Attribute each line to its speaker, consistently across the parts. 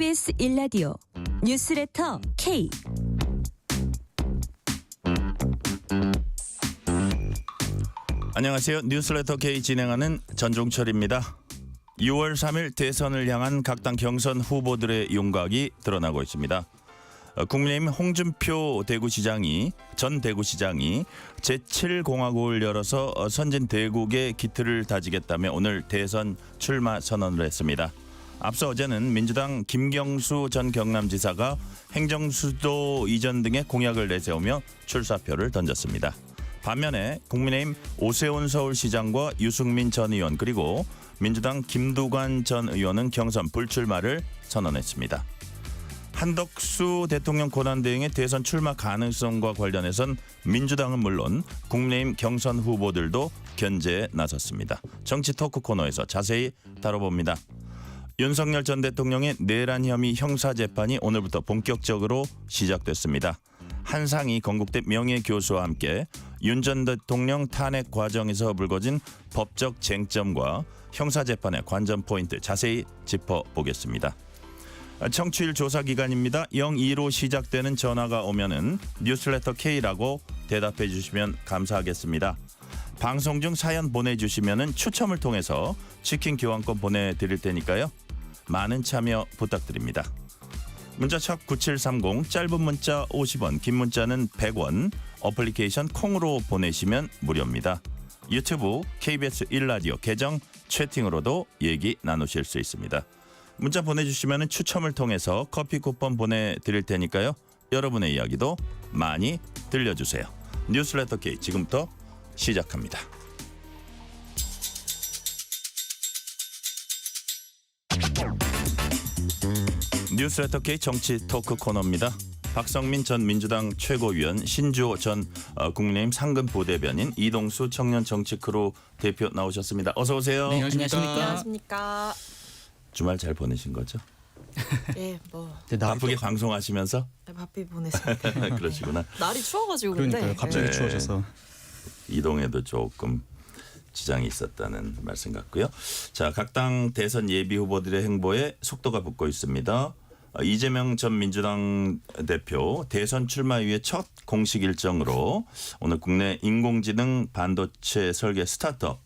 Speaker 1: KBS 1라디오 뉴스레터 K.
Speaker 2: 안녕하세요. 뉴스레터 K 진행하는 전종철입니다. 6월 3일 대선을 향한 각 당 경선 후보들의 윤곽이 드러나고 있습니다. 국민의힘 홍준표 전 대구시장이 제7공화국을 열어서 선진 대국의 기틀을 다지겠다며 오늘 대선 출마 선언을 했습니다. 앞서 어제는 민주당 김경수 전 경남지사가 행정수도 이전 등의 공약을 내세우며 출사표를 던졌습니다. 반면에 국민의힘 오세훈 서울시장과 유승민 전 의원 그리고 민주당 김두관 전 의원은 경선 불출마를 선언했습니다. 한덕수 대통령 권한대행의 대선 출마 가능성과 관련해선 민주당은 물론 국민의힘 경선 후보들도 견제에 나섰습니다. 정치 토크 코너에서 자세히 다뤄봅니다. 윤석열 전 대통령의 내란 혐의 형사재판이 오늘부터 본격적으로 시작됐습니다. 한상희 건국대 명예교수와 함께 윤 전 대통령 탄핵 과정에서 불거진 법적 쟁점과 형사재판의 관전 포인트 자세히 짚어보겠습니다. 청취율 조사 기간입니다. 02로 시작되는 전화가 오면은 뉴스레터 K라고 대답해 주시면 감사하겠습니다. 방송 중 사연 보내주시면은 추첨을 통해서 치킨 교환권 보내드릴 테니까요. 많은 참여 부탁드립니다. 문자샵 9730 짧은 문자 50원 긴 문자는 100원 어플리케이션 콩으로 보내시면 무료입니다. 유튜브 KBS 1라디오 계정 채팅으로도 얘기 나누실 수 있습니다. 문자 보내주시면 추첨을 통해서 커피 쿠폰 보내드릴 테니까요. 여러분의 이야기도 많이 들려주세요. 뉴스레터 K 지금부터 시작합니다. 뉴스레터 K 정치 토크 코너입니다. 박성민 전 민주당 최고위원, 신주호 전 국민의힘 상근 부대변인, 이동수 청년 정치크루 대표 나오셨습니다. 어서 오세요.
Speaker 3: 네, 안녕하십니까.
Speaker 4: 안녕하십니까.
Speaker 2: 주말 잘 보내신 거죠?
Speaker 4: 예, 뭐
Speaker 2: 바쁘게 방송하시면서?
Speaker 4: 바삐 보냈습니다.
Speaker 2: 그러시구나.
Speaker 4: 날이 추워가지고
Speaker 3: 그러니까요.
Speaker 4: 근데
Speaker 3: 갑자기
Speaker 2: 네.
Speaker 3: 추워져서.
Speaker 2: 이동에도 조금 지장이 있었다는 말씀 같고요. 자, 각 당 대선 예비 후보들의 행보에 속도가 붙고 있습니다. 이재명 전 민주당 대표 대선 출마 이후에 첫 공식 일정으로 오늘 국내 인공지능 반도체 설계 스타트업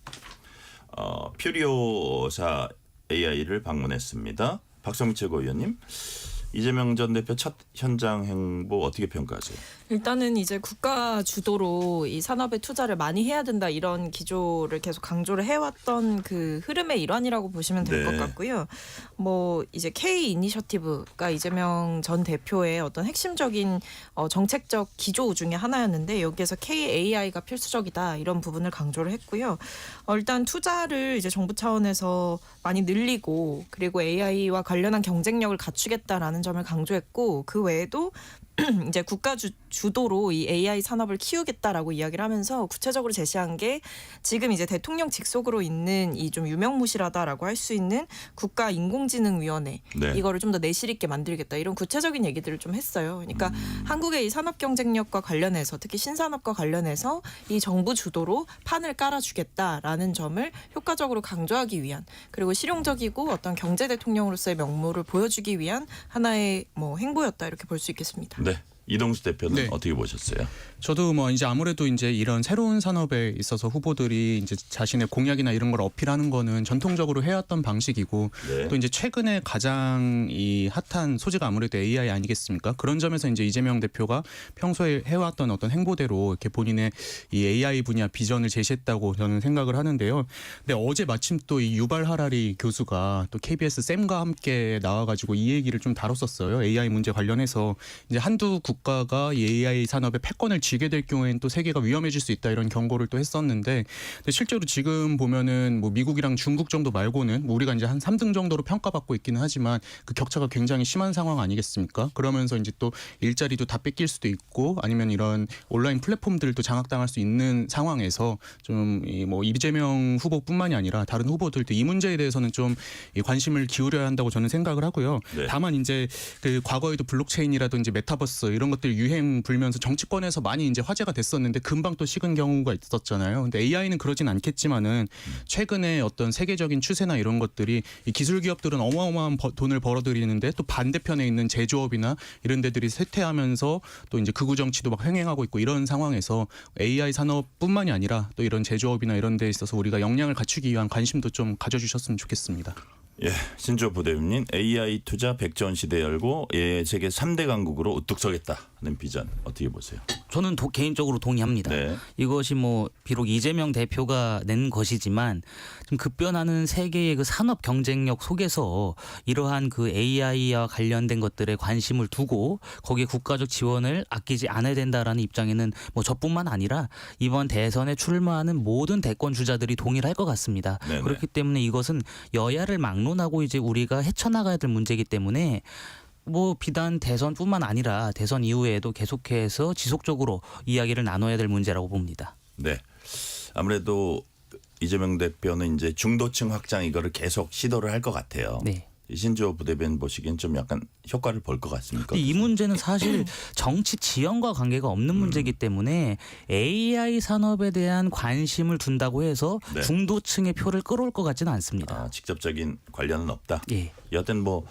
Speaker 2: 퓨리오사 AI를 방문했습니다. 박성민 최고위원님, 이재명 전 대표 첫 현장 행보 어떻게 평가하세요?
Speaker 4: 일단은 이제 국가 주도로 이 산업에 투자를 많이 해야 된다 이런 기조를 계속 강조를 해왔던 그 흐름의 일환이라고 보시면 될 것
Speaker 2: 네.
Speaker 4: 같고요. 뭐 이제 K 이니셔티브가 이재명 전 대표의 어떤 핵심적인 정책적 기조 중에 하나였는데 여기에서 K AI가 필수적이다 이런 부분을 강조를 했고요. 일단 투자를 이제 정부 차원에서 많이 늘리고 그리고 AI와 관련한 경쟁력을 갖추겠다라는 점을 강조했고 그 외에도 이제 국가 주도로 이 AI 산업을 키우겠다라고 이야기를 하면서 구체적으로 제시한 게 지금 이제 대통령 직속으로 있는 이 좀 유명무실하다라고 할 수 있는 국가 인공지능위원회
Speaker 2: 네.
Speaker 4: 이거를 좀 더 내실 있게 만들겠다 이런 구체적인 얘기들을 좀 했어요. 그러니까 한국의 이 산업 경쟁력과 관련해서 특히 신산업과 관련해서 이 정부 주도로 판을 깔아주겠다라는 점을 효과적으로 강조하기 위한 그리고 실용적이고 어떤 경제 대통령으로서의 명물을 보여주기 위한 하나의 뭐 행보였다 이렇게 볼 수 있겠습니다.
Speaker 2: 네. 이동수 대표는
Speaker 3: 네.
Speaker 2: 어떻게 보셨어요?
Speaker 3: 저도 뭐 이제 아무래도 이제 이런 새로운 산업에 있어서 후보들이 이제 자신의 공약이나 이런 걸 어필하는 거는 전통적으로 해왔던 방식이고
Speaker 2: 네.
Speaker 3: 또 이제 최근에 가장 이 핫한 소재가 아무래도 AI 아니겠습니까? 그런 점에서 이제 이재명 대표가 평소에 해왔던 어떤 행보대로 이렇게 본인의 이 AI 분야 비전을 제시했다고 저는 생각을 하는데요. 근데 어제 마침 또 이 유발 하라리 교수가 또 KBS 쌤과 함께 나와가지고 이 얘기를 좀 다뤘었어요. AI 문제 관련해서 이제 한두 국가가 이 AI 산업의 패권을 쥐게 될 경우에는 또 세계가 위험해질 수 있다 이런 경고를 또 했었는데 근데 실제로 지금 보면은 뭐 미국이랑 중국 정도 말고는 뭐 우리가 이제 한 3등 정도로 평가받고 있기는 하지만 그 격차가 굉장히 심한 상황 아니겠습니까? 그러면서 이제 또 일자리도 다 뺏길 수도 있고 아니면 이런 온라인 플랫폼들도 장악당할 수 있는 상황에서 좀 뭐 이재명 후보뿐만이 아니라 다른 후보들도 이 문제에 대해서는 좀 이 관심을 기울여야 한다고 저는 생각을 하고요.
Speaker 2: 네.
Speaker 3: 다만 이제 그 과거에도 블록체인이라든지 메타버스 이런 이런 것들 유행 불면서 정치권에서 많이 이제 화제가 됐었는데 금방 또 식은 경우가 있었잖아요. 근데 AI는 그러진 않겠지만은 최근에 어떤 세계적인 추세나 이런 것들이 이 기술 기업들은 어마어마한 돈을 벌어들이는데 또 반대편에 있는 제조업이나 이런 데들이 쇠퇴하면서 또 이제 극우 정치도 막 횡행하고 있고 이런 상황에서 AI 산업뿐만이 아니라 또 이런 제조업이나 이런 데 있어서 우리가 역량을 갖추기 위한 관심도 좀 가져주셨으면 좋겠습니다.
Speaker 2: 예, 신조 부대변인 AI 투자 100조 원 시대 열고 세계 3대 강국으로 우뚝 서겠다는 비전 어떻게 보세요?
Speaker 5: 저는 개인적으로 동의합니다.
Speaker 2: 네.
Speaker 5: 이것이 뭐 비록 이재명 대표가 낸 것이지만 좀 급변하는 세계의 그 산업 경쟁력 속에서 이러한 그 AI와 관련된 것들에 관심을 두고 거기에 국가적 지원을 아끼지 않아야 된다라는 입장에는 뭐 저뿐만 아니라 이번 대선에 출마하는 모든 대권 주자들이 동의를 할 것 같습니다.
Speaker 2: 네네.
Speaker 5: 그렇기 때문에 이것은 여야를 막론하고 이제 우리가 헤쳐나가야 될 문제이기 때문에 뭐 비단 대선뿐만 아니라 대선 이후에도 계속해서 지속적으로 이야기를 나눠야 될 문제라고 봅니다.
Speaker 2: 네. 아무래도 이재명 대표는 이제 중도층 확장 이거를 계속 시도를 할 것 같아요.
Speaker 5: 네.
Speaker 2: 신조 부대변인 보시기엔 좀 약간 효과를 볼 것 같습니까?
Speaker 5: 이 문제는 사실 정치 지형과 관계가 없는 문제이기 때문에 AI 산업에 대한 관심을 둔다고 해서
Speaker 2: 네.
Speaker 5: 중도층의 표를 끌어올 것 같지는 않습니다.
Speaker 2: 직접적인 관련은 없다.
Speaker 5: 예.
Speaker 2: 여하튼 뭐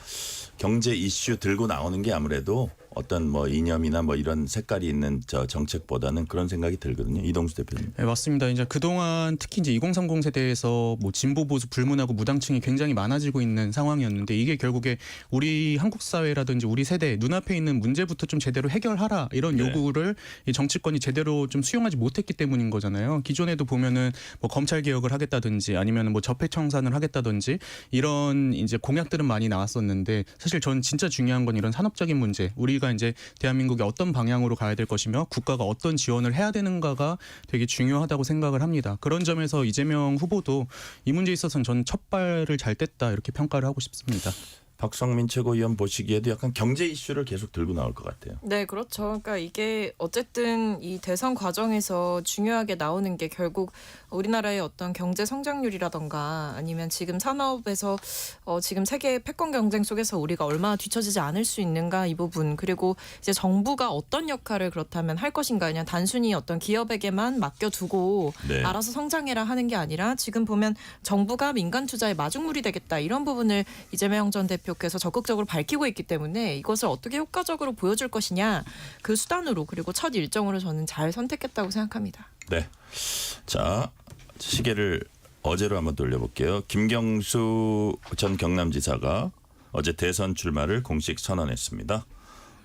Speaker 2: 경제 이슈 들고 나오는 게 아무래도 어떤 뭐 이념이나 뭐 이런 색깔이 있는 저 정책보다는 그런 생각이 들거든요. 이동수 대표님.
Speaker 3: 네, 맞습니다. 이제 그동안 특히 이제 2030 세대에서 뭐 진보 보수 불문하고 무당층이 굉장히 많아지고 있는 상황이었는데 이게 결국에 우리 한국 사회라든지 우리 세대 눈앞에 있는 문제부터 좀 제대로 해결하라 이런
Speaker 2: 네.
Speaker 3: 요구를 이 정치권이 제대로 좀 수용하지 못했기 때문인 거잖아요. 기존에도 보면은 뭐 검찰 개혁을 하겠다든지 아니면 뭐 적폐 청산을 하겠다든지 이런 이제 공약들은 많이 나왔었는데 사실 전 진짜 중요한 건 이런 산업적인 문제 우리가 이제 대한민국이 어떤 방향으로 가야 될 것이며 국가가 어떤 지원을 해야 되는가가 되게 중요하다고 생각을 합니다. 그런 점에서 이재명 후보도 이 문제에 있어서는 저는 첫 발을 잘 뗐다 이렇게 평가를 하고 싶습니다.
Speaker 2: 박성민 최고위원 보시기에도 약간 경제 이슈를 계속 들고 나올 것 같아요.
Speaker 4: 네, 그렇죠. 그러니까 이게 어쨌든 이 대선 과정에서 중요하게 나오는 게 결국 우리나라의 어떤 경제 성장률이라던가 아니면 지금 산업에서 지금 세계 패권 경쟁 속에서 우리가 얼마나 뒤처지지 않을 수 있는가 이 부분 그리고 이제 정부가 어떤 역할을 그렇다면 할 것인가 그냥 단순히 어떤 기업에게만 맡겨두고
Speaker 2: 네.
Speaker 4: 알아서 성장해라 하는 게 아니라 지금 보면 정부가 민간 투자의 마중물이 되겠다 이런 부분을 이재명 전 대표께서 적극적으로 밝히고 있기 때문에 이것을 어떻게 효과적으로 보여줄 것이냐 그 수단으로 그리고 첫 일정으로 저는 잘 선택했다고 생각합니다.
Speaker 2: 네. 자, 시계를 어제로 한번 돌려볼게요. 김경수 전 경남지사가 어제 대선 출마를 공식 선언했습니다.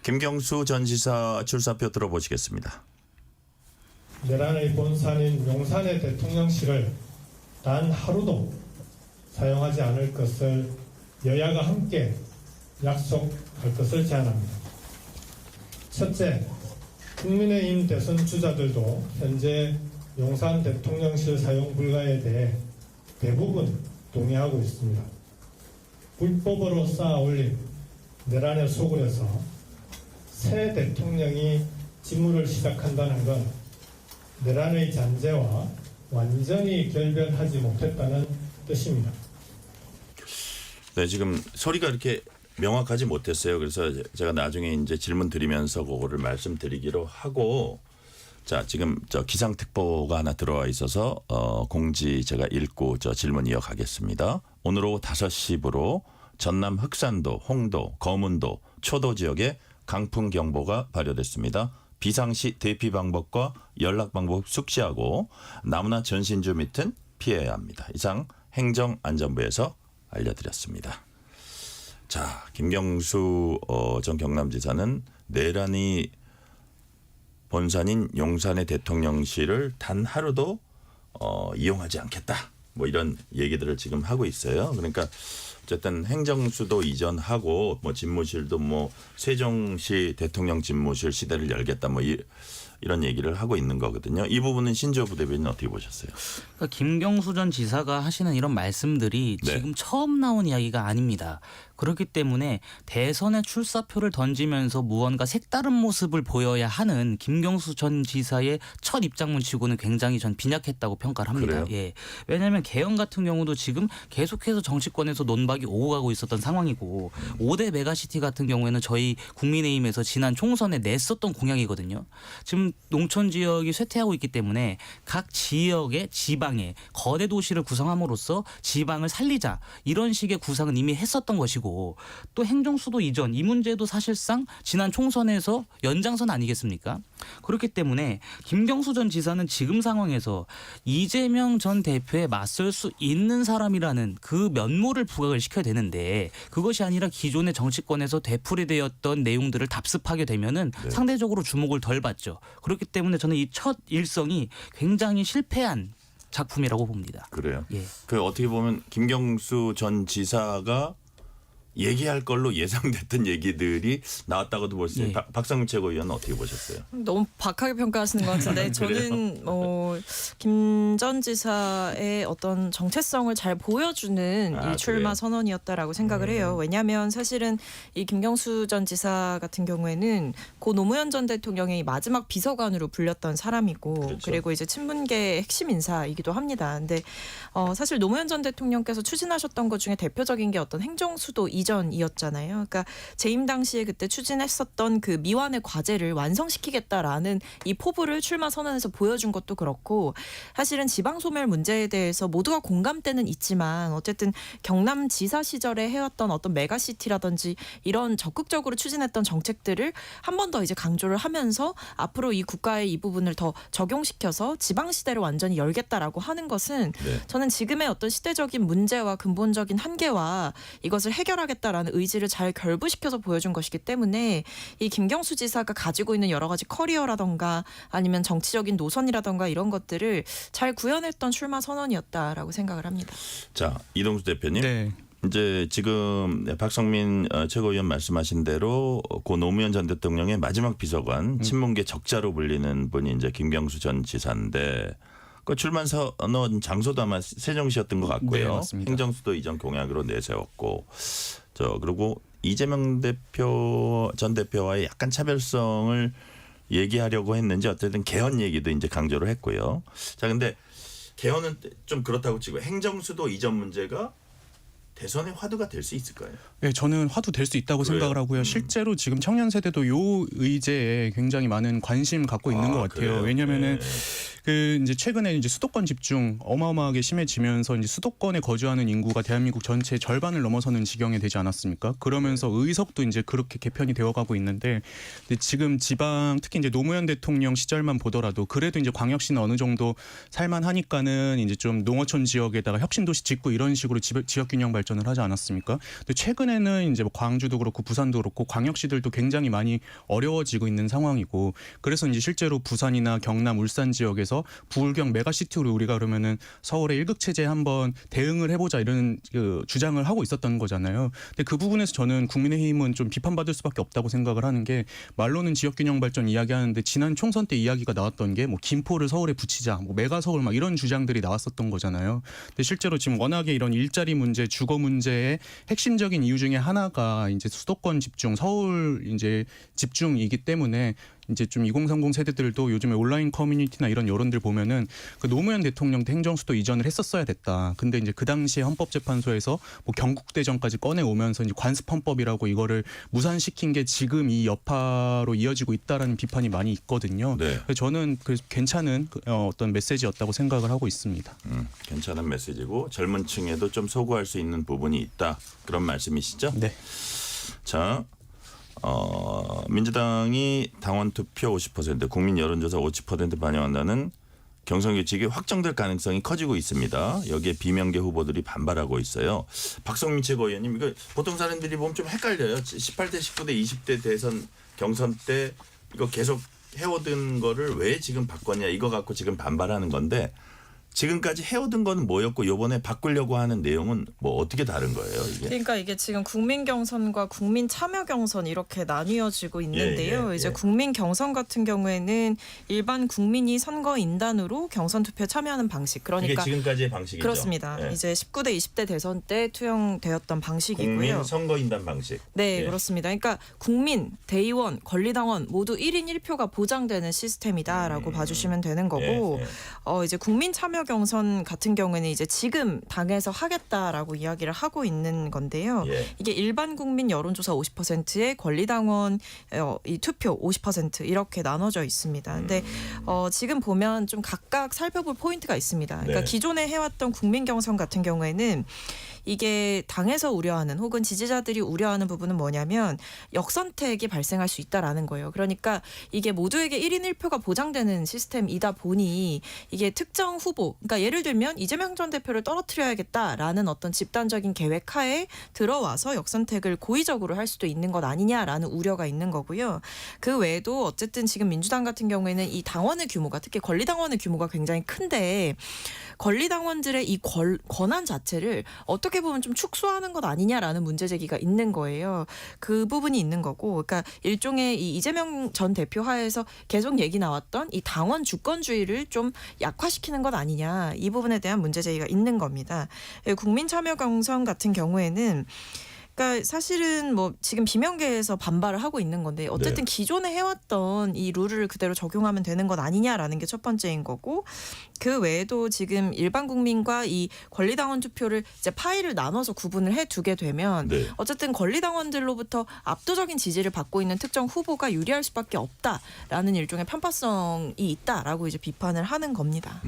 Speaker 2: 김경수 전 지사 출사표 들어보시겠습니다.
Speaker 6: 내란의 본산인 용산의 대통령실을 단 하루도 사용하지 않을 것을 여야가 함께 약속할 것을 제안합니다. 첫째, 국민의힘 대선 주자들도 현재 용산 대통령실 사용 불가에 대해 대부분 동의하고 있습니다. 불법으로 쌓아 올린 내란에 소굴해서 새 대통령이 직무를 시작한다는 건 내란의 잔재와 완전히 결별하지 못했다는 뜻입니다.
Speaker 2: 네, 지금 소리가 이렇게 명확하지 못했어요. 그래서 제가 나중에 이제 질문 드리면서 그거를 말씀드리기로 하고 자, 지금 저 기상특보가 하나 들어와 있어서 공지 제가 읽고 저 질문 이어가겠습니다. 오늘 오후 5시부로 전남 흑산도, 홍도, 거문도, 초도 지역에 강풍경보가 발효됐습니다. 비상시 대피 방법과 연락 방법 숙지하고 나무나 전신주 밑은 피해야 합니다. 이상 행정안전부에서 알려드렸습니다. 자, 김경수 전 경남지사는 내란이 본산인 용산의 대통령실을 단 하루도 이용하지 않겠다. 뭐 이런 얘기들을 지금 하고 있어요. 그러니까 어쨌든 행정수도 이전하고 뭐 집무실도 뭐 세종시 대통령 집무실 시대를 열겠다. 뭐 이런 얘기를 하고 있는 거거든요. 이 부분은 신조 부대변인 어떻게 보셨어요?
Speaker 5: 그러니까 김경수 전 지사가 하시는 이런 말씀들이
Speaker 2: 네.
Speaker 5: 지금 처음 나온 이야기가 아닙니다. 그렇기 때문에 대선에 출사표를 던지면서 무언가 색다른 모습을 보여야 하는 김경수 전 지사의 첫 입장문치고는 굉장히 전 빈약했다고 평가를 합니다.
Speaker 2: 그래요?
Speaker 5: 예. 왜냐하면 개헌 같은 경우도 지금 계속해서 정치권에서 논박이 오고 가고 있었던 상황이고 5대 메가시티 같은 경우에는 저희 국민의힘에서 지난 총선에 냈었던 공약이거든요. 지금 농촌 지역이 쇠퇴하고 있기 때문에 각 지역의 지방에 거대 도시를 구성함으로써 지방을 살리자 이런 식의 구상은 이미 했었던 것이고 또 행정수도 이전 이 문제도 사실상 지난 총선에서 연장선 아니겠습니까? 그렇기 때문에 김경수 전 지사는 지금 상황에서 이재명 전 대표에 맞설 수 있는 사람이라는 그 면모를 부각을 시켜야 되는데 그것이 아니라 기존의 정치권에서 되풀이되었던 내용들을 답습하게 되면은 상대적으로 주목을 덜 받죠. 그렇기 때문에 저는 이 첫 일성이 굉장히 실패한 작품이라고 봅니다.
Speaker 2: 그래요.
Speaker 5: 예.
Speaker 2: 그 어떻게 보면 김경수 전 지사가 얘기할 걸로 예상됐던 얘기들이 나왔다고도 볼 수 있어요.
Speaker 5: 예.
Speaker 2: 박상민 최고위원은 어떻게 보셨어요?
Speaker 4: 너무 박하게 평가하시는 것 같은데 저는 김 전 지사의 어떤 정체성을 잘 보여주는
Speaker 2: 아,
Speaker 4: 이 출마
Speaker 2: 그래요?
Speaker 4: 선언이었다라고 생각을 해요. 왜냐하면 사실은 이 김경수 전 지사 같은 경우에는 고 노무현 전 대통령의 마지막 비서관으로 불렸던 사람이고
Speaker 2: 그렇죠.
Speaker 4: 그리고 이제 친문계의 핵심 인사이기도 합니다. 근데 사실 노무현 전 대통령께서 추진하셨던 것 중에 대표적인 게 어떤 행정수도 이전이었잖아요. 그러니까 재임 당시에 그때 추진했었던 그 미완의 과제를 완성시키겠다라는 이 포부를 출마 선언에서 보여준 것도 그렇고 사실은 지방 소멸 문제에 대해서 모두가 공감대는 있지만 어쨌든 경남지사 시절에 해왔던 어떤 메가시티라든지 이런 적극적으로 추진했던 정책들을 한 번 더 이제 강조를 하면서 앞으로 이 국가의 이 부분을 더 적용시켜서 지방 시대를 완전히 열겠다라고 하는 것은
Speaker 2: 네.
Speaker 4: 저는 지금의 어떤 시대적인 문제와 근본적인 한계와 이것을 해결하겠다라는 의지를 잘 결부시켜서 보여준 것이기 때문에 이 김경수 지사가 가지고 있는 여러 가지 커리어라던가 아니면 정치적인 노선이라던가 이런 것들을 잘 구현했던 출마 선언이었다라고 생각을 합니다.
Speaker 2: 자, 이동수 대표님.
Speaker 3: 네.
Speaker 2: 이제 지금 박성민 최고위원 말씀하신 대로 고 노무현 전 대통령의 마지막 비서관 친문계 적자로 불리는 분이 이제 김경수 전 지사인데 그 출마 선언 장소도 아마 세종시였던 것 같고요.
Speaker 3: 네, 맞습니다.
Speaker 2: 행정수도 이전 공약으로 내세웠고 그리고 이재명 대표 전 대표와의 약간 차별성을 얘기하려고 했는지 어쨌든 개헌 얘기도 이제 강조를 했고요. 자, 근데 개헌은 좀 그렇다고 치고 행정수도 이전 문제가 대선의 화두가 될 수 있을까요?
Speaker 3: 네, 저는 화두 될 수 있다고
Speaker 2: 그래요?
Speaker 3: 생각을 하고요. 실제로 지금 청년 세대도 요 의제에 굉장히 많은 관심 갖고 있는 것 같아요.
Speaker 2: 그래요?
Speaker 3: 왜냐면은
Speaker 2: 네.
Speaker 3: 그 이제 최근에 이제 수도권 집중 어마어마하게 심해지면서 이제 수도권에 거주하는 인구가 대한민국 전체 절반을 넘어서는 지경에 되지 않았습니까? 그러면서 의석도 이제 그렇게 개편이 되어가고 있는데 근데 지금 지방 특히 이제 노무현 대통령 시절만 보더라도 그래도 이제 광역시는 어느 정도 살만하니까는 이제 좀 농어촌 지역에다가 혁신도시 짓고 이런 식으로 지역균형 발전을 하지 않았습니까? 근데 최근에는 이제 뭐 광주도 그렇고 부산도 그렇고 광역시들도 굉장히 많이 어려워지고 있는 상황이고 그래서 이제 실제로 부산이나 경남, 울산 지역에서 부울경 메가시티로 우리가 그러면은 서울의 일극 체제에 한번 대응을 해보자 이런 그 주장을 하고 있었던 거잖아요. 근데 그 부분에서 저는 국민의힘은 좀 비판받을 수밖에 없다고 생각을 하는 게 말로는 지역균형 발전 이야기하는데 지난 총선 때 이야기가 나왔던 게 뭐 김포를 서울에 붙이자, 뭐 메가 서울 막 이런 주장들이 나왔었던 거잖아요. 근데 실제로 지금 워낙에 이런 일자리 문제, 주거 문제의 핵심적인 이유 중에 하나가 이제 수도권 집중, 서울 이제 집중이기 때문에 이제 좀 2030 세대들도 요즘에 온라인 커뮤니티나 이런 여론들 보면은 그 노무현 대통령 때 행정수도 이전을 했었어야 됐다. 근데 이제 그 당시에 헌법재판소에서 뭐 경국대전까지 꺼내오면서 이제 관습헌법이라고 이거를 무산시킨 게 지금 이 여파로 이어지고 있다라는 비판이 많이 있거든요.
Speaker 2: 네.
Speaker 3: 그래서 저는 그 괜찮은 어떤 메시지였다고 생각을 하고 있습니다.
Speaker 2: 괜찮은 메시지고 젊은 층에도 좀 소구할 수 있는 부분이 있다. 그런 말씀이시죠?
Speaker 3: 네.
Speaker 2: 자, 민주당이 당원 투표 50%, 국민 여론조사 50% 반영한다는 경선 규칙이 확정될 가능성이 커지고 있습니다. 여기에 비명계 후보들이 반발하고 있어요. 박성민 최고위원님, 이거 보통 사람들이 보면 좀 헷갈려요. 18대, 19대, 20대 대선 경선 때 이거 계속 해오던 거를 왜 지금 바꿨냐 이거 갖고 지금 반발하는 건데 지금까지 해오던 건 뭐였고 이번에 바꾸려고 하는 내용은 뭐 어떻게 다른 거예요, 이게?
Speaker 4: 그러니까 이게 지금 국민 경선과 국민 참여 경선 이렇게 나뉘어지고 있는데요.
Speaker 2: 예.
Speaker 4: 이제 국민 경선 같은 경우에는 일반 국민이 선거 인단으로 경선 투표에 참여하는 방식. 그러니까
Speaker 2: 이게 지금까지의 방식이죠.
Speaker 4: 그렇습니다.
Speaker 2: 예.
Speaker 4: 이제 19대 20대 대선 때 투영되었던 방식이고요.
Speaker 2: 국민 선거인단 방식.
Speaker 4: 네,
Speaker 2: 예.
Speaker 4: 그렇습니다. 그러니까 국민, 대의원, 권리당원 모두 1인 1표가 보장되는 시스템이다라고 봐주시면 되는 거고
Speaker 2: 예.
Speaker 4: 이제 국민 참여 경선 같은 경우에는 이제 지금 당에서 하겠다라고 이야기를 하고 있는 건데요.
Speaker 2: 예.
Speaker 4: 이게 일반 국민 여론조사 50%에 권리당원 이 투표 50% 이렇게 나눠져 있습니다. 근데 지금 보면 좀 각각 살펴볼 포인트가 있습니다. 그러니까
Speaker 2: 네.
Speaker 4: 기존에 해왔던 국민 경선 같은 경우에는 이게 당에서 우려하는 혹은 지지자들이 우려하는 부분은 뭐냐면 역선택이 발생할 수 있다라는 거예요. 그러니까 이게 모두에게 1인 1표가 보장되는 시스템이다 보니 이게 특정 후보, 그러니까 예를 들면 이재명 전 대표를 떨어뜨려야겠다라는 어떤 집단적인 계획 하에 들어와서 역선택을 고의적으로 할 수도 있는 것 아니냐라는 우려가 있는 거고요. 그 외에도 어쨌든 지금 민주당 같은 경우에는 이 당원의 규모가 특히 권리당원의 규모가 굉장히 큰데 권리당원들의 이 권한 자체를 어떻게 보면 좀 축소하는 것 아니냐라는 문제 제기가 있는 거예요. 그 부분이 있는 거고, 그러니까 일종의 이 이재명 전 대표 하에서 계속 얘기 나왔던 이 당원 주권주의를 좀 약화시키는 것 아니냐, 이 부분에 대한 문제 제기가 있는 겁니다. 국민 참여 경선 같은 경우에는 그러니까 사실은 뭐 지금 비명계에서 반발을 하고 있는 건데 어쨌든 기존에 해왔던 이 룰을 그대로 적용하면 되는 것 아니냐라는 게 첫 번째인 거고, 그 외에도 지금 일반 국민과 이 권리당원 투표를 이제 파일을 나눠서 구분을 해두게 되면
Speaker 2: 네.
Speaker 4: 어쨌든 권리당원들로부터 압도적인 지지를 받고 있는 특정 후보가 유리할 수밖에 없다라는 일종의 편파성이 있다라고 이제 비판을 하는 겁니다.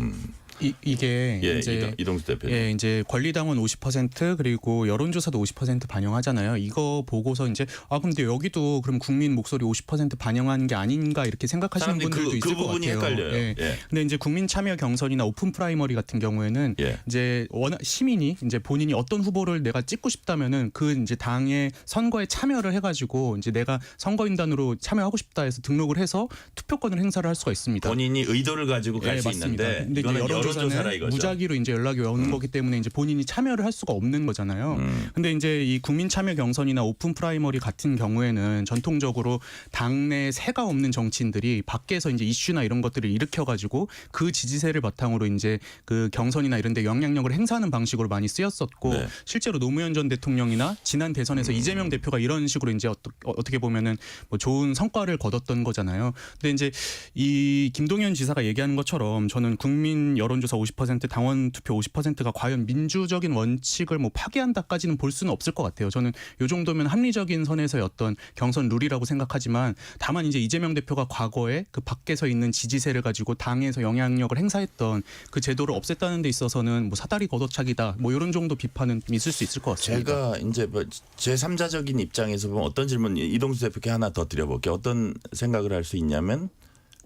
Speaker 3: 이게
Speaker 2: 예,
Speaker 3: 이제
Speaker 2: 이동수 대표님.
Speaker 3: 예, 이제 권리당원 50% 그리고 여론조사도 50% 반영하잖아요. 이거 보고서 이제 근데 여기도 그럼 국민 목소리 50% 반영하는 게 아닌가 이렇게 생각하시는
Speaker 2: 사람들이
Speaker 3: 분들도 있을
Speaker 2: 그
Speaker 3: 것
Speaker 2: 부분이
Speaker 3: 같아요.
Speaker 2: 헷갈려요.
Speaker 3: 예.
Speaker 2: 예.
Speaker 3: 근데 이제 국민 참여 경선이나 오픈 프라이머리 같은 경우에는
Speaker 2: 예.
Speaker 3: 이제 워낙 시민이 이제 본인이 어떤 후보를 내가 찍고 싶다면은 그 이제 당의 선거에 참여를 해가지고 이제 내가 선거인단으로 참여하고 싶다 해서 등록을 해서 투표권을 행사를 할 수가 있습니다.
Speaker 2: 본인이 의도를 가지고 갈 수 있는데
Speaker 3: 근데 이제
Speaker 2: 이거는 여론조사라
Speaker 3: 여론조사는
Speaker 2: 이거죠.
Speaker 3: 무작위로 이제 연락이 오는 거기 때문에 이제 본인이 참여를 할 수가 없는 거잖아요. 근데 이제 이 국민 참여 경선이나 오픈 프라이머리 같은 경우에는 전통적으로 당내 세가 없는 정치인들이 밖에서 이제 이슈나 이런 것들을 일으켜가지고 그 지지세를 바탕으로 이제 그 경선이나 이런 데 영향력을 행사하는 방식으로 많이 쓰였었고
Speaker 2: 네.
Speaker 3: 실제로 노무현 전 대통령이나 지난 대선에서 이재명 대표가 이런 식으로 이제 어떻게 보면은 뭐 좋은 성과를 거뒀던 거잖아요. 근데 이제 이 김동연 지사가 얘기하는 것처럼 저는 국민 여론조사 50% 당원 투표 50%가 과연 민주적인 원칙을 뭐 파괴한다까지는 볼 수는 없을 것 같아요. 저는 이 정도면 합리적인 선에서의 어떤 경선 룰이라고 생각하지만 다만 이제 이재명 대표가 과거에 그 밖에서 있는 지지세를 가지고 당에서 영향력을 행사했던 그 제도를 없앴다는 데 있어서는 뭐 사다리 걷어차기다 뭐 이런 정도 비판은 좀 있을 수 있을 것 같습니다.
Speaker 2: 제가 이제 뭐 제3자적인 입장에서 보면 어떤 질문 이동수 대표께 하나 더 드려볼게요. 어떤 생각을 할 수 있냐면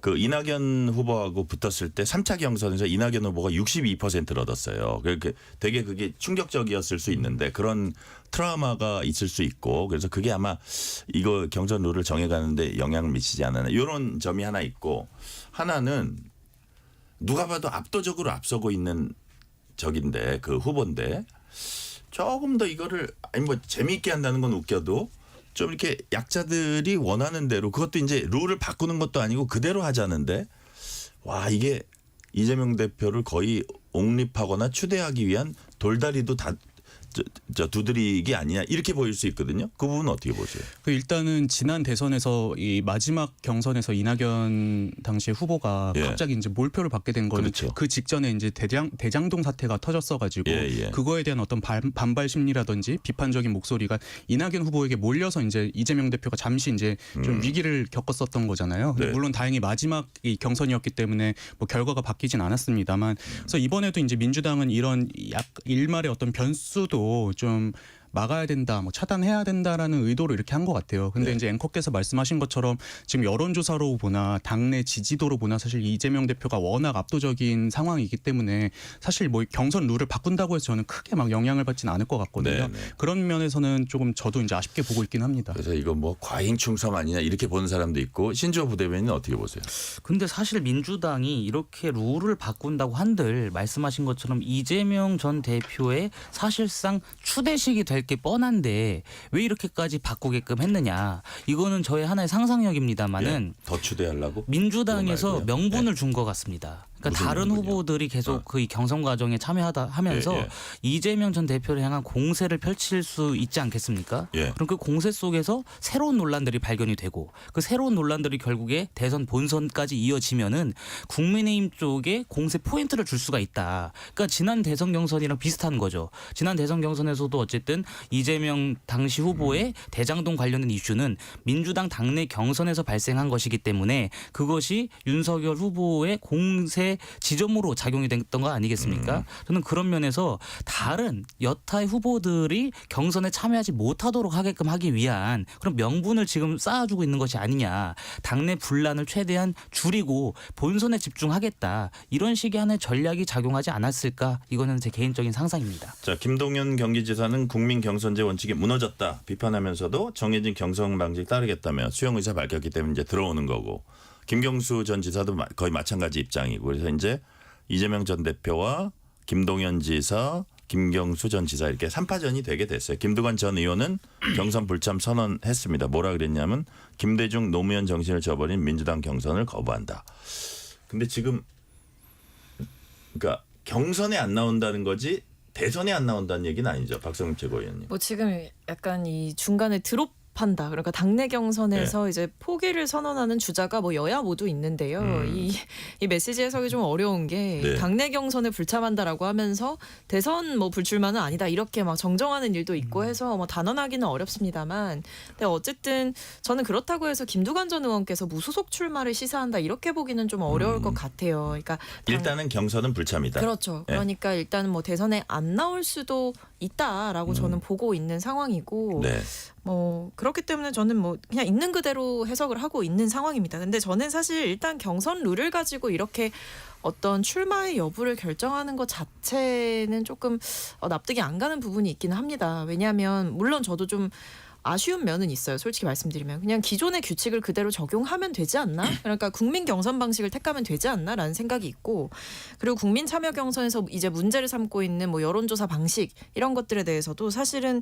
Speaker 2: 그 이낙연 후보하고 붙었을 때 3차 경선에서 이낙연 후보가 62%를 얻었어요. 그러니까 되게 그게 충격적이었을 수 있는데 그런 트라우마가 있을 수 있고 그래서 그게 아마 이거 경선 룰을 정해가는데 영향을 미치지 않았나 이런 점이 하나 있고, 하나는 누가 봐도 압도적으로 앞서고 있는 적인데 그 후보인데 조금 더 이거를 아니 뭐 재미있게 한다는 건 웃겨도 좀 이렇게 약자들이 원하는 대로, 그것도 이제 룰을 바꾸는 것도 아니고 그대로 하자는데, 와 이게 이재명 대표를 거의 옹립하거나 추대하기 위한 돌다리도 다 두드리기 아니냐 이렇게 보일 수 있거든요. 그 부분은 어떻게 보세요?
Speaker 3: 그 일단은 지난 대선에서 이 마지막 경선에서 이낙연 당시 후보가
Speaker 2: 예.
Speaker 3: 갑자기 이제 몰표를 받게 된 거는
Speaker 2: 그렇죠.
Speaker 3: 그 직전에 이제 대장동 사태가 터졌어가지고
Speaker 2: 예.
Speaker 3: 그거에 대한 어떤 반발 심리라든지 비판적인 목소리가 이낙연 후보에게 몰려서 이제 이재명 대표가 잠시 이제 좀 위기를 겪었었던 거잖아요. 근데
Speaker 2: 네.
Speaker 3: 물론 다행히 마지막 이 경선이었기 때문에 뭐 결과가 바뀌진 않았습니다만, 그래서 이번에도 이제 민주당은 이런 일말의 어떤 변수도 좀 막아야 된다, 뭐 차단해야 된다라는 의도로 이렇게 한 것 같아요. 근데
Speaker 2: 네.
Speaker 3: 이제 앵커께서 말씀하신 것처럼 지금 여론조사로 보나 당내 지지도로 보나 사실 이재명 대표가 워낙 압도적인 상황이기 때문에 사실 뭐 경선 룰을 바꾼다고 해서 저는 크게 막 영향을 받지는 않을 것 같거든요.
Speaker 2: 네.
Speaker 3: 그런 면에서는 조금 저도 이제 아쉽게 보고 있긴 합니다.
Speaker 2: 그래서 이거 뭐 과잉 충성 아니냐 이렇게 보는 사람도 있고 신주호 부대변인은 어떻게 보세요?
Speaker 5: 근데 사실 민주당이 이렇게 룰을 바꾼다고 한들 말씀하신 것처럼 이재명 전 대표의 사실상 추대식이 될 게 뻔한데 왜 이렇게까지 바꾸게끔 했느냐. 이거는 저의 하나의 상상력입니다만은
Speaker 2: 예, 더 추대하려고?
Speaker 5: 민주당에서
Speaker 2: 그거 말고요?
Speaker 5: 명분을 준 것 같습니다. 그러니까
Speaker 2: 무슨
Speaker 5: 다른
Speaker 2: 명분이요?
Speaker 5: 후보들이 계속 그 경선 과정에 참여하다 하면서
Speaker 2: 예, 예.
Speaker 5: 이재명 전 대표를 향한 공세를 펼칠 수 있지 않겠습니까?
Speaker 2: 예.
Speaker 5: 그럼 그 공세 속에서 새로운 논란들이 발견이 되고 그 새로운 논란들이 결국에 대선 본선까지 이어지면은 국민의힘 쪽에 공세 포인트를 줄 수가 있다. 그러니까 지난 대선 경선이랑 비슷한 거죠. 지난 대선 경선에서도 어쨌든 이재명 당시 후보의 대장동 관련된 이슈는 민주당 당내 경선에서 발생한 것이기 때문에 그것이 윤석열 후보의 공세 지점으로 작용이 됐던 거 아니겠습니까? 저는 그런 면에서 다른 여타의 후보들이 경선에 참여하지 못하도록 하게끔 하기 위한 그런 명분을 지금 쌓아주고 있는 것이 아니냐. 당내 분란을 최대한 줄이고 본선에 집중하겠다. 이런 식의 하나의 전략이 작용하지 않았을까? 이거는 제 개인적인 상상입니다.
Speaker 2: 자, 김동연 경기지사는 국민 경선제 원칙이 무너졌다 비판하면서도 정해진 경선 방식 따르겠다며 수용 의사 밝혔기 때문에 이제 들어오는 거고 김경수 전 지사도 거의 마찬가지 입장이고 그래서 이제 이재명 전 대표와 김동연 지사, 김경수 전 지사 이렇게 3파전이 되게 됐어요. 김두관 전 의원은 경선 불참 선언했습니다. 뭐라 그랬냐면 김대중 노무현 정신을 저버린 민주당 경선을 거부한다. 근데 지금 그러니까 경선에 안 나온다는 거지 대선에 안 나온다는 얘기는 아니죠. 박성훈 최고위원님.
Speaker 4: 뭐 지금 약간 이 중간에 드롭한다. 그러니까 당내 경선에서 이제 포기를 선언하는 주자가 뭐 여야 모두 있는데요. 이 메시지 해석이 좀 어려운 게
Speaker 2: 네.
Speaker 4: 당내 경선에 불참한다라고 하면서 대선 뭐 불출마는 아니다 이렇게 막 정정하는 일도 있고 해서 뭐 단언하기는 어렵습니다만, 근데 어쨌든 저는 그렇다고 해서 김두관 전 의원께서 무소속 출마를 시사한다 이렇게 보기는 좀 어려울 것 같아요. 그러니까
Speaker 2: 일단은 경선은 불참이다.
Speaker 4: 그렇죠.
Speaker 2: 네.
Speaker 4: 그러니까 일단은 뭐 대선에 안 나올 수도 있다라고 저는 보고 있는 상황이고
Speaker 2: 네.
Speaker 4: 뭐 그렇기 때문에 저는 뭐 그냥 있는 그대로 해석을 하고 있는 상황입니다. 근데 저는 사실 일단 경선 룰을 가지고 이렇게 어떤 출마의 여부를 결정하는 것 자체는 조금 납득이 안 가는 부분이 있기는 합니다. 왜냐하면 물론 저도 좀 아쉬운 면은 있어요. 솔직히 말씀드리면 그냥 기존의 규칙을 그대로 적용하면 되지 않나? 그러니까 국민 경선 방식을 택하면 되지 않나라는 생각이 있고, 그리고 국민 참여 경선에서 이제 문제를 삼고 있는 뭐 여론조사 방식 이런 것들에 대해서도 사실은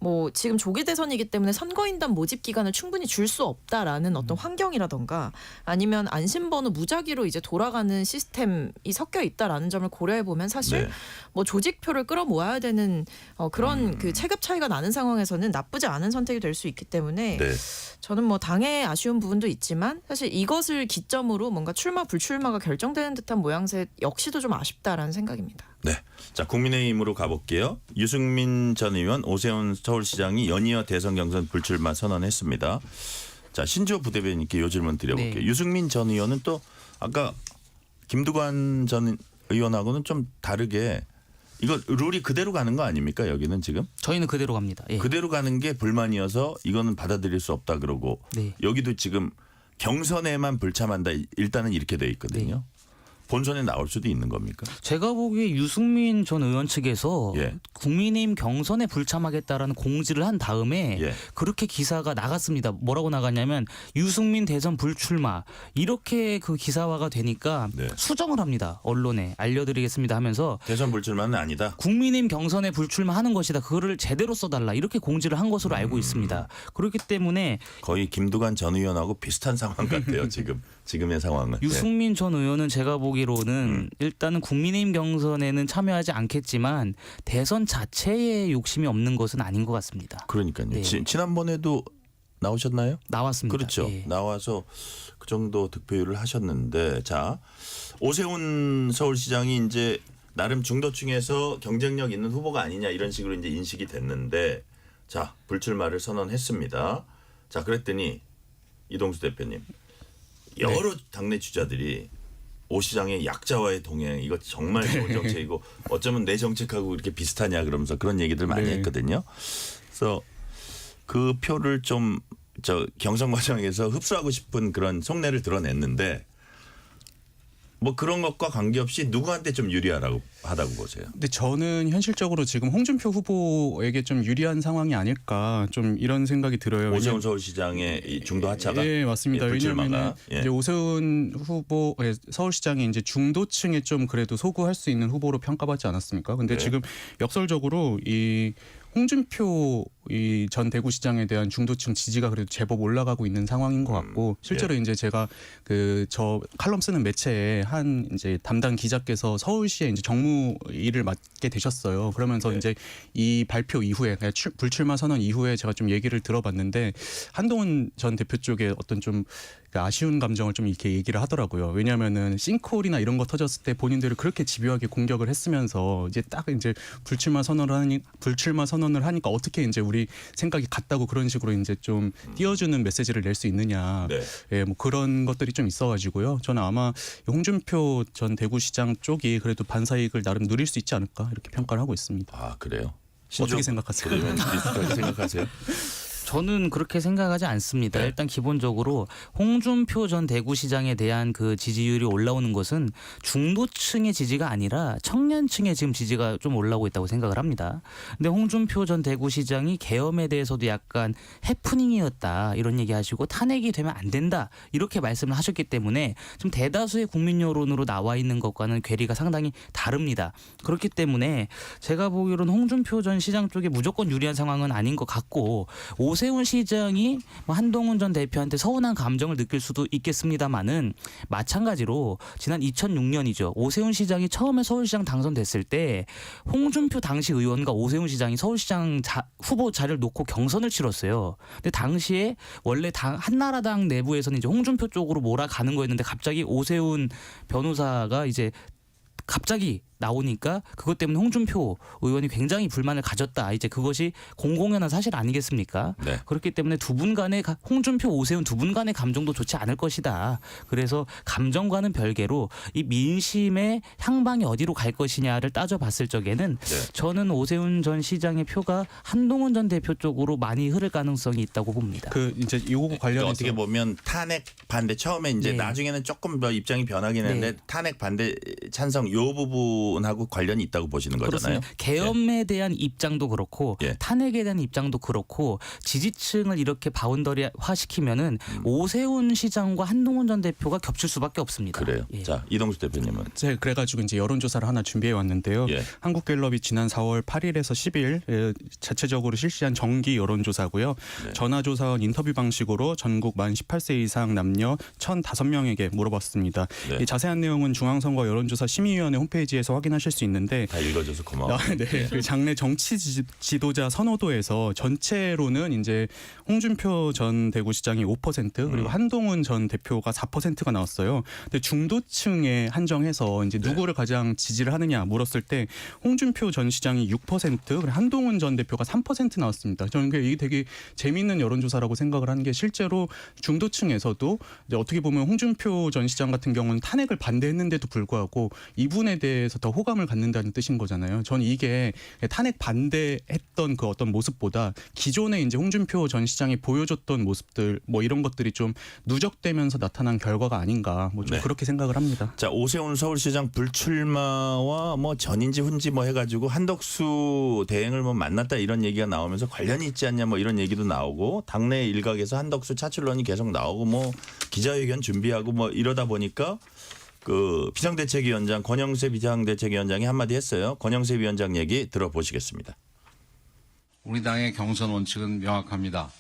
Speaker 4: 뭐 지금 조기 대선이기 때문에 선거인단 모집 기간을 충분히 줄 수 없다라는 어떤 환경이라던가 아니면 안심번호 무작위로 이제 돌아가는 시스템이 섞여 있다라는 점을 고려해 보면 사실
Speaker 2: 네.
Speaker 4: 뭐 조직표를 끌어모아야 되는 그런 그 체급 차이가 나는 상황에서는 나쁘지 않은 선택이 될 수 있기 때문에
Speaker 2: 네.
Speaker 4: 저는 뭐 당의 아쉬운 부분도 있지만 사실 이것을 기점으로 뭔가 출마 불출마가 결정되는 듯한 모양새 역시도 좀 아쉽다라는 생각입니다.
Speaker 2: 네. 자, 국민의힘으로 가볼게요. 유승민 전 의원, 오세훈 서울시장이 연이어 대선 경선 불출마 선언했습니다. 자, 신주호 부대변인께 요 질문 드려볼게요.
Speaker 5: 네.
Speaker 2: 유승민 전 의원은 또 아까 김두관 전 의원하고는 좀 다르게 이거 룰이 그대로 가는 거 아닙니까? 여기는 지금
Speaker 5: 저희는 그대로 갑니다. 예.
Speaker 2: 그대로 가는 게 불만이어서 이거는 받아들일 수 없다 그러고
Speaker 5: 네.
Speaker 2: 여기도 지금 경선에만 불참한다 일단은 이렇게 돼 있거든요.
Speaker 5: 네.
Speaker 2: 본선에 나올 수도 있는 겁니까?
Speaker 5: 제가 보기에 유승민 전 의원 측에서
Speaker 2: 예.
Speaker 5: 국민의힘 경선에 불참하겠다라는 공지를 한 다음에
Speaker 2: 예.
Speaker 5: 그렇게 기사가 나갔습니다. 뭐라고 나갔냐면 유승민 대선 불출마 이렇게 그 기사화가 되니까
Speaker 2: 네.
Speaker 5: 수정을 합니다. 언론에 알려드리겠습니다 하면서
Speaker 2: 대선 불출마는 아니다.
Speaker 5: 국민의힘 경선에 불출마하는 것이다. 그거를 제대로 써달라 이렇게 공지를 한 것으로 알고 있습니다. 그렇기 때문에
Speaker 2: 거의 김두관 전 의원하고 비슷한 상황 같아요. 지금의 상황은.
Speaker 5: 유승민 전 의원은 제가 보기로는 일단은 국민의힘 경선에는 참여하지 않겠지만 대선 자체에 욕심이 없는 것은 아닌 것 같습니다.
Speaker 2: 그러니까요.
Speaker 5: 네.
Speaker 2: 지난번에도 나오셨나요?
Speaker 5: 나왔습니다.
Speaker 2: 그렇죠.
Speaker 5: 예.
Speaker 2: 나와서 그 정도 득표율을 하셨는데 자 오세훈 서울시장이 이제 나름 중도층에서 경쟁력 있는 후보가 아니냐 이런 식으로 이제 인식이 됐는데 자 불출마를 선언했습니다. 자 그랬더니 이동수 대표님 여러 당내 주자들이 오 시장의 약자와의 동행 이거 정말 좋은 정책이고 어쩌면 내 정책하고 이렇게 비슷하냐 그러면서 그런 얘기들 많이
Speaker 3: 네.
Speaker 2: 했거든요. 그래서 그 표를 좀 경선 과정에서 흡수하고 싶은 그런 속내를 드러냈는데 뭐 그런 것과 관계없이 누구한테 좀 하다고 보세요?
Speaker 3: 근데 저는 현실적으로 지금 홍준표 후보에게 좀 유리한 상황이 아닐까 좀 이런 생각이 들어요.
Speaker 2: 오세훈 서울시장의 이 중도 하차가
Speaker 3: 예, 맞습니다.
Speaker 2: 불출마가.
Speaker 3: 왜냐하면
Speaker 2: 예.
Speaker 3: 이제 오세훈 후보 서울시장이 이제 중도층에 좀 그래도 소구할 수 있는 후보로 평가받지 않았습니까? 근데
Speaker 2: 네.
Speaker 3: 지금 역설적으로 이 홍준표 이 전 대구시장에 대한 중도층 지지가 그래도 제법 올라가고 있는 상황인 것 같고 실제로 이제 제가 그 저 칼럼 쓰는 매체에 한 이제 담당 기자께서 서울시에 이제 정무 일을 맡게 되셨어요. 그러면서 이제 이 발표 이후에 불출마 선언 이후에 제가 좀 얘기를 들어봤는데 한동훈 전 대표 쪽에 어떤 좀 아쉬운 감정을 좀 이렇게 얘기를 하더라고요. 왜냐하면은 싱크홀이나 이런 거 터졌을 때 본인들을 그렇게 집요하게 공격을 했으면서 이제 딱 이제 불출마 선언을 하니까 어떻게 이제 우리 생각이 같다고 그런 식으로 이제 좀 띄워주는 메시지를 낼 수 있느냐.
Speaker 2: 네.
Speaker 3: 예, 뭐 그런 것들이 좀 있어가지고요. 저는 아마 홍준표 전 대구시장 쪽이 그래도 반사이익을 나름 누릴 수 있지 않을까 이렇게 평가를 하고 있습니다.
Speaker 2: 아 그래요?
Speaker 3: 어떻게 생각하세요?
Speaker 2: 그러면 비슷하게 생각하세요?
Speaker 5: 저는 그렇게 생각하지 않습니다.
Speaker 2: 네.
Speaker 5: 일단 기본적으로 홍준표 전 대구시장에 대한 그 지지율이 올라오는 것은 중도층의 지지가 아니라 청년층의 지금 지지가 좀 올라오고 있다고 생각을 합니다. 근데 홍준표 전 대구시장이 계엄에 대해서도 약간 해프닝이었다 이런 얘기하시고 탄핵이 되면 안 된다 이렇게 말씀을 하셨기 때문에 좀 대다수의 국민 여론으로 나와 있는 것과는 괴리가 상당히 다릅니다. 그렇기 때문에 제가 보기로는 홍준표 전 시장 쪽에 무조건 유리한 상황은 아닌 것 같고 오세훈 시장이 한동훈 전 대표한테 서운한 감정을 느낄 수도 있겠습니다만은 마찬가지로 지난 2006년이죠. 오세훈 시장이 처음에 서울시장 당선됐을 때 홍준표 당시 의원과 오세훈 시장이 서울시장 후보 자리를 놓고 경선을 치렀어요. 근데 당시에 원래 한나라당 내부에서는 이제 홍준표 쪽으로 몰아가는 거였는데 갑자기 오세훈 변호사가 이제 갑자기 나오니까 그것 때문에 홍준표 의원이 굉장히 불만을 가졌다. 이제 그것이 공공연한 사실 아니겠습니까?
Speaker 2: 네.
Speaker 5: 그렇기 때문에 두 분 간의 홍준표, 오세훈 두 분 간의 감정도 좋지 않을 것이다. 그래서 감정과는 별개로 이 민심의 향방이 어디로 갈 것이냐를 따져봤을 적에는
Speaker 2: 네.
Speaker 5: 저는 오세훈 전 시장의 표가 한동훈 전 대표 쪽으로 많이 흐를 가능성이 있다고 봅니다.
Speaker 3: 그 이제 요거 관련해서
Speaker 2: 어떻게 보면 탄핵 반대 처음에 이제
Speaker 5: 네.
Speaker 2: 나중에는 조금 더 입장이 변하긴 했는데
Speaker 5: 네.
Speaker 2: 탄핵 반대 찬성 요 부분하고 관련이 있다고 보시는 거잖아요.
Speaker 5: 그렇습니다. 계엄에 대한 입장도 그렇고
Speaker 2: 예.
Speaker 5: 탄핵에 대한 입장도 그렇고 지지층을 이렇게 바운더리화 시키면은 오세훈 시장과 한동훈 전 대표가 겹칠 수밖에 없습니다.
Speaker 2: 그래요.
Speaker 5: 예.
Speaker 2: 자 이동수 대표님은
Speaker 3: 제가 그래가지고 이제 여론조사를 하나 준비해 왔는데요.
Speaker 2: 예.
Speaker 3: 한국갤럽이 지난 4월 8일에서 10일 자체적으로 실시한 정기 여론조사고요.
Speaker 2: 네.
Speaker 3: 전화조사원 인터뷰 방식으로 전국 만 18세 이상 남녀 1,005명에게 물어봤습니다.
Speaker 2: 네.
Speaker 3: 이 자세한 내용은 중앙선거 여론조사 심의위원회 홈페이지에서 확인하실 수 있는데
Speaker 2: 다 읽어줘서 고마워.
Speaker 3: 네. 그 장내 정치 지도자 선호도에서 전체로는 이제 홍준표 전 대구시장이 5% 그리고 한동훈 전 대표가 4%가 나왔어요. 근데 중도층에 한정해서 이제 누구를 가장 지지를 하느냐 물었을 때 홍준표 전 시장이 6% 그리고 한동훈 전 대표가 3% 나왔습니다. 저는 이게 되게 재미있는 여론조사라고 생각을 하는 게 실제로 중도층에서도 이제 어떻게 보면 홍준표 전 시장 같은 경우는 탄핵을 반대했는데도 불구하고 이분에 대해서 더 호감을 갖는다는 뜻인 거잖아요. 저는 이게 탄핵 반대했던 그 어떤 모습보다 기존에 이제 홍준표 전 시장이 보여줬던 모습들 뭐 이런 것들이 좀 누적되면서 나타난 결과가 아닌가 뭐 좀
Speaker 2: 네.
Speaker 3: 그렇게 생각을 합니다.
Speaker 2: 자 오세훈 서울시장 불출마와 뭐 전인지 훈지 뭐 해가지고 한덕수 대행을 뭐 만났다 이런 얘기가 나오면서 관련이 있지 않냐 뭐 이런 얘기도 나오고 당내 일각에서 한덕수 차출론이 계속 나오고 뭐 기자회견 준비하고 뭐 이러다 보니까 그 비상대책위원장 권영세 비상대책위원장이 한마디 했어요. 권영세 위원장 얘기 들어보시겠습니다.
Speaker 7: 우리 당의 경선 원칙은 명확합니다.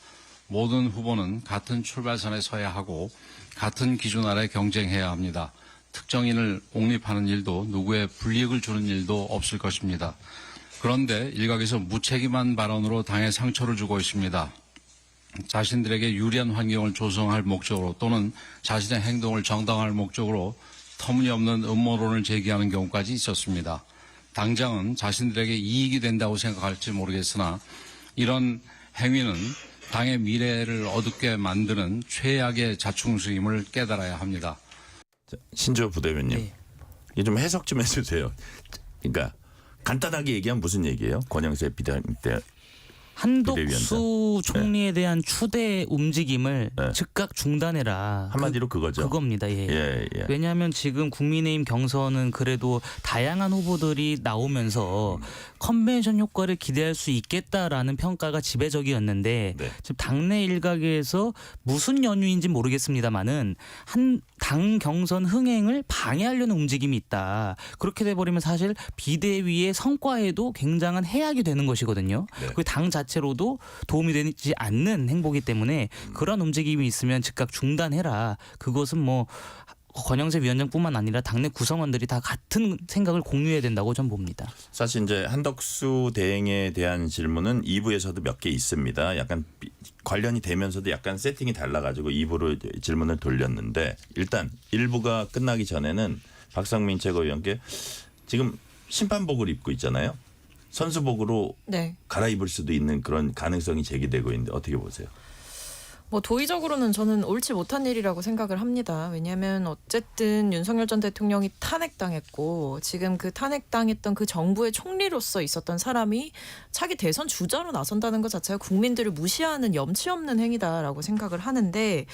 Speaker 7: 모든 후보는 같은 출발선에 서야 하고 같은 기준 아래 경쟁해야 합니다. 특정인을 옹립하는 일도 누구의 불이익을 주는 일도 없을 것입니다. 그런데 일각에서 무책임한 발언으로 당에 상처를 주고 있습니다. 자신들에게 유리한 환경을 조성할 목적으로 또는 자신의 행동을 정당화할 목적으로 터무니없는 음모론을 제기하는 경우까지 있었습니다. 당장은 자신들에게 이익이 된다고 생각할지 모르겠으나 이런 행위는 당의 미래를 어둡게 만드는 최악의 자충수임을 깨달아야 합니다.
Speaker 2: 신주호 부대변인,
Speaker 5: 네.
Speaker 2: 이게 좀 해석 좀 해주세요. 그러니까 간단하게 얘기하면 무슨 얘기예요? 권영세 비대위원장.
Speaker 5: 한덕수 총리에 대한 추대 움직임을
Speaker 2: 네.
Speaker 5: 즉각 중단해라.
Speaker 2: 한마디로 그거죠.
Speaker 5: 그겁니다. 예.
Speaker 2: 예.
Speaker 5: 왜냐하면 지금 국민의힘 경선은 그래도 다양한 후보들이 나오면서 컨벤션 효과를 기대할 수 있겠다라는 평가가 지배적이었는데
Speaker 2: 네.
Speaker 5: 지금 당내 일각에서 무슨 연유인지 모르겠습니다만은 한 당 경선 흥행을 방해하려는 움직임이 있다. 그렇게 돼버리면 사실 비대위의 성과에도 굉장한 해악이 되는 것이거든요.
Speaker 2: 네.
Speaker 5: 그 당 자체로도 도움이 되지 않는 행보기 때문에 그런 움직임이 있으면 즉각 중단해라. 그것은 뭐 권영세 위원장뿐만 아니라 당내 구성원들이 다 같은 생각을 공유해야 된다고 전 봅니다.
Speaker 2: 사실 이제 한덕수 대행에 대한 질문은 2부에서도 몇 개 있습니다. 약간 관련이 되면서도 약간 세팅이 달라가지고 2부로 질문을 돌렸는데 일단 1부가 끝나기 전에는 박상민 최고위원께 지금 심판복을 입고 있잖아요. 선수복으로
Speaker 4: 네.
Speaker 2: 갈아입을 수도 있는 그런 가능성이 제기되고 있는데 어떻게 보세요?
Speaker 4: 뭐 도의적으로는 저는 옳지 못한 일이라고 생각을 합니다. 왜냐하면 어쨌든 윤석열 전 대통령이 탄핵당했고 지금 그 탄핵당했던 그 정부의 총리로서 있었던 사람이 차기 대선 주자로 나선다는 것 자체가 국민들을 무시하는 염치 없는 행위다라고 생각을 하는데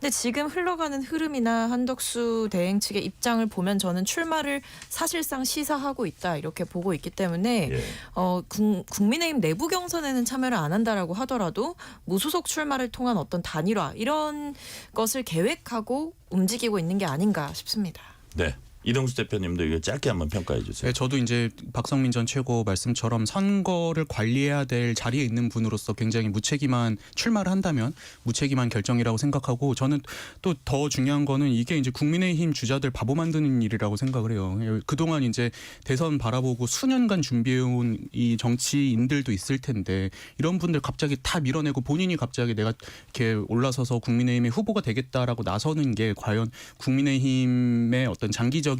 Speaker 4: 근데 지금 흘러가는 흐름이나 한덕수 대행 측의 입장을 보면 저는 출마를 사실상 시사하고 있다 이렇게 보고 있기 때문에
Speaker 2: 예.
Speaker 4: 국민의힘 내부 경선에는 참여를 안 한다라고 하더라도 무소속 출마를 통한 어떤 단일화 이런 것을 계획하고 움직이고 있는 게 아닌가 싶습니다.
Speaker 2: 네. 이동수 대표님도 이거 짧게 한번 평가해 주세요.
Speaker 3: 네, 저도 이제 박성민 전 최고 말씀처럼 선거를 관리해야 될 자리에 있는 분으로서 굉장히 무책임한 출마를 한다면 무책임한 결정이라고 생각하고 저는 또 더 중요한 거는 이게 이제 국민의힘 주자들 바보 만드는 일이라고 생각을 해요. 그동안 이제 대선 바라보고 수년간 준비해온 이 정치인들도 있을 텐데 이런 분들 갑자기 다 밀어내고 본인이 갑자기 내가 이렇게 올라서서 국민의힘의 후보가 되겠다라고 나서는 게 과연 국민의힘의 어떤 장기적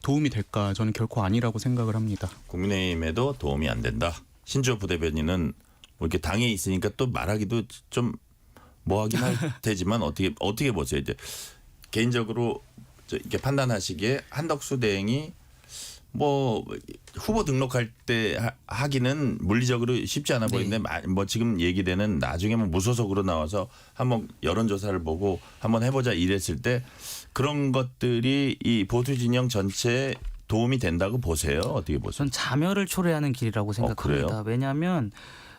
Speaker 3: 도움이 될까? 저는 결코 아니라고 생각을 합니다.
Speaker 2: 국민의힘에도 도움이 안 된다. 신주호 부대변인은 뭐 이렇게 당에 있으니까 또 말하기도 좀 뭐하긴 할 테지만 어떻게 보세요? 이제 개인적으로 이렇게 판단하시기에 한덕수 대행이 뭐 후보 등록할 때 하기는 물리적으로 쉽지 않아 보이는데 뭐 지금 얘기되는 나중에 뭐 무소속으로 나와서 한번 여론조사를 보고 한번 해보자 이랬을 때 그런 것들이 이 보수 진영 전체에 도움이 된다고 보세요? 어떻게 보세요?
Speaker 5: 전 자멸을 초래하는 길이라고 생각합니다.
Speaker 2: 그래요?
Speaker 5: 왜냐하면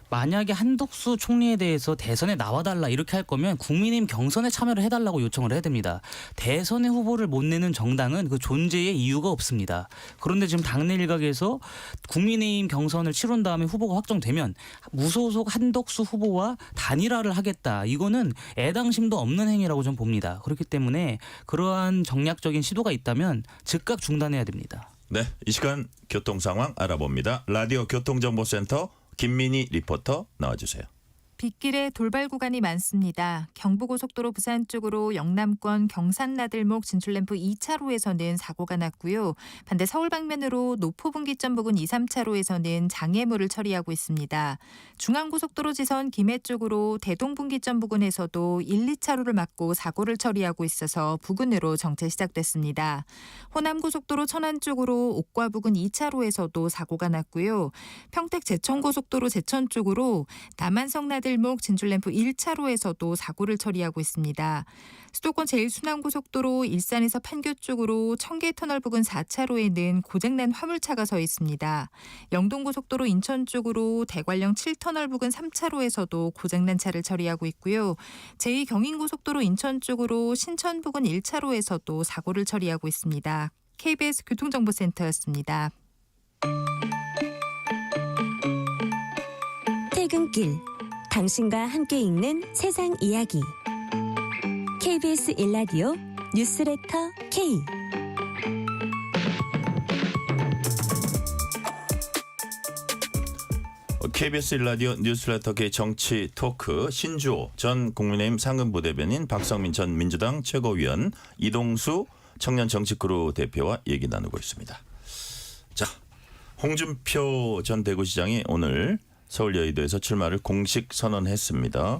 Speaker 5: 만약에 한덕수 총리에 대해서 대선에 나와달라 이렇게 할 거면 국민의힘 경선에 참여를 해달라고 요청을 해야 됩니다. 대선에 후보를 못 내는 정당은 그 존재의 이유가 없습니다. 그런데 지금 당내 일각에서 국민의힘 경선을 치른 다음에 후보가 확정되면 무소속 한덕수 후보와 단일화를 하겠다. 이거는 애당심도 없는 행위라고 저는 봅니다. 그렇기 때문에 그러한 정략적인 시도가 있다면 즉각 중단해야 됩니다.
Speaker 2: 네, 이 시간 교통 상황 알아봅니다. 라디오 교통정보센터 김민희 리포터 나와주세요.
Speaker 8: 빗길에 돌발 구간이 많습니다. 경부고속도로 부산 쪽으로 영남권 경산나들목 진출램프 2차로에서는 사고가 났고요. 반대 서울 방면으로 노포분기점 부근 2, 3차로에서는 장애물을 처리하고 있습니다. 중앙고속도로 지선 김해 쪽으로 대동분기점 부근에서도 1, 2차로를 막고 사고를 처리하고 있어서 부근으로 정체 시작됐습니다. 호남고속도로 천안 쪽으로 옥과 부근 2차로에서도 사고가 났고요. 평택 제천고속도로 제천 쪽으로 남한성나들 들목 진출램프 1차로에서도 사고를 처리하고 있습니다. 수도권 제1순환고속도로 일산에서 판교 쪽으로 청계터널 부근 4차로에는 고장난 화물차가 서 있습니다. 영동고속도로 인천 쪽으로 대관령 7터널 부근 3차로에서도 고장난 차를 처리하고 있고요. 제2경인고속도로 인천 쪽으로 신천 부근 1차로에서도 사고를 처리하고 있습니다. KBS 교통정보센터였습니다.
Speaker 1: 퇴근길 당신과 함께 읽는 세상 이야기 KBS 1라디오 뉴스레터 K
Speaker 2: KBS 1라디오 뉴스레터 K 정치 토크 신주호 전 국민의힘 상근부대변인 박성민 전 민주당 최고위원 이동수 청년 정치크루 대표와 얘기 나누고 있습니다. 자, 홍준표 전 대구시장이 오늘 서울 여의도에서 출마를 공식 선언했습니다.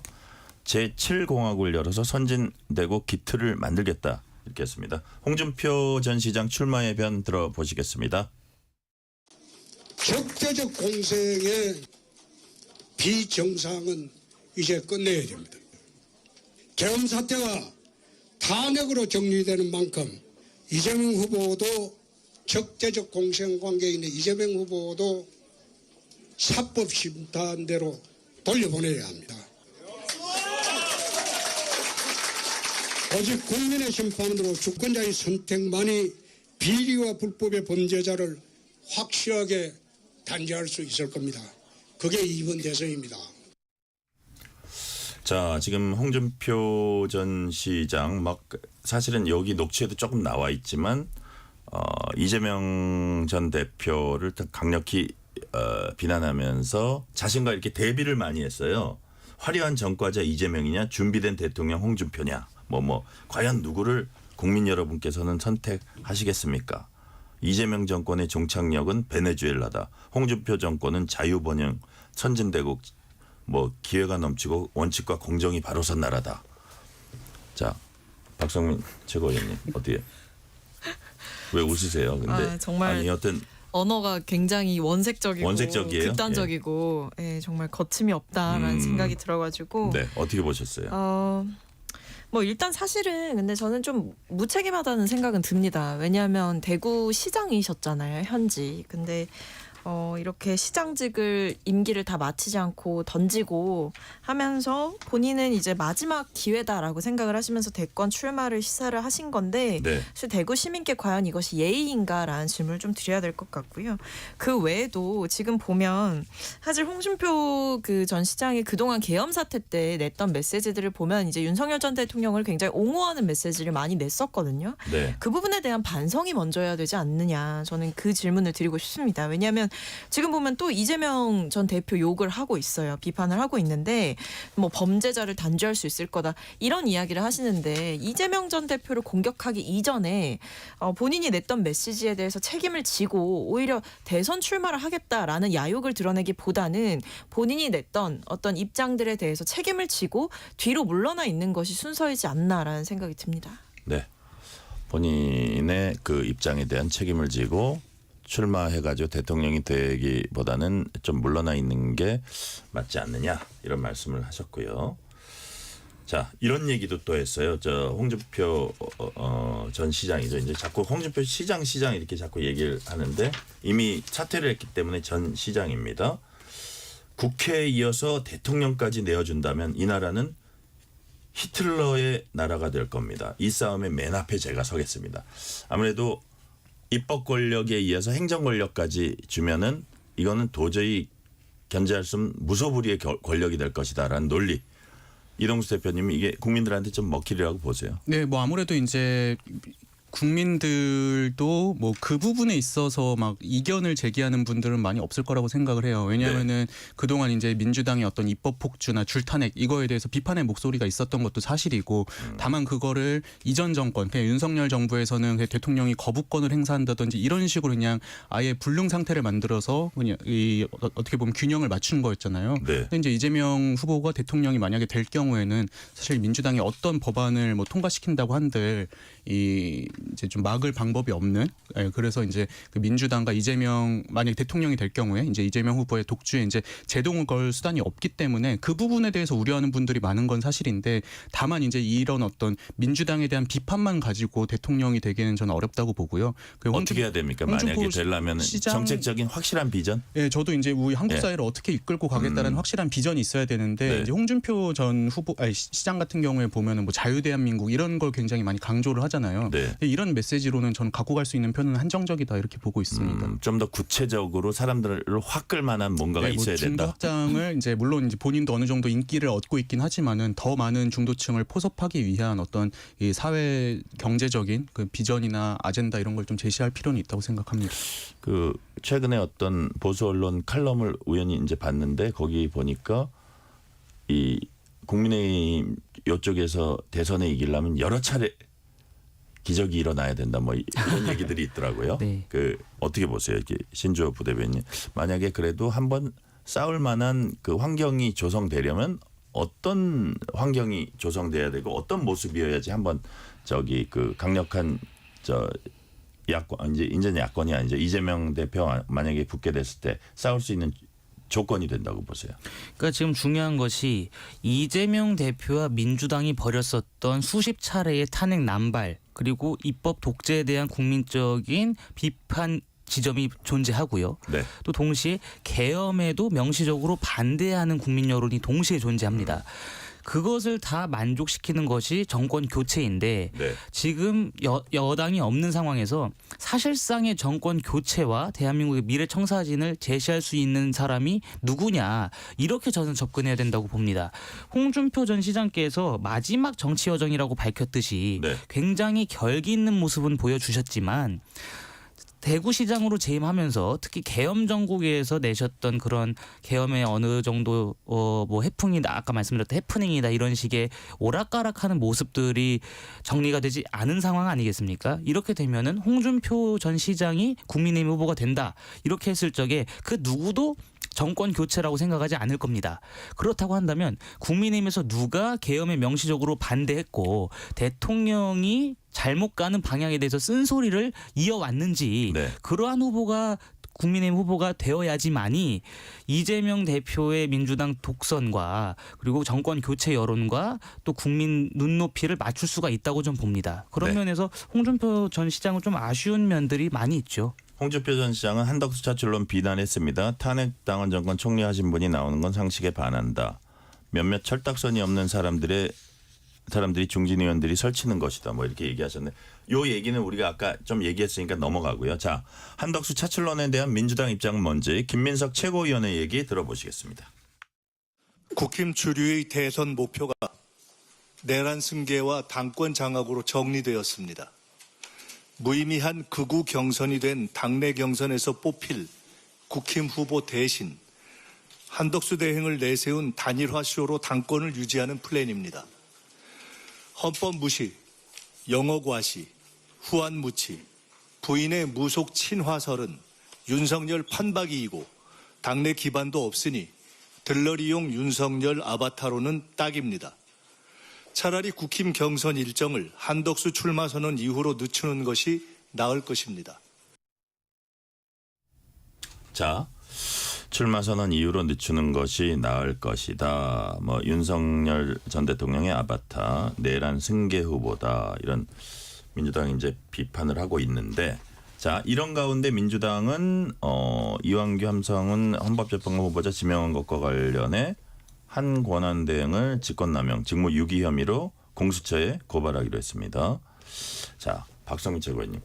Speaker 2: 제7공화국을 열어서 선진되고 기틀을 만들겠다. 이렇게 했습니다. 홍준표 전 시장 출마의 변 들어보시겠습니다.
Speaker 9: 적대적 공세의 비정상은 이제 끝내야 됩니다. 계엄 사태가 탄핵으로 정리되는 만큼 이재명 후보도 적대적 공생 관계에 있는 이재명 후보도 사법 심판대로 돌려보내야 합니다. 오직 국민의 심판으로 주권자의 선택만이 비리와 불법의 범죄자를 확실하게 단죄할 수 있을 겁니다. 그게 이번 대선입니다.
Speaker 2: 자, 지금 홍준표 전 시장 막 사실은 여기 녹취에도 조금 나와 있지만 이재명 전 대표를 강력히 비난하면서 자신과 이렇게 대비를 많이 했어요. 화려한 전과자 이재명이냐 준비된 대통령 홍준표냐 과연 누구를 국민 여러분께서는 선택하시겠습니까? 이재명 정권의 종착역은 베네수엘라다. 홍준표 정권은 자유번영 선진대국 기회가 넘치고 원칙과 공정이 바로 선 나라다. 자, 박성민 최고위원님 어떻게? 왜 웃으세요? 근데
Speaker 4: 정말
Speaker 2: 아니 어떤
Speaker 4: 언어가 굉장히
Speaker 2: 원색적이에요?
Speaker 4: 극단적이고 예, 정말 거침이 없다라는 생각이 들어가지고
Speaker 2: 네, 어떻게 보셨어요?
Speaker 4: 일단 사실은 근데 저는 좀 무책임하다는 생각은 듭니다. 왜냐하면 대구 시장이셨잖아요, 현지. 근데 이렇게 시장직을 임기를 다 마치지 않고 던지고 하면서 본인은 이제 마지막 기회다라고 생각을 하시면서 대권 출마를 시사를 하신 건데
Speaker 2: 네.
Speaker 4: 사실 대구 시민께 과연 이것이 예의인가라는 질문을 좀 드려야 될 것 같고요. 그 외에도 지금 보면 사실 홍준표 그 전 시장이 그동안 계엄 사태 때 냈던 메시지들을 보면 이제 윤석열 전 대통령을 굉장히 옹호하는 메시지를 많이 냈었거든요.
Speaker 2: 네.
Speaker 4: 그 부분에 대한 반성이 먼저여야 되지 않느냐. 저는 그 질문을 드리고 싶습니다. 왜냐하면 지금 보면 또 이재명 전 대표 욕을 하고 있어요. 비판을 하고 있는데 범죄자를 단죄할 수 있을 거다. 이런 이야기를 하시는데 이재명 전 대표를 공격하기 이전에 본인이 냈던 메시지에 대해서 책임을 지고 오히려 대선 출마를 하겠다라는 야욕을 드러내기보다는 본인이 냈던 어떤 입장들에 대해서 책임을 지고 뒤로 물러나 있는 것이 순서이지 않나라는 생각이 듭니다.
Speaker 2: 네. 본인의 그 입장에 대한 책임을 지고 출마해가지고 대통령이 되기보다는 좀 물러나 있는 게 맞지 않느냐 이런 말씀을 하셨고요. 자, 이런 얘기도 또 했어요. 홍준표 전 시장이죠. 이제 자꾸 홍준표 시장 이렇게 자꾸 얘기를 하는데 이미 사퇴를 했기 때문에 전 시장입니다. 국회에 이어서 대통령까지 내어준다면 이 나라는 히틀러의 나라가 될 겁니다. 이 싸움의 맨 앞에 제가 서겠습니다. 아무래도 입법 권력에 이어서 행정 권력까지 주면은 이거는 도저히 견제할 수 없는 무소불위의 권력이 될 것이다라는 논리. 이동수 대표님이 이게 국민들한테 좀 먹히리라고 보세요.
Speaker 3: 네, 아무래도 이제 국민들도 그 부분에 있어서 막 이견을 제기하는 분들은 많이 없을 거라고 생각을 해요. 왜냐하면은 그동안 이제 민주당의 어떤 입법 폭주나 줄탄핵 이거에 대해서 비판의 목소리가 있었던 것도 사실이고 다만 그거를 이전 정권, 그냥 윤석열 정부에서는 그냥 대통령이 거부권을 행사한다든지 이런 식으로 그냥 아예 불능 상태를 만들어서 그냥 어떻게 보면 균형을 맞춘 거였잖아요.
Speaker 2: 네.
Speaker 3: 근데 이제 이재명 후보가 대통령이 만약에 될 경우에는 사실 민주당이 어떤 법안을 통과시킨다고 한들 이제 좀 막을 방법이 없는 그래서 이제 그 민주당과 이재명 만약 대통령이 될 경우에 이제 이재명 후보의 독주에 이제 제동을 걸 수단이 없기 때문에 그 부분에 대해서 우려하는 분들이 많은 건 사실인데 다만 이제 이런 어떤 민주당에 대한 비판만 가지고 대통령이 되기는 저는 어렵다고 보고요.
Speaker 2: 어떻게 해야 됩니까? 만약에 되려면 정책적인 확실한 비전?
Speaker 3: 네, 저도 이제 우리 한국 사회를 어떻게 이끌고 가겠다는 확실한 비전이 있어야 되는데 이제 홍준표 전 시장 같은 경우에 보면은 자유대한민국 이런 걸 굉장히 많이 강조를 하잖아요.
Speaker 2: 네.
Speaker 3: 이런 메시지로는 저는 갖고 갈 수 있는 편은 한정적이다 이렇게 보고 있습니다.
Speaker 2: 좀 더 구체적으로 사람들을 확 끌만한 뭔가가 있어야
Speaker 3: 중도
Speaker 2: 된다.
Speaker 3: 확장을 이제 물론 이제 본인도 어느 정도 인기를 얻고 있긴 하지만은 더 많은 중도층을 포섭하기 위한 어떤 이 사회 경제적인 그 비전이나 아젠다 이런 걸 좀 제시할 필요는 있다고 생각합니다.
Speaker 2: 그 최근에 어떤 보수 언론 칼럼을 우연히 이제 봤는데 거기 보니까 이 국민의힘 이쪽에서 대선에 이기려면 여러 차례 기적이 일어나야 된다 이런 얘기들이 있더라고요.
Speaker 5: 네.
Speaker 2: 그 어떻게 보세요? 이게 신주호 부대변인 만약에 그래도 한번 싸울 만한 그 환경이 조성되려면 어떤 환경이 조성돼야 되고 어떤 모습이어야지 한번 저기 그 강력한 저 야권 이제는 야권이 아니죠. 이재명 대표 만약에 붙게 됐을 때 싸울 수 있는 조건이 된다고 보세요.
Speaker 5: 그러니까 지금 중요한 것이 이재명 대표와 민주당이 벌였었던 수십 차례의 탄핵 남발 그리고 입법 독재에 대한 국민적인 비판 지점이 존재하고요.
Speaker 2: 네.
Speaker 5: 또 동시에 계엄에도 명시적으로 반대하는 국민 여론이 동시에 존재합니다. 그것을 다 만족시키는 것이 정권 교체인데
Speaker 2: 네.
Speaker 5: 지금 여당이 없는 상황에서 사실상의 정권 교체와 대한민국의 미래 청사진을 제시할 수 있는 사람이 누구냐 이렇게 저는 접근해야 된다고 봅니다. 홍준표 전 시장께서 마지막 정치 여정이라고 밝혔듯이
Speaker 2: 네.
Speaker 5: 굉장히 결기 있는 모습은 보여주셨지만 대구시장으로 재임하면서 특히 계엄 정국에서 내셨던 그런 계엄의 어느 정도 뭐 해풍이다 아까 말씀드렸던 해프닝이다 이런 식의 오락가락하는 모습들이 정리가 되지 않은 상황 아니겠습니까? 이렇게 되면은 홍준표 전 시장이 국민의힘 후보가 된다 이렇게 했을 적에 그 누구도 정권 교체라고 생각하지 않을 겁니다. 그렇다고 한다면 국민의힘에서 누가 계엄에 명시적으로 반대했고 대통령이 잘못 가는 방향에 대해서 쓴소리를 이어왔는지
Speaker 2: 네.
Speaker 5: 그러한 후보가 국민의힘 후보가 되어야지만이 이재명 대표의 민주당 독선과 그리고 정권 교체 여론과 또 국민 눈높이를 맞출 수가 있다고 좀 봅니다. 그런
Speaker 2: 네.
Speaker 5: 면에서 홍준표 전 시장은 좀 아쉬운 면들이 많이 있죠.
Speaker 2: 홍준표 전 시장은 한덕수 차출론 비난했습니다. 탄핵당한 정권 총리하신 분이 나오는 건 상식에 반한다. 몇몇 철딱선이 없는 사람들이 중진 의원들이 설치는 것이다. 뭐 이렇게 얘기하셨네. 요 얘기는 우리가 아까 좀 얘기했으니까 넘어가고요. 자, 한덕수 차출론에 대한 민주당 입장은 뭔지 김민석 최고위원의 얘기 들어보시겠습니다.
Speaker 10: 국힘 주류의 대선 목표가 내란 승계와 당권 장악으로 정리되었습니다. 무의미한 극우 경선이 된 당내 경선에서 뽑힐 국힘 후보 대신 한덕수 대행을 내세운 단일화 쇼로 당권을 유지하는 플랜입니다. 헌법 무시, 영어 과시, 후한 무치, 부인의 무속 친화설은 윤석열 판박이이고 당내 기반도 없으니 들러리용 윤석열 아바타로는 딱입니다. 차라리 국힘 경선 일정을 한덕수 출마 선언 이후로 늦추는 것이 나을 것입니다.
Speaker 2: 자, 출마 선언 이후로 늦추는 것이 나을 것이다. 뭐 윤석열 전 대통령의 아바타, 내란 승계 후보다 이런 민주당이 이제 비판을 하고 있는데, 자 이런 가운데 민주당은 이완규 함성은 헌법재판관 후보자 지명한 것과 관련해 한 권한대행을 직권남용, 직무 유기 혐의로 공수처에 고발하기로 했습니다. 자, 박성민 최고위원님,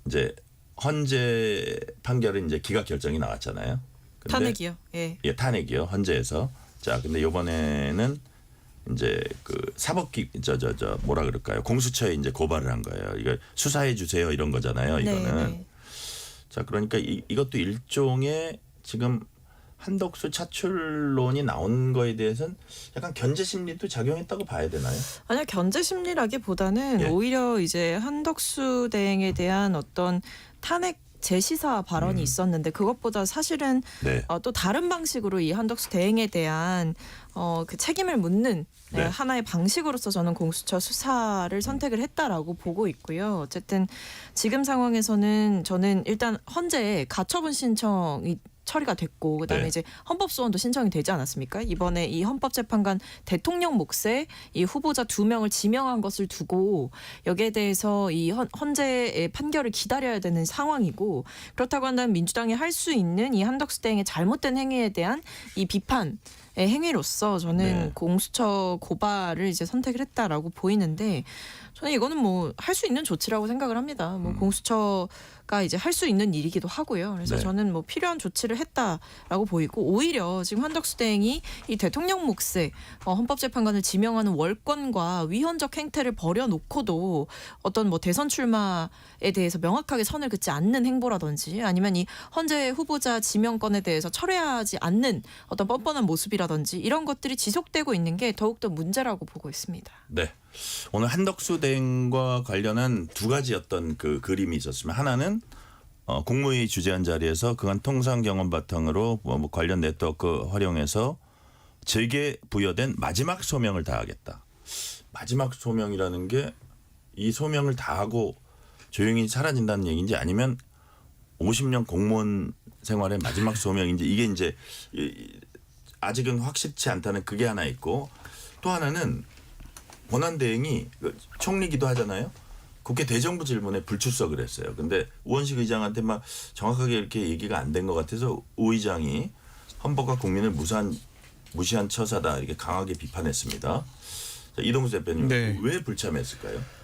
Speaker 2: 이제 헌재 판결은 이제 기각 결정이 나왔잖아요. 근데
Speaker 4: 탄핵이요. 예.
Speaker 2: 예, 탄핵이요. 헌재에서. 자, 근데 이번에는 이제 그 사법기 뭐라 그럴까요? 공수처에 이제 고발을 한 거예요. 이거 수사해 주세요 이런 거잖아요. 이거는.
Speaker 4: 네.
Speaker 2: 자, 그러니까 이것도 일종의 지금 한덕수 차출론이 나온 거에 대해서는 약간 견제 심리도 작용했다고 봐야 되나요?
Speaker 4: 아니요, 견제 심리라기보다는
Speaker 2: 예.
Speaker 4: 오히려 이제 한덕수 대행에 대한 어떤 탄핵 재시사 발언이 있었는데 그것보다 사실은
Speaker 2: 네.
Speaker 4: 또 다른 방식으로 이 한덕수 대행에 대한 그 책임을 묻는
Speaker 2: 네.
Speaker 4: 하나의 방식으로서 저는 공수처 수사를 선택을 했다라고 보고 있고요. 어쨌든 지금 상황에서는 저는 일단 헌재에 가처분 신청이 처리가 됐고 그다음에
Speaker 2: 네.
Speaker 4: 이제 헌법소원도 신청이 되지 않았습니까? 이번에 이 헌법재판관 대통령 몫에 이 후보자 2명을 지명한 것을 두고 여기에 대해서 이 헌재의 판결을 기다려야 되는 상황이고 그렇다고 한다면 민주당이 할 수 있는 이 한덕수 대행의 잘못된 행위에 대한 이 비판 의 행위로서 저는
Speaker 2: 네.
Speaker 4: 공수처 고발을 이제 선택을 했다라고 보이는데 저는 이거는 뭐 할 수 있는 조치라고 생각을 합니다. 뭐 공수처가 이제 할 수 있는 일이기도 하고요. 그래서
Speaker 2: 네.
Speaker 4: 저는 뭐 필요한 조치를 했다라고 보이고 오히려 지금 한덕수 대행이 이 대통령 몫에 헌법재판관을 지명하는 월권과 위헌적 행태를 버려놓고도 어떤 뭐 대선 출마에 대해서 명확하게 선을 긋지 않는 행보라든지 아니면 이 헌재 후보자 지명권에 대해서 철회하지 않는 어떤 뻔뻔한 모습이라든지 이런 것들이 지속되고 있는 게 더욱더 문제라고 보고 있습니다.
Speaker 2: 네. 오늘 한덕수 대행과 관련한 두 가지 어떤 그 그림이 있었으면 하나는 국무회의 주재한 자리에서 그간 통상 경험 바탕으로 뭐 관련 네트워크 활용해서 제게 부여된 마지막 소명을 다하겠다. 마지막 소명이라는 게 이 소명을 다하고 조용히 사라진다는 얘기인지 아니면 50년 공무원 생활의 마지막 소명인지 이게 이제 아직은 확실치 않다는 그게 하나 있고 또 하나는 권한대행이 총리기도 하잖아요. 국회 대정부 질문에 불출석을 했어요. 근데 우원식 의장한테 막 정확하게 이렇게 얘기가 안 된 것 같아서 우 의장이 헌법과 국민을 무시한 처사다 이렇게 강하게 비판했습니다. 자, 이동수 대표님
Speaker 3: 네.
Speaker 2: 왜 불참했을까요?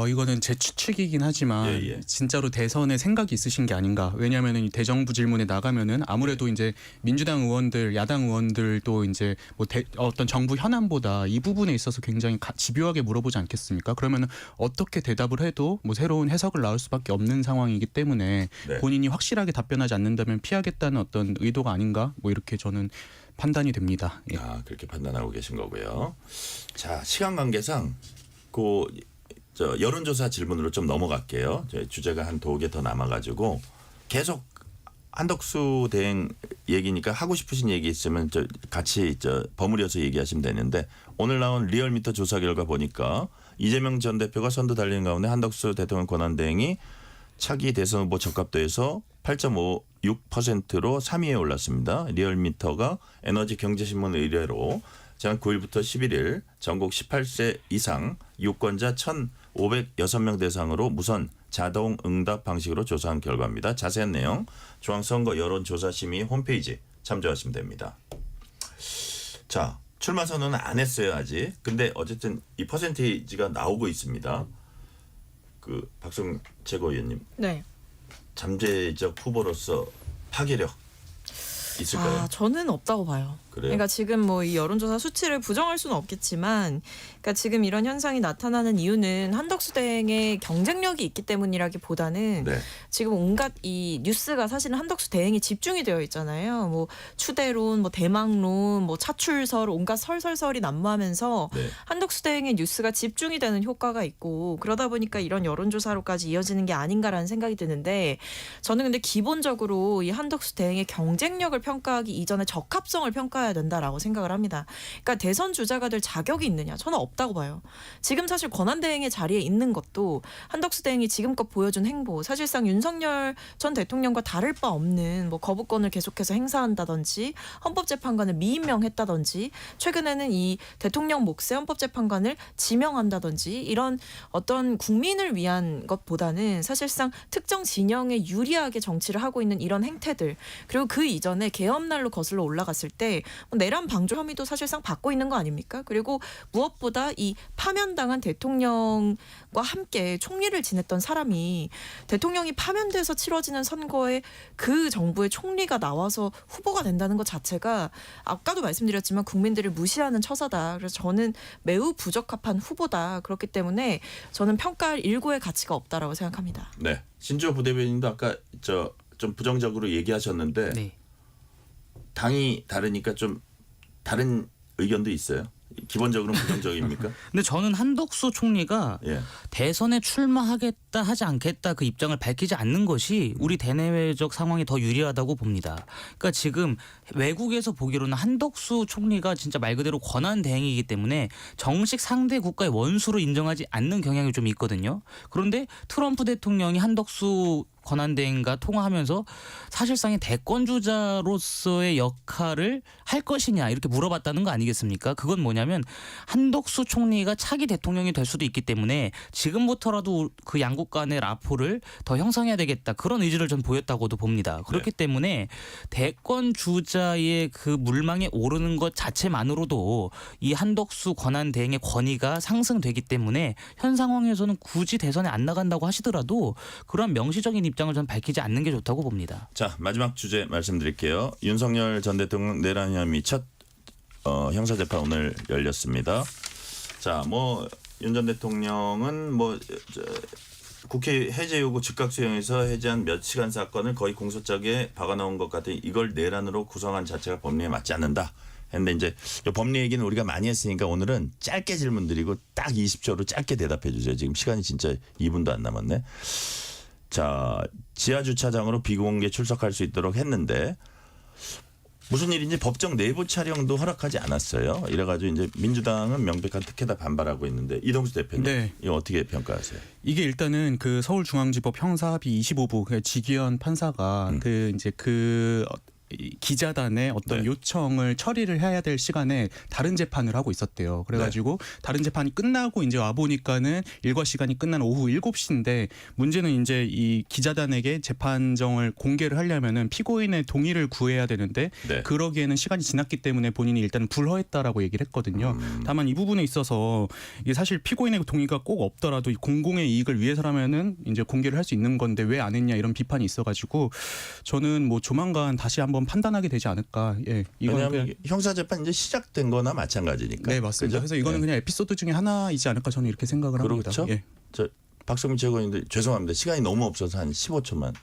Speaker 3: 이거는 제 추측이긴 하지만
Speaker 2: 예.
Speaker 3: 진짜로 대선에 생각이 있으신 게 아닌가. 왜냐하면은 이 대정부 질문에 나가면은 아무래도 이제 민주당 의원들, 야당 의원들도 이제 뭐 어떤 정부 현안보다 이 부분에 있어서 굉장히 집요하게 물어보지 않겠습니까? 그러면은 어떻게 대답을 해도 뭐 새로운 해석을 나올 수밖에 없는 상황이기 때문에
Speaker 2: 네.
Speaker 3: 본인이 확실하게 답변하지 않는다면 피하겠다는 어떤 의도가 아닌가. 뭐 이렇게 저는 판단이 됩니다. 예.
Speaker 2: 그렇게 판단하고 계신 거고요. 자, 시간 관계상 여론조사 질문으로 좀 넘어갈게요. 저희 주제가 한 2개 더 남아가지고 계속 한덕수 대행 얘기니까 하고 싶으신 얘기 있으면 같이 버무려서 얘기하시면 되는데 오늘 나온 리얼미터 조사 결과 보니까 이재명 전 대표가 선두 달리는 가운데 한덕수 대통령 권한대행이 차기 대선 후보 적합도에서 8.56%로 3위에 올랐습니다. 리얼미터가 에너지경제신문 의뢰로 지난 9일부터 11일 전국 18세 이상 유권자 1,506명 대상으로 무선 자동 응답 방식으로 조사한 결과입니다. 자세한 내용 중앙선거 여론조사심의 홈페이지 참조하시면 됩니다. 자, 출마 선언은 안 했어요 아직. 근데 어쨌든 이 퍼센테이지가 나오고 있습니다. 박성 최고위원님.
Speaker 4: 네.
Speaker 2: 잠재적 후보로서 파괴력 있을까요?
Speaker 4: 저는 없다고 봐요.
Speaker 2: 그래요?
Speaker 4: 그러니까 지금 뭐 이 여론조사 수치를 부정할 수는 없겠지만, 그러니까 지금 이런 현상이 나타나는 이유는 한덕수 대행의 경쟁력이 있기 때문이라기보다는
Speaker 2: 네.
Speaker 4: 지금 온갖 이 뉴스가 사실은 한덕수 대행에 집중이 되어 있잖아요. 뭐 추대론, 뭐 대망론, 뭐 차출설, 온갖 설설설이 난무하면서
Speaker 2: 네.
Speaker 4: 한덕수 대행의 뉴스가 집중이 되는 효과가 있고 그러다 보니까 이런 여론조사로까지 이어지는 게 아닌가라는 생각이 드는데 저는 근데 기본적으로 이 한덕수 대행의 경쟁력을 평가하기 이전에 적합성을 평가해야 된다라고 생각을 합니다. 그러니까 대선 주자가 될 자격이 있느냐? 저는 없다고 봐요. 지금 사실 권한대행의 자리에 있는 것도 한덕수 대행이 지금껏 보여준 행보, 사실상 윤석열 전 대통령과 다를 바 없는 뭐 거부권을 계속해서 행사한다든지 헌법재판관을 미임명했다든지 최근에는 이 대통령 몫의 헌법재판관을 지명한다든지 이런 어떤 국민을 위한 것보다는 사실상 특정 진영에 유리하게 정치를 하고 있는 이런 행태들 그리고 그 이전에 개헌날로 거슬러 올라갔을 때 내란 방조 혐의도 사실상 받고 있는 거 아닙니까? 그리고 무엇보다 이 파면당한 대통령과 함께 총리를 지냈던 사람이 대통령이 파면돼서 치러지는 선거에 그 정부의 총리가 나와서 후보가 된다는 것 자체가 아까도 말씀드렸지만 국민들을 무시하는 처사다. 그래서 저는 매우 부적합한 후보다. 그렇기 때문에 저는 평가할 일고의 가치가 없다라고 생각합니다.
Speaker 2: 네. 신주호 부대변인도 아까 좀 부정적으로 얘기하셨는데
Speaker 5: 네.
Speaker 2: 당이 다르니까 좀 다른 의견도 있어요. 기본적으로는 부정적입니까?
Speaker 5: 근데 저는 한덕수 총리가
Speaker 2: 예.
Speaker 5: 대선에 출마하겠다 하지 않겠다 그 입장을 밝히지 않는 것이 우리 대내외적 상황이 더 유리하다고 봅니다. 그러니까 지금 외국에서 보기로는 한덕수 총리가 진짜 말 그대로 권한 대행이기 때문에 정식 상대 국가의 원수로 인정하지 않는 경향이 좀 있거든요. 그런데 트럼프 대통령이 한덕수 권한대행과 통화하면서 사실상의 대권주자로서의 역할을 할 것이냐 이렇게 물어봤다는 거 아니겠습니까? 그건 뭐냐면 한덕수 총리가 차기 대통령이 될 수도 있기 때문에 지금부터라도 그 양국 간의 라포를 더 형성해야 되겠다. 그런 의지를 좀 보였다고도 봅니다. 그렇기 때문에 대권주자의 그 물망에 오르는 것 자체만으로도 이 한덕수 권한대행의 권위가 상승되기 때문에 현 상황에서는 굳이 대선에 안 나간다고 하시더라도 그런 명시적인 입장을 전 밝히지 않는 게 좋다고 봅니다.
Speaker 2: 자, 마지막 주제 말씀드릴게요. 윤석열 전 대통령 내란 혐의 첫 형사재판 오늘 열렸습니다. 자, 윤 전 대통령은 국회 해제 요구 즉각 수용해서 해제한 몇 시간 사건을 거의 공소장에 박아놓은 것 같은 이걸 내란으로 구성한 자체가 법리에 맞지 않는다. 했는데 이제 법리 얘기는 우리가 많이 했으니까 오늘은 짧게 질문 드리고 딱 20초로 짧게 대답해 주세요. 지금 시간이 진짜 2분도 안 남았네. 자, 지하 주차장으로 비공개 출석할 수 있도록 했는데 무슨 일인지 법정 내부 촬영도 허락하지 않았어요. 이래가지고 이제 민주당은 명백한 특혜다 반발하고 있는데 이동수 대표님,
Speaker 3: 네.
Speaker 2: 이거 어떻게 평가하세요?
Speaker 3: 이게 일단은 그 서울중앙지법 형사합의 25부 그 지기현 판사가 이 기자단의 어떤
Speaker 2: 네.
Speaker 3: 요청을 처리를 해야 될 시간에 다른 재판을 하고 있었대요. 그래가지고 다른 재판이 끝나고 이제 와 보니까는 일과 시간이 끝난 오후 7시인데 문제는 이제 이 기자단에게 재판정을 공개를 하려면은 피고인의 동의를 구해야 되는데
Speaker 2: 네.
Speaker 3: 그러기에는 시간이 지났기 때문에 본인이 일단 불허했다라고 얘기를 했거든요. 다만 이 부분에 있어서 이게 사실 피고인의 동의가 꼭 없더라도 이 공공의 이익을 위해서라면은 이제 공개를 할 수 있는 건데 왜 안 했냐 이런 비판이 있어가지고 저는 뭐 조만간 다시 한번 판단하게 되지 않을까. 예, 이거는
Speaker 2: 왜냐하면
Speaker 3: 그냥,
Speaker 2: 형사 재판 이제 시작된 거나 마찬가지니까.
Speaker 3: 네 맞습니다.
Speaker 2: 그죠?
Speaker 3: 그래서 이거는
Speaker 2: 네.
Speaker 3: 그냥 에피소드 중에 하나이지 않을까 저는 이렇게 생각을 합니다.
Speaker 2: 그렇죠.
Speaker 3: 예.
Speaker 2: 저 박성민 최고위원들 죄송합니다. 시간이 너무 없어서 한 15초만.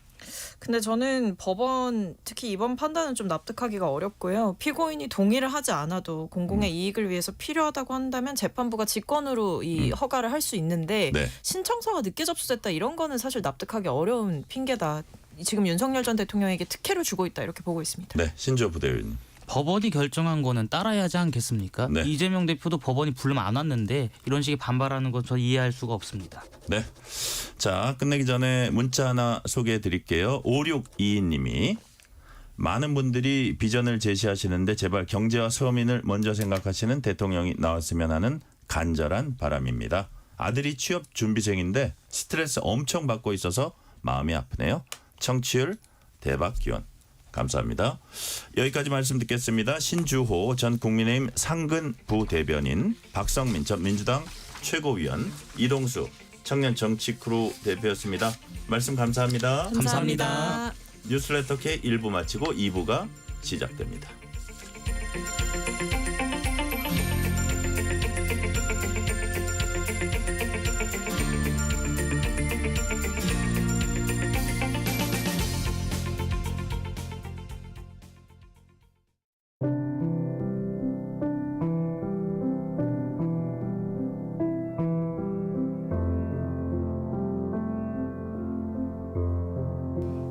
Speaker 4: 근데 저는 법원 특히 이번 판단은 좀 납득하기가 어렵고요. 피고인이 동의를 하지 않아도 공공의 이익을 위해서 필요하다고 한다면 재판부가 직권으로 이 허가를 할 수 있는데
Speaker 2: 네.
Speaker 4: 신청서가 늦게 접수됐다 이런 거는 사실 납득하기 어려운 핑계다. 지금 윤석열 전 대통령에게 특혜를 주고 있다 이렇게 보고 있습니다.
Speaker 2: 네, 신주호 부대위원님.
Speaker 5: 법원이 결정한 거는 따라야 하지 않겠습니까?
Speaker 2: 네.
Speaker 5: 이재명 대표도 법원이 부르면 안 왔는데 이런 식의 반발하는 건 저 이해할 수가 없습니다.
Speaker 2: 네. 자, 끝내기 전에 문자 하나 소개해 드릴게요. 5622님이 많은 분들이 비전을 제시하시는데 제발 경제와 서민을 먼저 생각하시는 대통령이 나왔으면 하는 간절한 바람입니다. 아들이 취업 준비생인데 스트레스 엄청 받고 있어서 마음이 아프네요. 청취율 대박 기원. 감사합니다. 여기까지 말씀 듣겠습니다. 신주호 전 국민의힘 상근 부대변인, 박성민 전 민주당 최고위원, 이동수 청년 정치 크루 대표였습니다. 말씀 감사합니다.
Speaker 5: 감사합니다.
Speaker 2: 뉴스레터 K 1부 마치고 2부가 시작됩니다.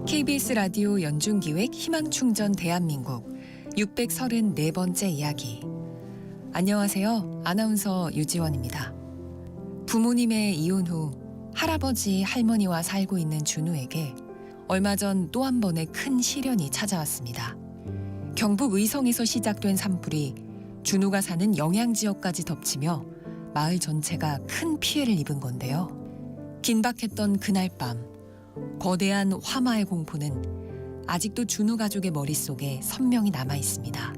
Speaker 11: KBS 라디오 연중기획 희망충전 대한민국 634번째 이야기. 안녕하세요. 아나운서 유지원입니다. 부모님의 이혼 후 할아버지 할머니와 살고 있는 준우에게 얼마 전 또 한 번의 큰 시련이 찾아왔습니다. 경북 의성에서 시작된 산불이 준우가 사는 영양지역까지 덮치며 마을 전체가 큰 피해를 입은 건데요. 긴박했던 그날 밤 거대한 화마의 공포는 아직도 준우 가족의 머릿속에 선명히 남아 있습니다.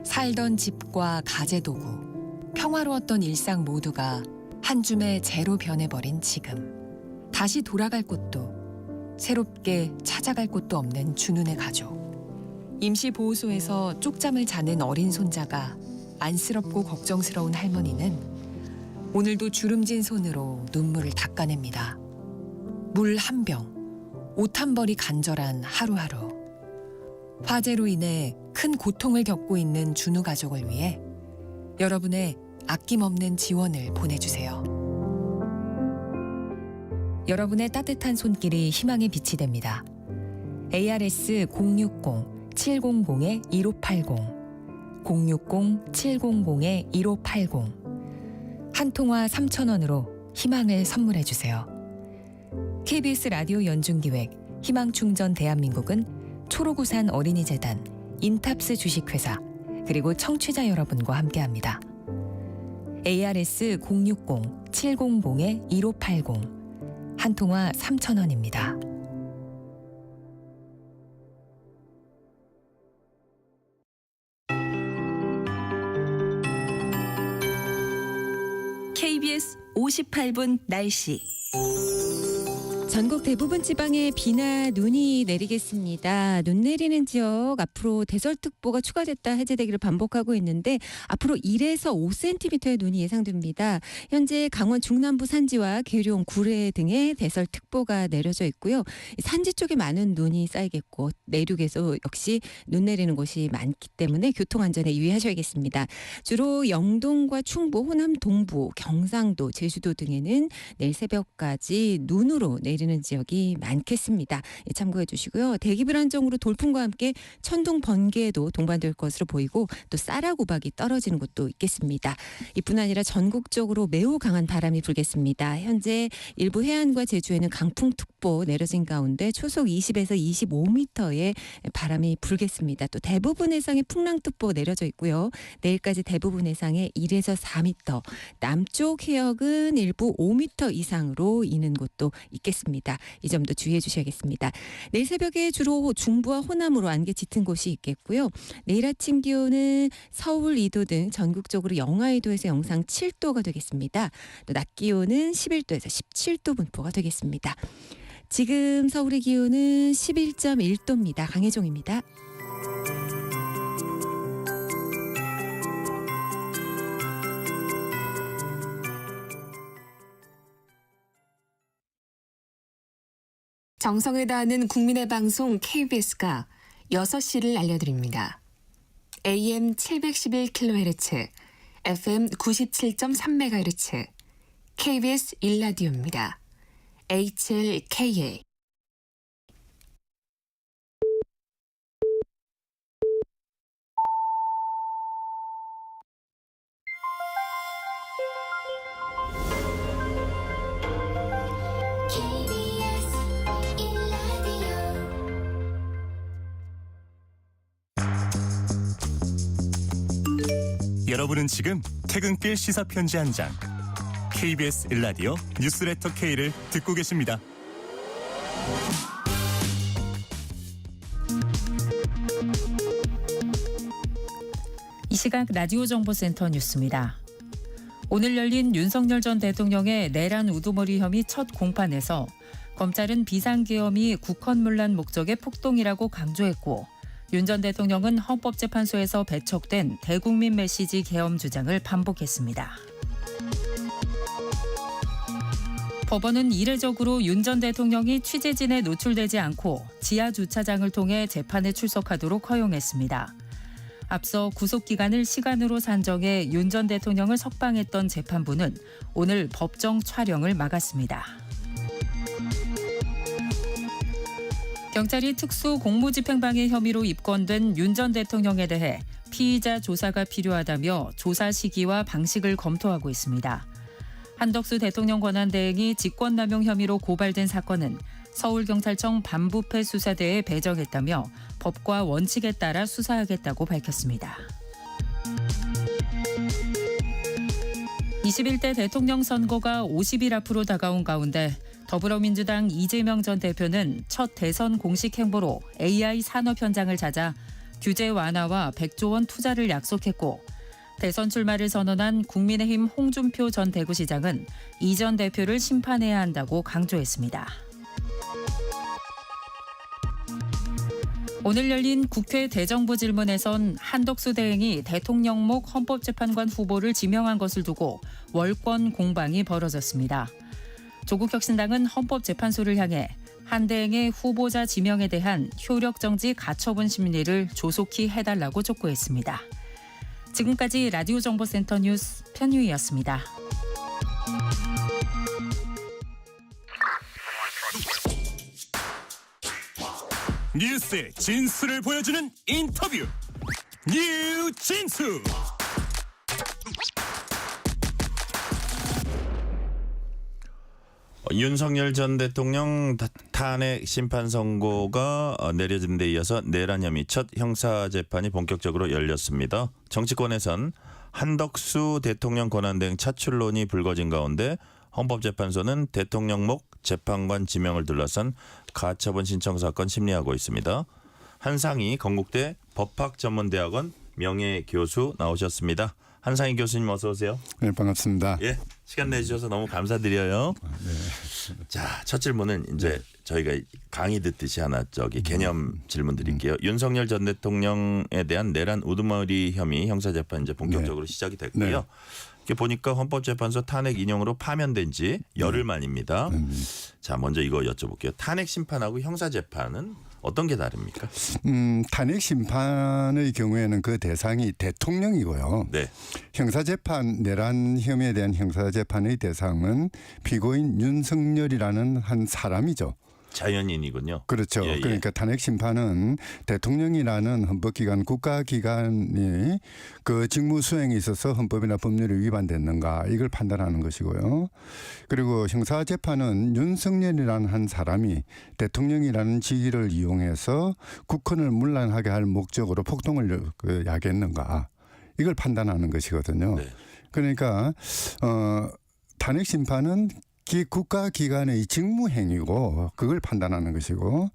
Speaker 11: 살던 집과 가재도구, 평화로웠던 일상 모두가 한 줌의 재로 변해버린 지금. 다시 돌아갈 곳도 새롭게 찾아갈 곳도 없는 준우네 가족. 임시보호소에서 쪽잠을 자는 어린 손자가 안쓰럽고 걱정스러운 할머니는 오늘도 주름진 손으로 눈물을 닦아냅니다. 물 한 병, 옷 한 벌이 간절한 하루하루. 화재로 인해 큰 고통을 겪고 있는 준우 가족을 위해 여러분의 아낌없는 지원을 보내주세요. 여러분의 따뜻한 손길이 희망의 빛이 됩니다. ARS 060-700-1580 060-700-1580 한 통화 3,000원으로 희망을 선물해 주세요. KBS 라디오 연중기획 희망충전 대한민국은 초록우산 어린이재단, 인탑스 주식회사, 그리고 청취자 여러분과 함께합니다. ARS 060-700-1580 한 통화 3,000원입니다. KBS 58분 날씨.
Speaker 12: 전국 대부분 지방에 비나 눈이 내리겠습니다. 눈 내리는 지역 앞으로 대설특보가 추가됐다 해제되기를 반복하고 있는데 앞으로 1에서 5cm의 눈이 예상됩니다. 현재 강원 중남부 산지와 계룡, 구례 등에 대설특보가 내려져 있고요. 산지 쪽에 많은 눈이 쌓이겠고 내륙에서 역시 눈 내리는 곳이 많기 때문에 교통안전에 유의하셔야겠습니다. 주로 영동과 충북, 호남 동부, 경상도, 제주도 등에는 내일 새벽까지 눈으로 내리겠습니다. 내리는 지역이 많겠습니다. 예, 참고해 주시고요. 대기 불안정으로 돌풍과 함께 천둥 번개에도 동반될 것으로 보이고 또 쌀아고박이 떨어지는 곳도 있겠습니다. 이뿐 아니라 전국적으로 매우 강한 바람이 불겠습니다. 현재 일부 해안과 제주에는 강풍특보 내려진 가운데 초속 20에서 25m의 바람이 불겠습니다. 또 대부분 해상에 풍랑특보 내려져 있고요. 내일까지 대부분 해상에 1에서 4m, 남쪽 해역은 일부 5m 이상으로 이는 곳도 있겠습니다. 이 점도 주의해 주셔야겠습니다. 내일 새벽에 주로 중부와 호남으로 안개 짙은 곳이 있겠고요. 내일 아침 기온은 서울 2도 등 전국적으로 영하 2도에서 영상 7도가 되겠습니다. 또 낮 기온은 11도에서 17도 분포가 되겠습니다. 지금 서울의 기온은 11.1도입니다. 강혜종입니다.
Speaker 13: 정성을 다하는 국민의 방송 KBS가 6시를 알려드립니다. AM 711kHz, FM 97.3MHz, KBS 1라디오입니다. HLKA.
Speaker 14: 여러분은 지금 퇴근길 시사편지 한 장 KBS 1라디오 뉴스레터 K를 듣고 계십니다.
Speaker 15: 이 시각 라디오 정보센터 뉴스입니다. 오늘 열린 윤석열 전 대통령의 내란 우두머리 혐의 첫 공판에서 검찰은 비상계엄이 국헌문란 목적의 폭동이라고 강조했고 윤 전 대통령은 헌법재판소에서 배척된 대국민 메시지 계엄 주장을 반복했습니다. 법원은 이례적으로 윤 전 대통령이 취재진에 노출되지 않고 지하 주차장을 통해 재판에 출석하도록 허용했습니다. 앞서 구속기간을 시간으로 산정해 윤 전 대통령을 석방했던 재판부는 오늘 법정 촬영을 막았습니다. 경찰이 특수 공무집행방해 혐의로 입건된 윤 전 대통령에 대해 피의자 조사가 필요하다며 조사 시기와 방식을 검토하고 있습니다. 한덕수 대통령 권한대행이 직권남용 혐의로 고발된 사건은 서울경찰청 반부패 수사대에 배정했다며 법과 원칙에 따라 수사하겠다고 밝혔습니다. 21대 대통령 선거가 50일 앞으로 다가온 가운데 더불어민주당 이재명 전 대표는 첫 대선 공식 행보로 AI 산업 현장을 찾아 규제 완화와 100조 원 투자를 약속했고 대선 출마를 선언한 국민의힘 홍준표 전 대구시장은 이 전 대표를 심판해야 한다고 강조했습니다. 오늘 열린 국회 대정부 질문에선 한덕수 대행이 대통령목 헌법재판관 후보를 지명한 것을 두고 월권 공방이 벌어졌습니다. 조국혁신당은 헌법재판소를 향해 한 대행의 후보자 지명에 대한 효력정지 가처분 심리를 조속히 해달라고 촉구했습니다. 지금까지 라디오 정보센터 뉴스 편유희였습니다.
Speaker 14: 뉴스의 진수를 보여주는 인터뷰 뉴진수.
Speaker 2: 윤석열 전 대통령 탄핵 심판 선고가 내려진 데 이어서 내란 혐의 첫 형사재판이 본격적으로 열렸습니다. 정치권에선 한덕수 대통령 권한대행 차출론이 불거진 가운데 헌법재판소는 대통령목 재판관 지명을 둘러싼 가처분 신청 사건 심리하고 있습니다. 한상희 건국대 법학전문대학원 명예교수 나오셨습니다. 한상희 교수님 어서 오세요.
Speaker 16: 네, 반갑습니다.
Speaker 2: 예, 시간 내주셔서 너무 감사드려요.
Speaker 16: 네.
Speaker 2: 자, 첫 질문은 이제 저희가 강의 듣듯이 하나 개념 질문 드릴게요. 윤석열 전 대통령에 대한 내란 우두머리 혐의 형사재판 이제 본격적으로 시작이 됐고요.
Speaker 16: 네.
Speaker 2: 이렇게 보니까 헌법재판소 탄핵 인용으로 파면된 지 열흘 만입니다. 자, 먼저 이거 여쭤볼게요. 탄핵 심판하고 형사재판은 어떤 게 다릅니까?
Speaker 16: 탄핵 심판의 경우에는 그 대상이 대통령이고요.
Speaker 2: 네.
Speaker 16: 형사재판 내란 혐의에 대한 형사재판의 대상은 피고인 윤석열이라는 한 사람이죠.
Speaker 2: 자연인이군요.
Speaker 16: 그렇죠.
Speaker 2: 예, 예.
Speaker 16: 그러니까 탄핵 심판은 대통령이라는 헌법기관 국가기관이 그 직무 수행에 있어서 헌법이나 법률이 위반됐는가 이걸 판단하는 것이고요. 그리고 형사재판은 윤석열이라는 한 사람이 대통령이라는 직위를 이용해서 국헌을 문란하게 할 목적으로 폭동을 야기했는가 이걸 판단하는 것이거든요.
Speaker 2: 네.
Speaker 16: 그러니까 탄핵 심판은 국가기관의 직무행위고 그걸 판단하는 것이고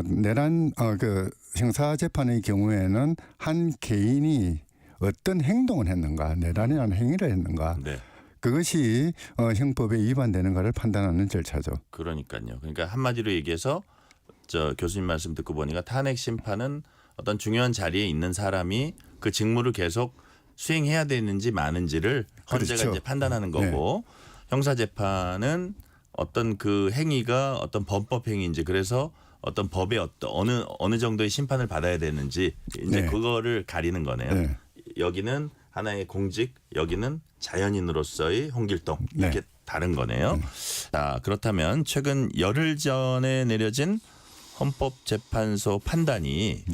Speaker 16: 내란 그 형사재판의 경우에는 한 개인이 어떤 행동을 했는가 내란이라는 행위를 했는가
Speaker 2: 네.
Speaker 16: 그것이 형법에 위반되는가를 판단하는 절차죠.
Speaker 2: 그러니까요. 그러니까 한마디로 얘기해서 저 교수님 말씀 듣고 보니까 탄핵 심판은 어떤 중요한 자리에 있는 사람이 그 직무를 계속 수행해야 되는지 마는지를 헌재가
Speaker 16: 그렇죠.
Speaker 2: 이제 판단하는 거고 형사재판은 어떤 그 행위가 어떤 범법 행위인지 그래서 어떤 법의 어느 정도의 심판을 받아야 되는지 이제
Speaker 16: 네.
Speaker 2: 그거를 가리는 거네요.
Speaker 16: 네.
Speaker 2: 여기는 하나의 공직, 여기는 자연인으로서의 홍길동
Speaker 16: 네.
Speaker 2: 이렇게 다른 거네요. 자, 그렇다면 최근 열흘 전에 내려진 헌법재판소 판단이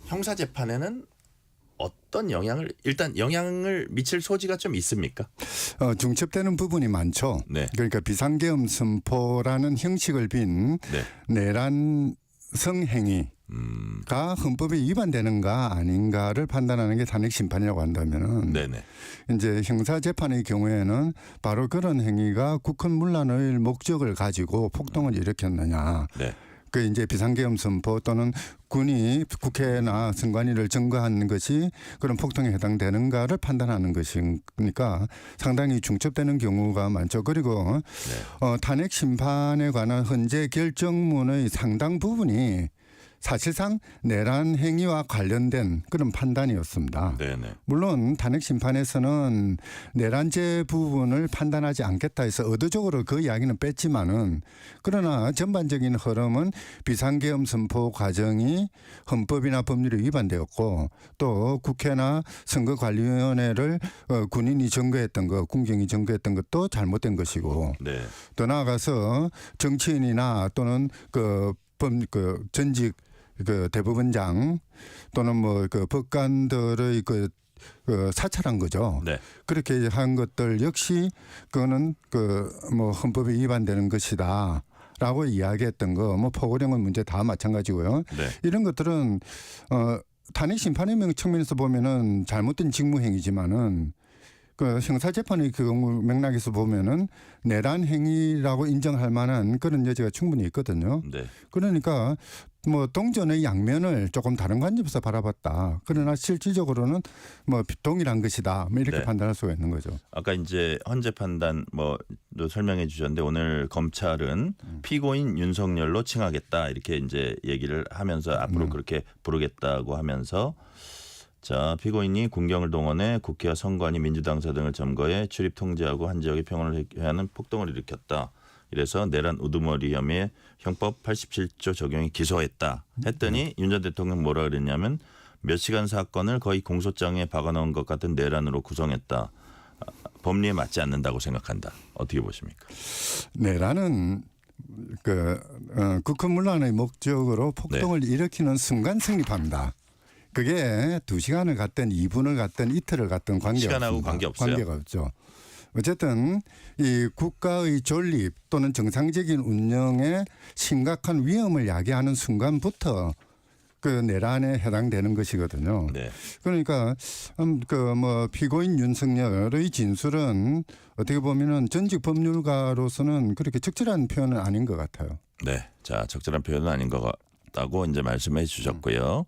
Speaker 2: 형사재판에는 어떤 영향을 미칠 소지가 좀 있습니까?
Speaker 16: 중첩되는 부분이 많죠.
Speaker 2: 네.
Speaker 16: 그러니까 비상계엄 선포라는 형식을 빈
Speaker 2: 네.
Speaker 16: 내란성 행위가 헌법에 위반되는가 아닌가를 판단하는 게 탄핵 심판이라고 한다면은
Speaker 2: 네네.
Speaker 16: 이제 형사재판의 경우에는 바로 그런 행위가 국헌 문란의 목적을 가지고 폭동을 일으켰느냐.
Speaker 2: 네.
Speaker 16: 그 이제 비상계엄 선포 또는 군이 국회나 선관위를 점거하는 것이 그런 폭동에 해당되는가를 판단하는 것이니까 상당히 중첩되는 경우가 많죠. 그리고 탄핵 심판에 관한 헌재 결정문의 상당 부분이 사실상 내란 행위와 관련된 그런 판단이었습니다.
Speaker 2: 네네.
Speaker 16: 물론 탄핵 심판에서는 내란죄 부분을 판단하지 않겠다 해서 의도적으로 그 이야기는 뺐지만은 그러나 전반적인 흐름은 비상계엄 선포 과정이 헌법이나 법률에 위반되었고 또 국회나 선거관리위원회를 군인이 점거했던 것, 군경이 점거했던 것도 잘못된 것이고
Speaker 2: 네.
Speaker 16: 더 나아가서 정치인이나 또는 전직 대법원장 또는 법관들의 사찰한 거죠.
Speaker 2: 네.
Speaker 16: 그렇게 한 것들 역시 그거는 헌법에 위반되는 것이다. 라고 이야기했던 거, 포고령은 문제 다 마찬가지고요.
Speaker 2: 네.
Speaker 16: 이런 것들은 탄핵 심판의 측면에서 보면은 잘못된 직무행위지만은 그 형사재판의 경우 맥락에서 보면은 내란 행위라고 인정할 만한 그런 여지가 충분히 있거든요.
Speaker 2: 네.
Speaker 16: 그러니까 동전의 양면을 조금 다른 관점에서 바라봤다. 그러나 실질적으로는 동일한 것이다. 이렇게
Speaker 2: 네.
Speaker 16: 판단할 수가 있는 거죠.
Speaker 2: 아까 이제 헌재 판단 또 설명해 주셨는데 오늘 검찰은 피고인 윤석열로 칭하겠다 이렇게 이제 얘기를 하면서 앞으로 그렇게 부르겠다고 하면서 자, 피고인이 군경을 동원해 국회와 선관위 민주당사 등을 점거해 출입 통제하고 한 지역의 평온을 해하는 폭동을 일으켰다. 이래서 내란 우두머리 혐의에 형법 87조 적용이 기소했다. 했더니 윤 전 대통령 뭐라 그랬냐면 몇 시간 사건을 거의 공소장에 박아놓은 것 같은 내란으로 구성했다. 법리에 맞지 않는다고 생각한다. 어떻게 보십니까?
Speaker 16: 내란은 국헌문란의 목적으로 폭동을 일으키는 순간 성립합니다. 그게 2시간을 갔든 2분을 갔든 이틀을 갔든
Speaker 2: 시간하고 관계없어요.
Speaker 16: 관계가 없죠. 어쨌든 이 국가의 존립 또는 정상적인 운영에 심각한 위험을 야기하는 순간부터 그 내란에 해당되는 것이거든요.
Speaker 2: 네.
Speaker 16: 그러니까 피고인 윤석열의 진술은 어떻게 보면은 전직 법률가로서는 그렇게 적절한 표현은 아닌 것 같아요.
Speaker 2: 네, 자 적절한 표현은 아닌 것 같다고 이제 말씀해 주셨고요.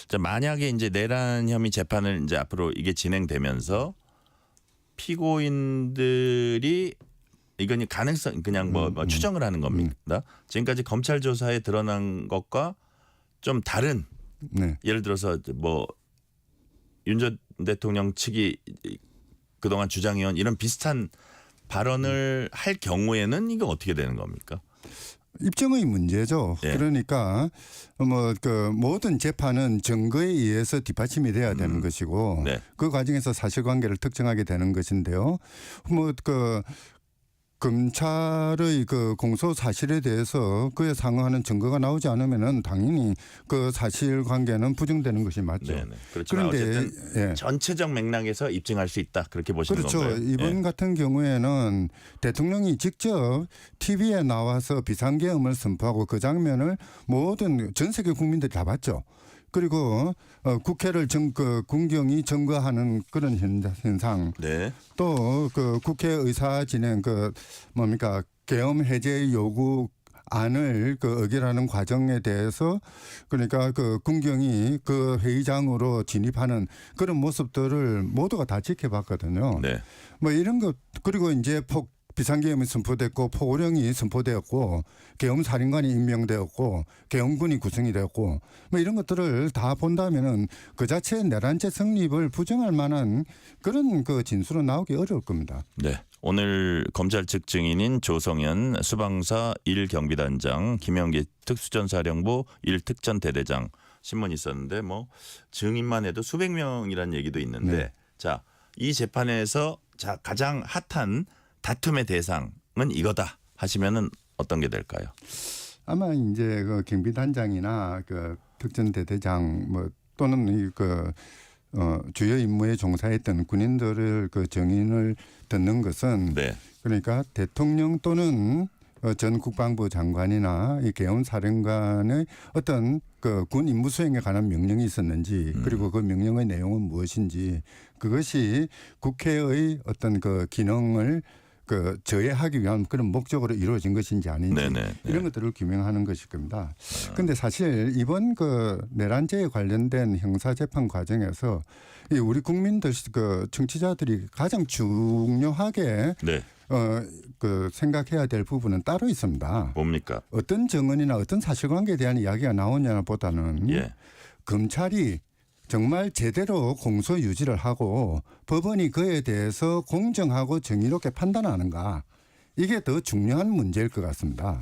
Speaker 2: 자, 만약에 이제 내란 혐의 재판을 이제 앞으로 이게 진행되면서 피고인들이 이건 가능성 그냥 추정을 하는 겁니다. 지금까지 검찰 조사에 드러난 것과 좀 다른 예를 들어서 윤 전 대통령 측이 그동안 주장해온 이런 비슷한 발언을 할 경우에는 이거 어떻게 되는 겁니까?
Speaker 16: 입증의 문제죠.
Speaker 2: 예.
Speaker 16: 그러니까 뭐 그 모든 재판은 증거에 의해서 뒷받침이 돼야 되는 것이고
Speaker 2: 네.
Speaker 16: 그 과정에서 사실관계를 특정하게 되는 것인데요. 뭐 그 검찰의 그 공소 사실에 대해서 그에 상응하는 증거가 나오지 않으면은 당연히 그 사실관계는 부정되는 것이 맞죠.
Speaker 2: 네네. 그렇지만 어쨌든
Speaker 16: 예.
Speaker 2: 전체적 맥락에서 입증할 수 있다 그렇게 보시는
Speaker 16: 그렇죠.
Speaker 2: 건가요?
Speaker 16: 이번
Speaker 2: 예.
Speaker 16: 같은 경우에는 대통령이 직접 TV에 나와서 비상계엄을 선포하고 그 장면을 모든 전 세계 국민들이 다 봤죠. 그리고 국회를 군경이 점거하는 그런 현상.
Speaker 2: 네.
Speaker 16: 또 그 국회 의사 진행 계엄 해제 요구 안을 의결하는 과정에 대해서 그러니까 그 군경이 그 회의장으로 진입하는 그런 모습들을 모두가 다 지켜봤거든요.
Speaker 2: 네.
Speaker 16: 뭐 이런 것 그리고 이제 비상계엄이 선포됐고 포고령이 선포되었고 계엄살인관이 임명되었고 계엄군이 구성이 되었고 뭐 이런 것들을 다 본다면은 그 자체의 내란죄 성립을 부정할 만한 그런 그 진술은 나오기 어려울 겁니다.
Speaker 2: 네. 오늘 검찰 측 증인인 조성현 수방사 1경비단장, 김영기 특수전사령부 1특전대대장 신문이 있었는데 뭐 증인만 해도 수백 명이라는 얘기도 있는데
Speaker 16: 네.
Speaker 2: 자, 이 재판에서 자 가장 핫한 다툼의 대상은 이거다 하시면은 어떤 게 될까요?
Speaker 16: 아마 이제 그 경비단장이나 그 특전대대장 뭐 또는 주요 임무에 종사했던 군인들을 그 증인을 듣는 것은
Speaker 2: 네.
Speaker 16: 그러니까 대통령 또는 전 국방부 장관이나 이 계엄사령관의 어떤 그 군 임무 수행에 관한 명령이 있었는지 그리고 그 명령의 내용은 무엇인지 그것이 국회의 어떤 그 기능을 저해하기 위한 그런 목적으로 이루어진 것인지 아닌지
Speaker 2: 네네.
Speaker 16: 이런 것들을 규명하는 것일 겁니다. 그런데 사실 이번 그 내란죄에 관련된 형사재판 과정에서 이 우리 국민들 그 청취자들이 가장 중요하게
Speaker 2: 네.
Speaker 16: 생각해야 될 부분은 따로 있습니다.
Speaker 2: 뭡니까?
Speaker 16: 어떤 증언이나 어떤 사실관계에 대한 이야기가 나오냐보다는
Speaker 2: 예.
Speaker 16: 검찰이 정말 제대로 공소 유지를 하고 법원이 그에 대해서 공정하고 정의롭게 판단하는가 이게 더 중요한 문제일 것 같습니다.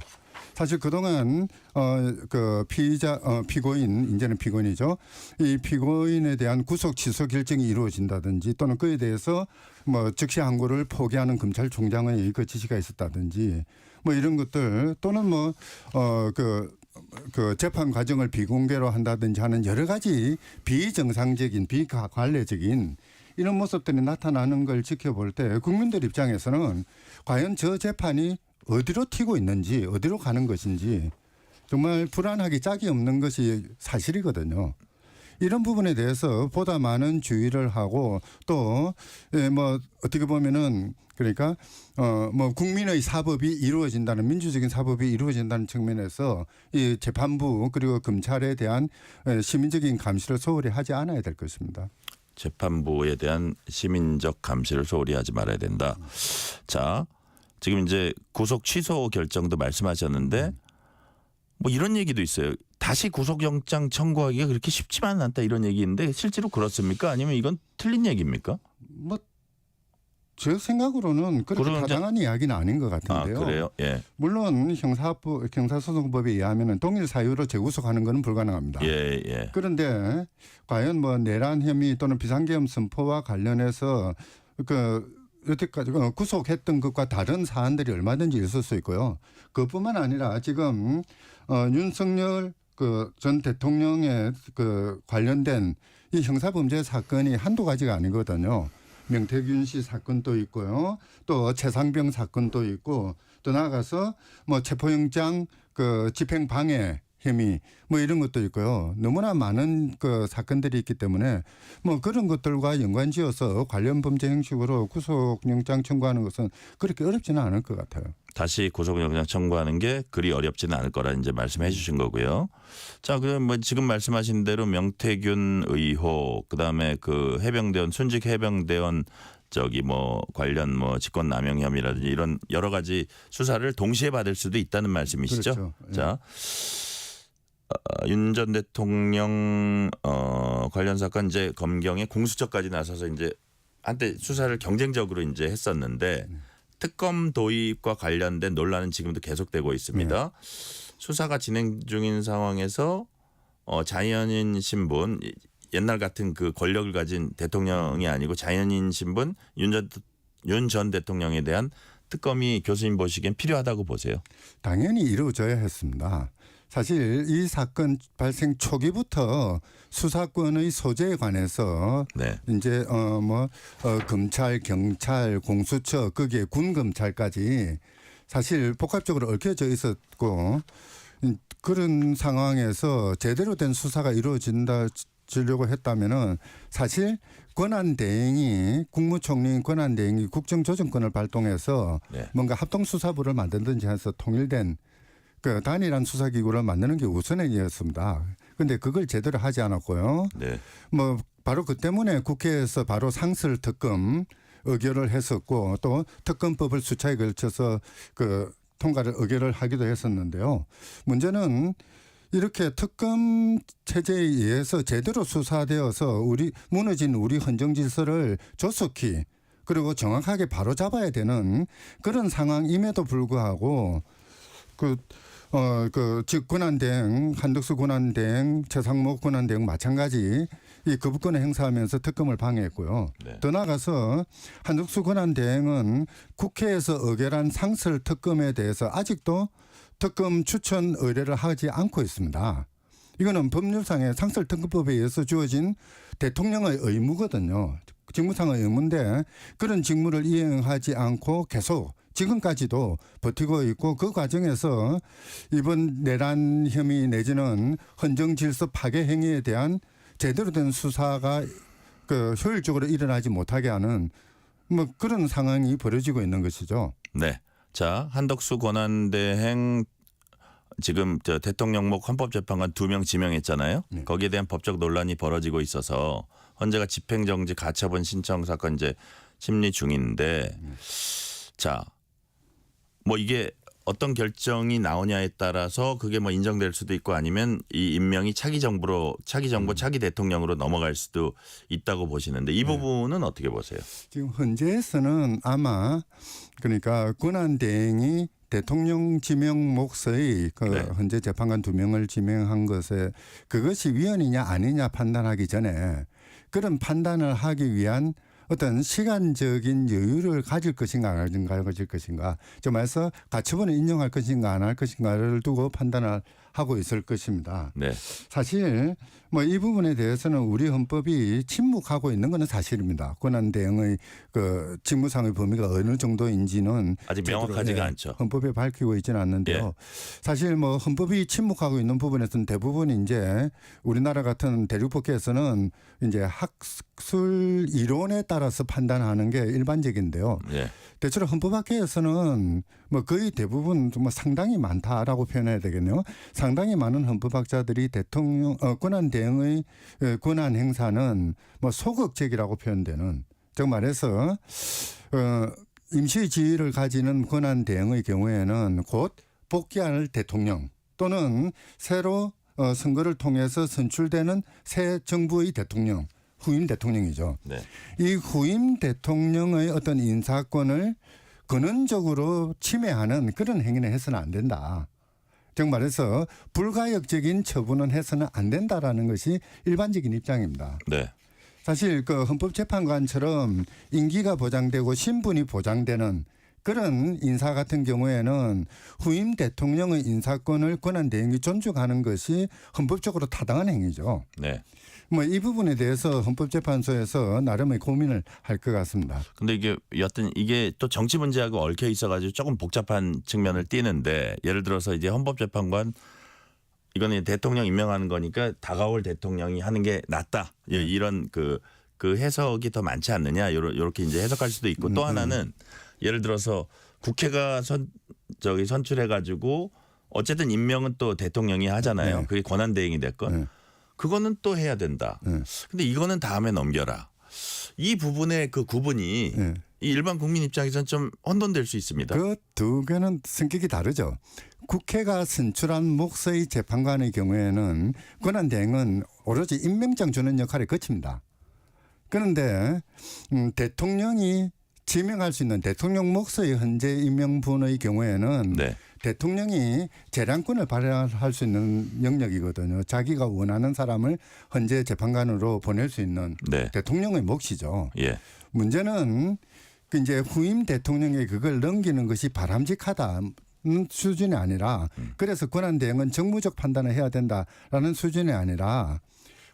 Speaker 16: 사실 그동안 피고인 이제는 피고인이죠. 이 피고인에 대한 구속 취소 결정이 이루어진다든지 또는 그에 대해서 뭐 즉시 항고를 포기하는 검찰총장의 그 지시가 있었다든지 뭐 이런 것들 또는 그 재판 과정을 비공개로 한다든지 하는 여러 가지 비정상적인 비관례적인 이런 모습들이 나타나는 걸 지켜볼 때 국민들 입장에서는 과연 저 재판이 어디로 튀고 있는지 어디로 가는 것인지 정말 불안하기 짝이 없는 것이 사실이거든요. 이런 부분에 대해서 보다 많은 주의를 하고 또 뭐 어떻게 보면은 그러니까 뭐 국민의 사법이 이루어진다는 민주적인 사법이 이루어진다는 측면에서 이 재판부 그리고 검찰에 대한 시민적인 감시를 소홀히 하지 않아야 될 것입니다.
Speaker 2: 재판부에 대한 시민적 감시를 소홀히 하지 말아야 된다. 자, 지금 이제 구속 취소 결정도 말씀하셨는데 뭐 이런 얘기도 있어요. 다시 구속영장 청구하기가 그렇게 쉽지만은 않다 이런 얘기인데 실제로 그렇습니까? 아니면 이건 틀린 얘기입니까?
Speaker 16: 뭐 제 생각으로는 그렇게 타당한 이야기는 아닌 것 같은데요.
Speaker 2: 아, 그래요? 예.
Speaker 16: 물론 형사소송법에 의하면 동일 사유로 재구속하는 것은 불가능합니다.
Speaker 2: 예, 예.
Speaker 16: 그런데 과연 뭐 내란 혐의 또는 비상계엄 선포와 관련해서 여태까지 구속했던 것과 다른 사안들이 얼마든지 있을 수 있고요. 그뿐만 아니라 지금 윤석열 전 대통령의 관련된 이 형사범죄 사건이 한두 가지가 아니거든요. 명태균 씨 사건도 있고요. 또 최상병 사건도 있고 또 나아가서 뭐 체포영장 집행 방해 혐의 뭐 이런 것도 있고요. 너무나 많은 사건들이 있기 때문에 뭐 그런 것들과 연관지어서 관련 범죄 형식으로 구속영장 청구하는 것은 그렇게 어렵지는 않을 것 같아요.
Speaker 2: 다시 구속영장 청구하는 게 그리 어렵지는 않을 거라 이제 말씀해 주신 거고요. 자, 그럼 뭐 지금 말씀하신 대로 명태균 의혹, 그다음에 해병대원 순직 해병대원 관련 직권남용 혐의라든지 이런 여러 가지 수사를 동시에 받을 수도 있다는 말씀이시죠?
Speaker 16: 그렇죠. 예.
Speaker 2: 자, 윤 전 대통령 관련 사건 이제 검경에 공수처까지 나서서 이제 한때 수사를 경쟁적으로 이제 했었는데 특검 도입과 관련된 논란은 지금도 계속되고 있습니다. 수사가 진행 중인 상황에서 자연인 신분, 옛날 같은 그 권력을 가진 대통령이 아니고 자연인 신분 윤 전 대통령에 대한 특검이 교수님 보시기엔 필요하다고 보세요?
Speaker 16: 당연히 이루어져야 했습니다. 사실 이 사건 발생 초기부터 수사권의 소재에 관해서 이제 검찰, 경찰, 공수처, 거기에 군 검찰까지 사실 복합적으로 얽혀져 있었고 그런 상황에서 제대로 된 수사가 이루어지려고 했다면은 사실 권한대행이 국무총리인 권한대행이 국정조정권을 발동해서 뭔가 합동수사부를 만든든지 해서 통일된 그 단일한 수사기구를 만드는 게 우선이었습니다. 그런데 그걸 제대로 하지 않았고요. 뭐 바로 그 때문에 국회에서 바로 상설 특검 의결을 했었고 또 특검법을 수차에 걸쳐서 그 통과를 의결을 하기도 했었는데요. 문제는 이렇게 특검 체제에 의해서 제대로 수사되어서 무너진 우리 헌정 질서를 조속히 그리고 정확하게 바로잡아야 되는 그런 상황임에도 불구하고 즉 권한대행, 한덕수 권한대행, 최상목 권한대행 마찬가지 이 거부권을 행사하면서 특검을 방해했고요. 더 나아가서 한덕수 권한대행은 국회에서 의결한 상설 특검에 대해서 아직도 특검 추천 의뢰를 하지 않고 있습니다. 이거는 법률상의 상설 특검법에 의해서 주어진 대통령의 의무거든요. 직무상의 의무인데 그런 직무를 이행하지 않고 계속 지금까지도 버티고 있고 그 과정에서 이번 내란 혐의 내지는 헌정 질서 파괴 행위에 대한 제대로 된 수사가 효율적으로 일어나지 못하게 하는 뭐 그런 상황이 벌어지고 있는 것이죠.
Speaker 2: 네. 자, 한덕수 권한대행 지금 대통령목 헌법재판관 2명 지명했잖아요. 거기에 대한 법적 논란이 벌어지고 있어서 헌재가 집행정지 가처분 신청 사건 이제 심리 중인데 자, 뭐 이게 어떤 결정이 나오냐에 따라서 그게 뭐 인정될 수도 있고 아니면 이 임명이 차기 정부 차기 대통령으로 넘어갈 수도 있다고 보시는데 이 부분은 어떻게 보세요?
Speaker 16: 지금 헌재에서는 아마 그러니까 권한대행이 대통령 지명 몫의 헌재 재판관 2명을 지명한 것에 그것이 위헌이냐 아니냐 판단하기 전에 그런 판단을 하기 위한 어떤 시간적인 여유를 가질 것인가 안 가질 것인가 좀 해서 가처분을 인정할 것인가 안 할 것인가를 두고 판단을 하고 있을 것입니다. 사실 뭐 이 부분에 대해서는 우리 헌법이 침묵하고 있는 것은 사실입니다. 권한대행의 그 직무상의 범위가 어느 정도인지는
Speaker 2: 아직 명확하지가 않죠.
Speaker 16: 헌법에 밝히고 있지는 않는데요. 사실 뭐 헌법이 침묵하고 있는 부분에서는 대부분 이제 우리나라 같은 대륙법계에서는 이제 학술 이론에 따라서 판단하는 게 일반적인데요. 대체로 헌법학계에서는 뭐 거의 대부분 뭐 상당히 많다라고 표현해야 되겠네요. 상당히 많은 헌법학자들이 대통령 권한대행의 권한 행사는 뭐 소극적이라고 표현되는 즉 말해서 임시 지위를 가지는 권한대행의 경우에는 곧 복귀할 대통령 또는 새로 선거를 통해서 선출되는 새 정부의 대통령 후임 대통령이죠. 이 후임 대통령의 어떤 인사권을 근원적으로 침해하는 그런 행위는 해서는 안 된다. 즉 말해서 불가역적인 처분은 해서는 안 된다라는 것이 일반적인 입장입니다. 사실 그 헌법재판관처럼 임기가 보장되고 신분이 보장되는 그런 인사 같은 경우에는 후임 대통령의 인사권을 권한대행이 존중하는 것이 헌법적으로 타당한 행위죠. 뭐 이 부분에 대해서 헌법재판소에서 나름의 고민을 할 것 같습니다.
Speaker 2: 근데 이게 여튼 이게 또 정치 문제하고 얽혀 있어가지고 조금 복잡한 측면을 띠는데 예를 들어서 이제 헌법재판관 이거는 대통령 임명하는 거니까 다가올 대통령이 하는 게 낫다 이런 그 해석이 더 많지 않느냐 이렇게 이제 해석할 수도 있고 또 하나는 예를 들어서 국회가 선출해가지고 어쨌든 임명은 또 대통령이 하잖아요. 그게 권한대행이 됐건. 그거는 또 해야 된다. 근데 이거는 다음에 넘겨라. 이 부분의 그 구분이 이 일반 국민 입장에서는 좀 혼돈될 수 있습니다.
Speaker 16: 그 두 개는 성격이 다르죠. 국회가 선출한 몫의 재판관의 경우에는 권한대행은 오로지 임명장 주는 역할을 거칩니다. 그런데 대통령이 지명할 수 있는 대통령 몫의 헌재 임명분의 경우에는
Speaker 2: 네.
Speaker 16: 대통령이 재량권을 발휘할 수 있는 영역이거든요. 자기가 원하는 사람을 헌재 재판관으로 보낼 수 있는
Speaker 2: 네.
Speaker 16: 대통령의 몫이죠.
Speaker 2: 예.
Speaker 16: 문제는 그 이제 후임 대통령이 그걸 넘기는 것이 바람직하다. 수준이 아니라 그래서 권한 대행은 정무적 판단을 해야 된다라는 수준이 아니라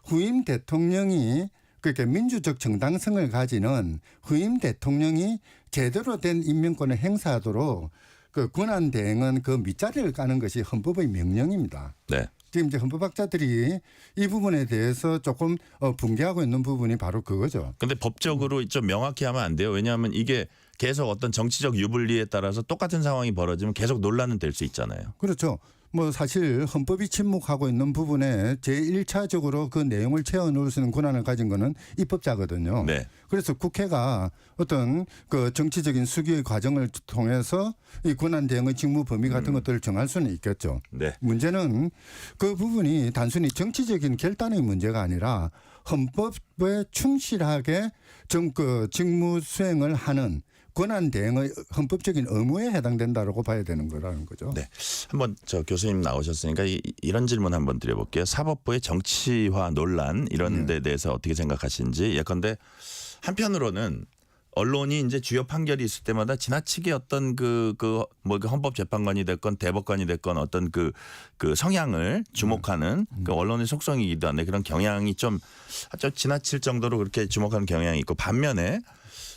Speaker 16: 후임 대통령이 그렇게 민주적 정당성을 가지는 후임 대통령이 제대로 된 임명권을 행사하도록 그 권한 대행은 그 밑자리를 까는 것이 헌법의 명령입니다.
Speaker 2: 네.
Speaker 16: 지금 이제 헌법학자들이 이 부분에 대해서 조금 붕괴하고 있는 부분이 바로 그거죠.
Speaker 2: 근데 법적으로 좀 명확히 하면 안 돼요. 왜냐하면 이게 계속 어떤 정치적 유불리에 따라서 똑같은 상황이 벌어지면 계속 논란은 될 수 있잖아요.
Speaker 16: 그렇죠. 뭐 사실 헌법이 침묵하고 있는 부분에 제1차적으로 그 내용을 채워 넣을 수 있는 권한을 가진 거는 입법자거든요.
Speaker 2: 네.
Speaker 16: 그래서 국회가 어떤 그 정치적인 수기의 과정을 통해서 이 권한 대행의 직무 범위 같은 것들을 정할 수는 있겠죠.
Speaker 2: 네.
Speaker 16: 문제는 그 부분이 단순히 정치적인 결단의 문제가 아니라 헌법에 충실하게 그 직무 수행을 하는 권한 대행의 헌법적인 의무에 해당된다라고 봐야 되는 거라는 거죠.
Speaker 2: 네, 한번 저 교수님 나오셨으니까 이런 질문 한번 드려볼게요. 사법부의 정치화 논란 이런 데 대해서 어떻게 생각하시는지. 예컨대 한편으로는 언론이 이제 주요 판결이 있을 때마다 지나치게 어떤 그 헌법재판관이 됐건 대법관이 됐건 어떤 그 성향을 주목하는 그 언론의 속성이기도 한데 그런 경향이 좀 지나칠 정도로 그렇게 주목하는 경향이 있고 반면에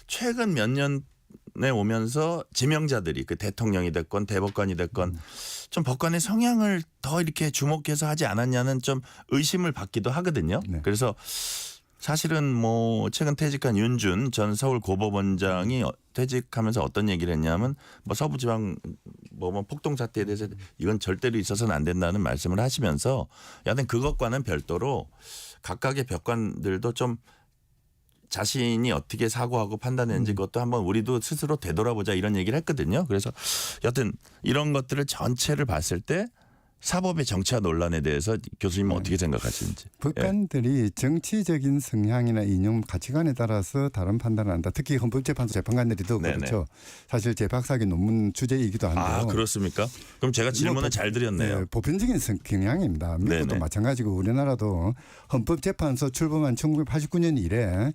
Speaker 2: 최근 몇 년에 오면서 지명자들이 그 대통령이 됐건 대법관이 됐건 좀 법관의 성향을 더 이렇게 주목해서 하지 않았냐는 좀 의심을 받기도 하거든요.
Speaker 16: 네.
Speaker 2: 그래서 사실은 뭐 최근 퇴직한 윤준 전 서울고법원장이 퇴직하면서 어떤 얘기를 했냐면 뭐 서부지방 뭐 폭동 사태에 대해서 이건 절대로 있어서는 안 된다는 말씀을 하시면서 여하튼 그것과는 별도로 각각의 법관들도 좀 자신이 어떻게 사고하고 판단했는지 그것도 한번 우리도 스스로 되돌아보자 이런 얘기를 했거든요. 그래서 여하튼 이런 것들을 전체를 봤을 때 사법의 정치화 논란에 대해서 교수님은 어떻게 생각하시는지.
Speaker 16: 법관들이 정치적인 성향이나 이념 가치관에 따라서 다른 판단을 한다. 특히 헌법재판소 재판관들이 더 그렇죠. 사실 제 박사학위 논문 주제이기도 한데요.
Speaker 2: 아 그렇습니까? 그럼 제가 질문은 잘 드렸네요.
Speaker 16: 네, 보편적인 경향입니다. 미국도
Speaker 2: 네네.
Speaker 16: 마찬가지고 우리나라도 헌법재판소 출범한 1989년 이래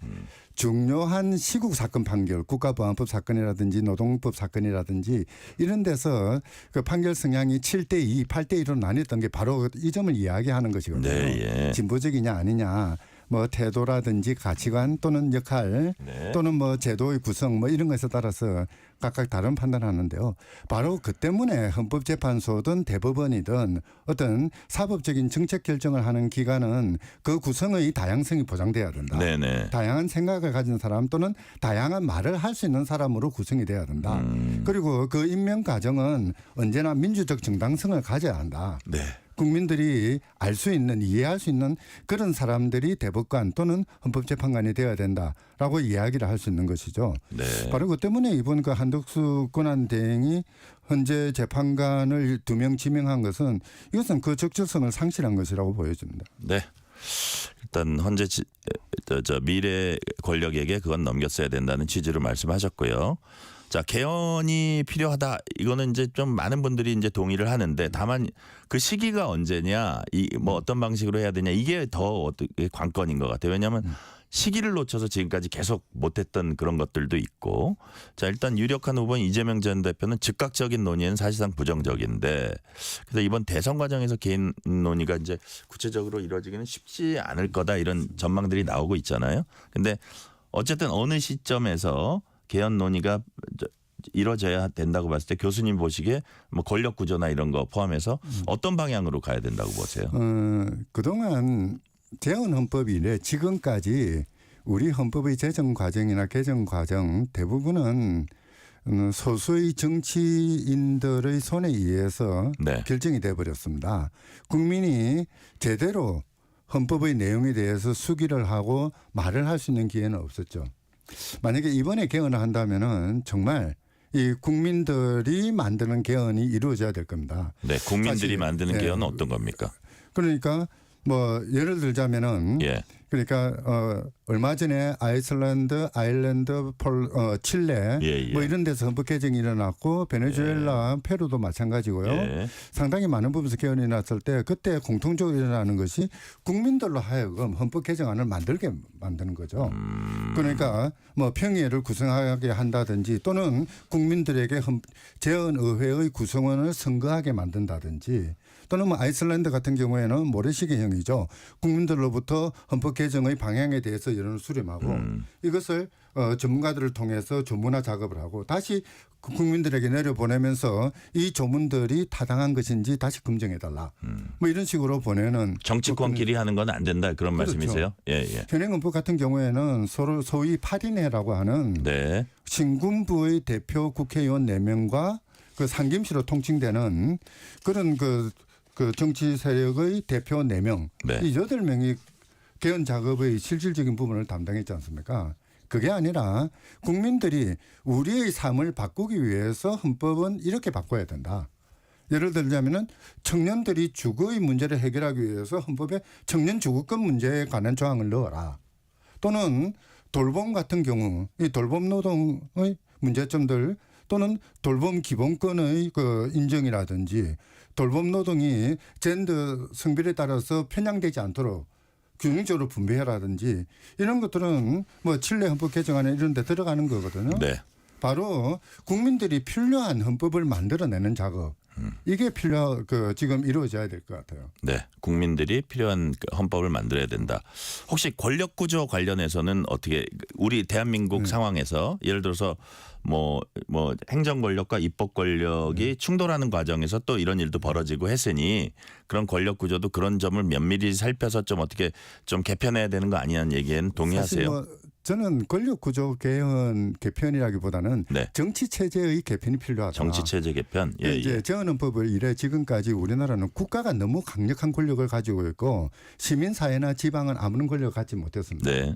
Speaker 16: 중요한 시국 사건 판결, 국가보안법 사건이라든지 노동법 사건이라든지 이런 데서 그 판결 성향이 7대2, 8대1로 나뉘었던 게 바로 이 점을 이야기하는 것이거든요.
Speaker 2: 네, 예.
Speaker 16: 진보적이냐 아니냐. 뭐 태도라든지 가치관 또는 역할
Speaker 2: 네.
Speaker 16: 또는 뭐 제도의 구성 뭐 이런 것에 따라서 각각 다른 판단을 하는데요. 바로 그 때문에 헌법재판소든 대법원이든 어떤 사법적인 정책 결정을 하는 기관은 그 구성의 다양성이 보장돼야 된다.
Speaker 2: 네네.
Speaker 16: 다양한 생각을 가진 사람 또는 다양한 말을 할 수 있는 사람으로 구성이 돼야 된다. 그리고 그 임명 과정은 언제나 민주적 정당성을 가져야 한다.
Speaker 2: 네.
Speaker 16: 국민들이 알 수 있는 이해할 수 있는 그런 사람들이 대법관 또는 헌법재판관이 되어야 된다라고 이야기를 할 수 있는 것이죠.
Speaker 2: 네.
Speaker 16: 바로 그 때문에 이번 그 한덕수 권한대행이 헌재 재판관을 2명 지명한 것은 이것은 그 적절성을 상실한 것이라고 보여집니다.
Speaker 2: 네. 일단 헌재 미래 권력에게 그건 넘겼어야 된다는 취지로 말씀하셨고요. 자, 개헌이 필요하다. 이거는 이제 좀 많은 분들이 이제 동의를 하는데 다만 그 시기가 언제냐, 뭐 어떤 방식으로 해야 되냐 이게 더 어떻게 관건인 것 같아요. 왜냐하면 시기를 놓쳐서 지금까지 계속 못했던 그런 것들도 있고. 자, 일단 유력한 후보인 이재명 전 대표는 즉각적인 논의는 사실상 부정적인데 그래서 이번 대선 과정에서 개인 논의가 이제 구체적으로 이루어지기는 쉽지 않을 거다 이런 전망들이 나오고 있잖아요. 근데 어쨌든 어느 시점에서 개헌 논의가 이루어져야 된다고 봤을 때 교수님 보시기에 뭐 권력 구조나 이런 거 포함해서 어떤 방향으로 가야 된다고 보세요?
Speaker 16: 그동안 재헌 헌법 이래 지금까지 우리 헌법의 제정 과정이나 개정 과정 대부분은 소수의 정치인들의 손에 의해서
Speaker 2: 네.
Speaker 16: 결정이 돼버렸습니다. 국민이 제대로 헌법의 내용에 대해서 수기를 하고 말을 할 수 있는 기회는 없었죠. 만약에 이번에 개헌을 한다면은 정말 이 국민들이 만드는 개헌이 이루어져야 될 겁니다.
Speaker 2: 네, 국민들이
Speaker 16: 사실,
Speaker 2: 만드는 개헌은 어떤 겁니까?
Speaker 16: 그러니까 뭐 예를 들자면은
Speaker 2: 예.
Speaker 16: 그러니까 얼마 전에 아이슬란드, 아일랜드, 칠레
Speaker 2: 예.
Speaker 16: 뭐 이런 데서 헌법 개정이 일어났고 베네수엘라, 페루도 마찬가지고요.
Speaker 2: 예.
Speaker 16: 상당히 많은 부분에서 개헌이 났을 때 그때 공통적으로 일어나는 것이 국민들로 하여금 헌법 개정안을 만들게 만드는 거죠. 그러니까 뭐 평의회를 구성하게 한다든지 또는 국민들에게 재헌의회의 구성원을 선거하게 만든다든지 또는 뭐 아이슬란드 같은 경우에는 모래시계형이죠. 국민들로부터 헌법 개정의 방향에 대해서 여론을 수렴하고 이것을 전문가들을 통해서 조문화 작업을 하고 다시 국민들에게 내려보내면서 이 조문들이 타당한 것인지 다시 검증해달라. 뭐 이런 식으로 보내는
Speaker 2: 정치권끼리 하는 건 안 된다 그런
Speaker 16: 그렇죠.
Speaker 2: 말씀이세요? 예.
Speaker 16: 현행헌법 같은 경우에는 서로 소위 8인회라고 하는
Speaker 2: 네.
Speaker 16: 신군부의 대표 국회의원 4명과 그 상임시로 통칭되는 그런 그 정치 세력의 대표 4명,
Speaker 2: 네.
Speaker 16: 이 8명이 개헌 작업의 실질적인 부분을 담당했지 않습니까? 그게 아니라 국민들이 우리의 삶을 바꾸기 위해서 헌법은 이렇게 바꿔야 된다. 예를 들자면은 청년들이 주거의 문제를 해결하기 위해서 헌법에 청년 주거권 문제에 관한 조항을 넣어라. 또는 돌봄 같은 경우 이 돌봄 노동의 문제점들 또는 돌봄 기본권의 그 인정이라든지 돌봄 노동이 젠더 성별에 따라서 편향되지 않도록 균형적으로 분배해라든지 이런 것들은 뭐 칠레 헌법 개정안에 이런 데 들어가는 거거든요.
Speaker 2: 네.
Speaker 16: 바로 국민들이 필요한 헌법을 만들어내는 작업. 이게 지금 이루어져야 될 것 같아요.
Speaker 2: 네, 국민들이 필요한 헌법을 만들어야 된다. 혹시 권력 구조 관련해서는 어떻게 우리 대한민국 상황에서 예를 들어서 뭐 행정 권력과 입법 권력이 충돌하는 과정에서 또 이런 일도 벌어지고 했으니 그런 권력 구조도 그런 점을 면밀히 살펴서 좀 어떻게 좀 개편해야 되는 거 아니냐는 얘기엔 동의하세요?
Speaker 16: 사실 저는 권력 구조 개헌 개편이라기보다는
Speaker 2: 네.
Speaker 16: 정치 체제의 개편이 필요하다.
Speaker 2: 정치 체제 개편. 예,
Speaker 16: 이제 재헌헌법을 이래 지금까지 우리나라는 국가가 너무 강력한 권력을 가지고 있고 시민 사회나 지방은 아무런 권력을 갖지 못했습니다.
Speaker 2: 네.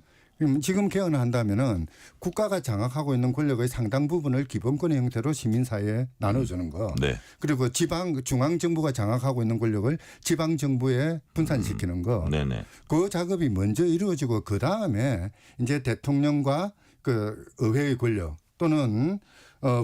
Speaker 16: 지금 개헌을 한다면은 국가가 장악하고 있는 권력의 상당 부분을 기본권의 형태로 시민사회에 나눠주는 거.
Speaker 2: 네.
Speaker 16: 그리고 중앙정부가 장악하고 있는 권력을 지방정부에 분산시키는 거.
Speaker 2: 네네.
Speaker 16: 그 작업이 먼저 이루어지고 그 다음에 이제 대통령과 그 의회의 권력 또는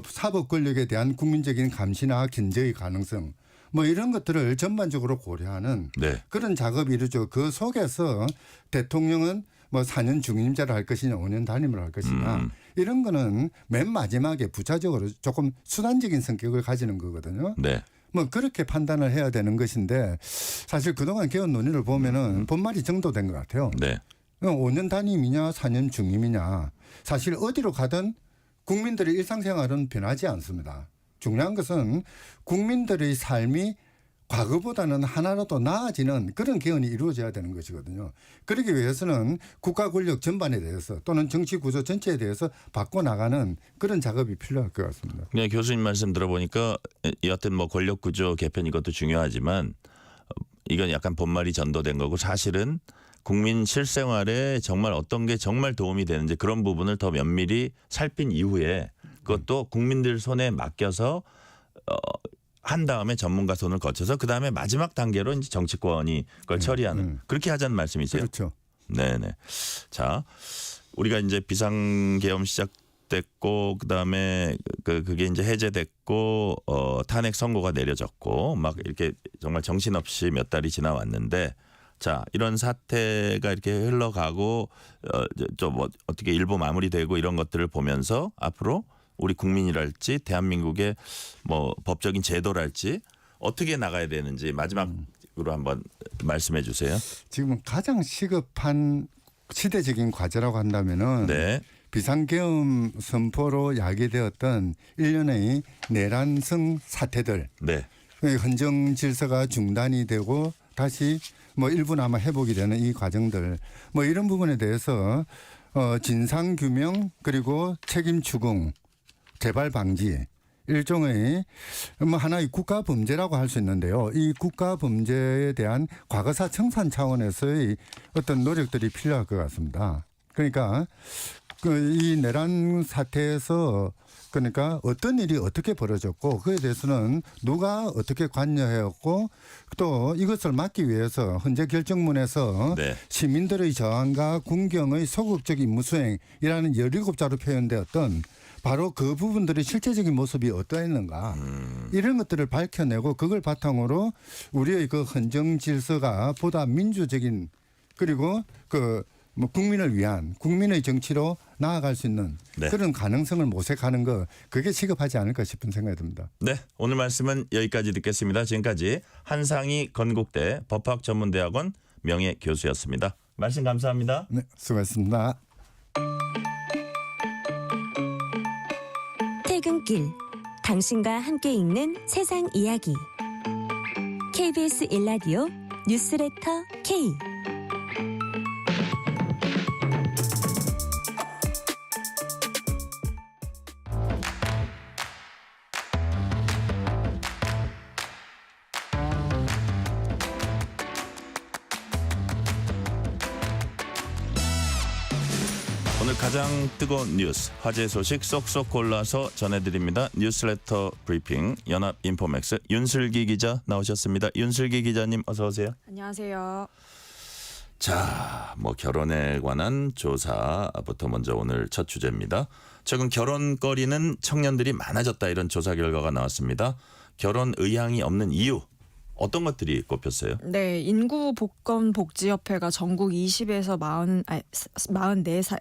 Speaker 16: 사법 권력에 대한 국민적인 감시나 견제의 가능성 뭐 이런 것들을 전반적으로 고려하는
Speaker 2: 네.
Speaker 16: 그런 작업이 이루어져 그 속에서 대통령은 뭐 4년 중임제를 할 것이냐 5년 단임을 할 것이냐 이런 거는 맨 마지막에 부차적으로 조금 수단적인 성격을 가지는 거거든요.
Speaker 2: 네.
Speaker 16: 뭐 그렇게 판단을 해야 되는 것인데 사실 그동안 개헌 논의를 보면은 본말이 정도된 것 같아요.
Speaker 2: 네.
Speaker 16: 5년 단임이냐 4년 중임이냐 사실 어디로 가든 국민들의 일상생활은 변하지 않습니다. 중요한 것은 국민들의 삶이 과거보다는 하나라도 나아지는 그런 개헌이 이루어져야 되는 것이거든요. 그러기 위해서는 국가 권력 전반에 대해서 또는 정치 구조 전체에 대해서 바꿔나가는 그런 작업이 필요할 것 같습니다.
Speaker 2: 그냥 교수님 말씀 들어보니까 여하튼 뭐 권력 구조 개편 이것도 중요하지만 이건 약간 본말이 전도된 거고 사실은 국민 실생활에 정말 어떤 게 정말 도움이 되는지 그런 부분을 더 면밀히 살핀 이후에 그것도 국민들 손에 맡겨서 한 다음에 전문가 손을 거쳐서 그 다음에 마지막 단계로 이제 정치권이 그걸 처리하는 그렇게 하자는 말씀이세요?
Speaker 16: 그렇죠.
Speaker 2: 네네. 자, 우리가 이제 비상계엄 시작됐고 그 다음에 그게 이제 해제됐고 탄핵 선고가 내려졌고 막 이렇게 정말 정신없이 몇 달이 지나왔는데. 자, 이런 사태가 이렇게 흘러가고 좀 어떻게 일부 마무리되고 이런 것들을 보면서 앞으로 우리 국민이랄지 대한민국의 뭐 법적인 제도랄지 어떻게 나가야 되는지 마지막으로 한번 말씀해 주세요.
Speaker 16: 지금 가장 시급한 시대적인 과제라고 한다면은
Speaker 2: 네.
Speaker 16: 비상계엄 선포로 야기되었던 일련의 내란성 사태들,
Speaker 2: 네.
Speaker 16: 헌정 질서가 중단이 되고 다시 뭐 일부나마 회복이 되는 이 과정들, 뭐 이런 부분에 대해서 진상 규명 그리고 책임 추궁, 재발 방지 일종의 뭐 하나의 국가 범죄라고 할 수 있는데요. 이 국가 범죄에 대한 과거사 청산 차원에서의 어떤 노력들이 필요할 것 같습니다. 그러니까 이 내란 사태에서 그러니까 어떤 일이 어떻게 벌어졌고 그에 대해서는 누가 어떻게 관여해왔고 또 이것을 막기 위해서 헌재 결정문에서
Speaker 2: 네.
Speaker 16: 시민들의 저항과 군경의 소극적 임무 수행이라는 17자로 표현되었던 바로 그 부분들의 실제적인 모습이 어떠했는가 이런 것들을 밝혀내고 그걸 바탕으로 우리의 그 헌정 질서가 보다 민주적인 그리고 뭐 국민을 위한 국민의 정치로 나아갈 수 있는
Speaker 2: 네.
Speaker 16: 그런 가능성을 모색하는 거 그게 시급하지 않을까 싶은 생각이 듭니다.
Speaker 2: 네, 오늘 말씀은 여기까지 듣겠습니다. 지금까지 한상희 건국대 법학전문대학원 명예교수였습니다. 말씀 감사합니다.
Speaker 16: 네, 수고하셨습니다.
Speaker 1: 퇴근길 당신과 함께 읽는 세상 이야기 KBS 1라디오 뉴스레터 K
Speaker 2: 오늘 가장 뜨거운 뉴스, 화제 소식 쏙쏙 골라서 전해드립니다. 뉴스레터 브리핑 연합 인포맥스 윤슬기 기자 나오셨습니다. 윤슬기 기자님 어서 오세요.
Speaker 4: 안녕하세요.
Speaker 2: 자, 뭐 결혼에 관한 조사부터 먼저 오늘 첫 주제입니다. 최근 결혼거리는 청년들이 많아졌다 이런 조사 결과가 나왔습니다. 결혼 의향이 없는 이유 어떤 것들이 꼽혔어요?
Speaker 4: 네, 인구보건복지협회가 전국 20에서 44살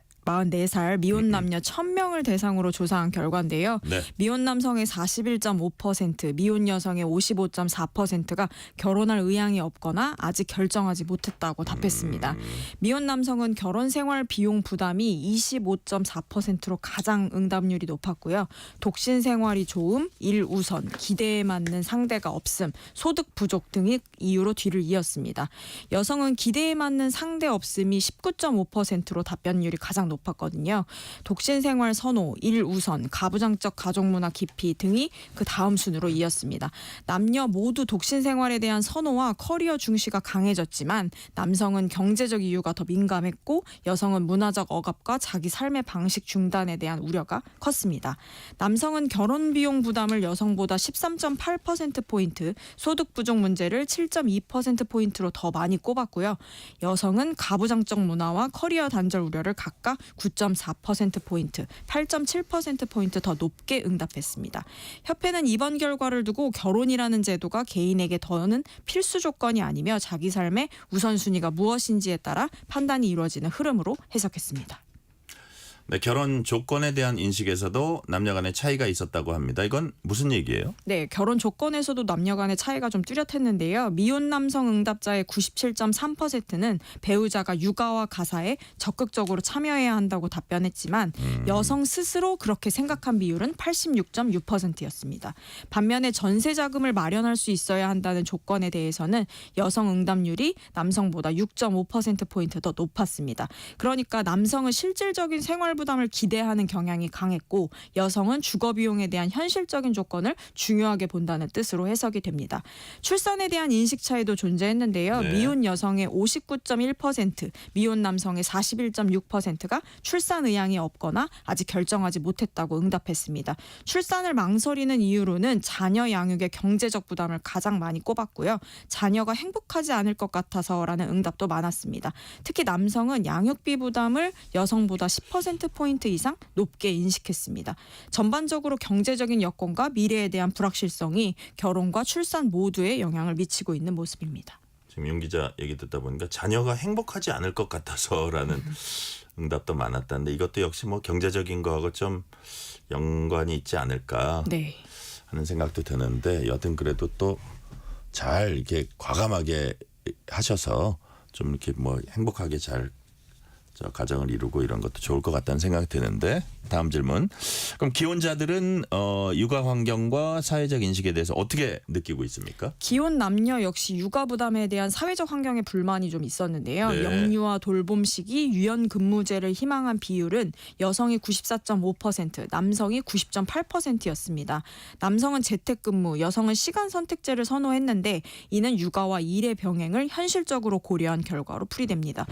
Speaker 4: 미혼 남녀 1000명을 대상으로 조사한 결과인데요.
Speaker 2: 네.
Speaker 4: 미혼 남성의 41.5%, 미혼 여성의 55.4%가 결혼할 의향이 없거나 아직 결정하지 못했다고 답했습니다. 미혼 남성은 결혼 생활 비용 부담이 25.4%로 가장 응답률이 높았고요. 독신 생활이 좋음, 일 우선, 기대에 맞는 상대가 없음, 소득 부족 등의 이유로 뒤를 이었습니다. 여성은 기대에 맞는 상대 없음이 19.5%로 답변율이 가장 높았거든요. 독신 생활 선호, 일 우선, 가부장적 가족 문화 깊이 등이 그 다음 순으로 이었습니다. 남녀 모두 독신 생활에 대한 선호와 커리어 중시가 강해졌지만 남성은 경제적 이유가 더 민감했고 여성은 문화적 억압과 자기 삶의 방식 중단에 대한 우려가 컸습니다. 남성은 결혼 비용 부담을 여성보다 13.8%포인트, 소득 부족 문제를 7.2%포인트로 더 많이 꼽았고요. 여성은 가부장적 문화와 커리어 단절 우려를 각각 9.4%포인트, 8.7%포인트 더 높게 응답했습니다. 협회는 이번 결과를 두고 결혼이라는 제도가 개인에게 더는 필수 조건이 아니며 자기 삶의 우선순위가 무엇인지에 따라 판단이 이루어지는 흐름으로 해석했습니다.
Speaker 2: 네, 결혼 조건에 대한 인식에서도 남녀 간의 차이가 있었다고 합니다. 이건 무슨 얘기예요?
Speaker 4: 네, 결혼 조건에서도 남녀 간의 차이가 좀 뚜렷했는데요. 미혼 남성 응답자의 97.3%는 배우자가 육아와 가사에 적극적으로 참여해야 한다고 답변했지만 여성 스스로 그렇게 생각한 비율은 86.6%였습니다. 반면에 전세 자금을 마련할 수 있어야 한다는 조건에 대해서는 여성 응답률이 남성보다 6.5%포인트 더 높았습니다. 그러니까 남성은 실질적인 생활 부담을 기대하는 경향이 강했고 여성은 주거 비용에 대한 현실적인 조건을 중요하게 본다는 뜻으로 해석이 됩니다. 출산에 대한 인식 차이도 존재했는데요.
Speaker 2: 네.
Speaker 4: 미혼 여성의 59.1%, 미혼 남성의 41.6%가 출산 의향이 없거나 아직 결정하지 못했다고 응답했습니다. 출산을 망설이는 이유로는 자녀 양육의 경제적 부담을 가장 많이 꼽았고요. 자녀가 행복하지 않을 것 같아서라는 응답도 많았습니다. 특히 남성은 양육비 부담을 여성보다 10%포인트 이상 높게 인식했습니다. 전반적으로 경제적인 여건과 미래에 대한 불확실성이 결혼과 출산 모두에 영향을 미치고 있는 모습입니다.
Speaker 2: 지금 윤 기자 얘기 듣다 보니까 자녀가 행복하지 않을 것 같아서라는 응답도 많았다는데 이것도 역시 뭐 경제적인 거하고 좀 연관이 있지 않을까
Speaker 4: 네.
Speaker 2: 하는 생각도 드는데 여튼 그래도 또 잘 이렇게 과감하게 하셔서 좀 이렇게 뭐 행복하게 잘 가정을 이루고 이런 것도 좋을 것 같다는 생각이 드는데 다음 질문. 그럼 기혼자들은 육아 환경과 사회적 인식에 대해서 어떻게 느끼고 있습니까?
Speaker 17: 기혼 남녀 역시 육아 부담에 대한 사회적 환경에 불만이 좀 있었는데요.
Speaker 2: 네.
Speaker 17: 영유아 돌봄 시기 유연 근무제를 희망한 비율은 여성이 94.5%, 남성이 90.8%였습니다. 남성은 재택근무, 여성은 시간 선택제를 선호했는데 이는 육아와 일의 병행을 현실적으로 고려한 결과로 풀이됩니다.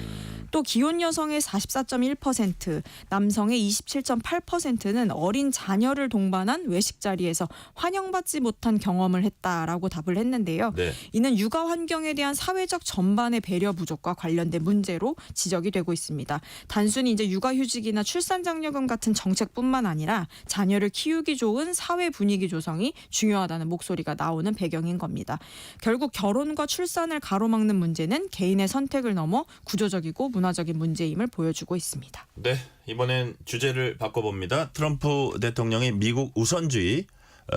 Speaker 17: 또 기혼 여성의 44.1%, 남성의 27.8%는 어린 자녀를 동반한 외식 자리에서 환영받지 못한 경험을 했다라고 답을 했는데요.
Speaker 2: 네.
Speaker 17: 이는 육아 환경에 대한 사회적 전반의 배려 부족과 관련된 문제로 지적이 되고 있습니다. 단순히 이제 육아휴직이나 출산장려금 같은 정책뿐만 아니라 자녀를 키우기 좋은 사회 분위기 조성이 중요하다는 목소리가 나오는 배경인 겁니다. 결국 결혼과 출산을 가로막는 문제는 개인의 선택을 넘어 구조적이고 문화적인 문제임을 보여주고 있습니다.
Speaker 2: 네, 이번엔 주제를 바꿔봅니다. 트럼프 대통령의 미국 우선주의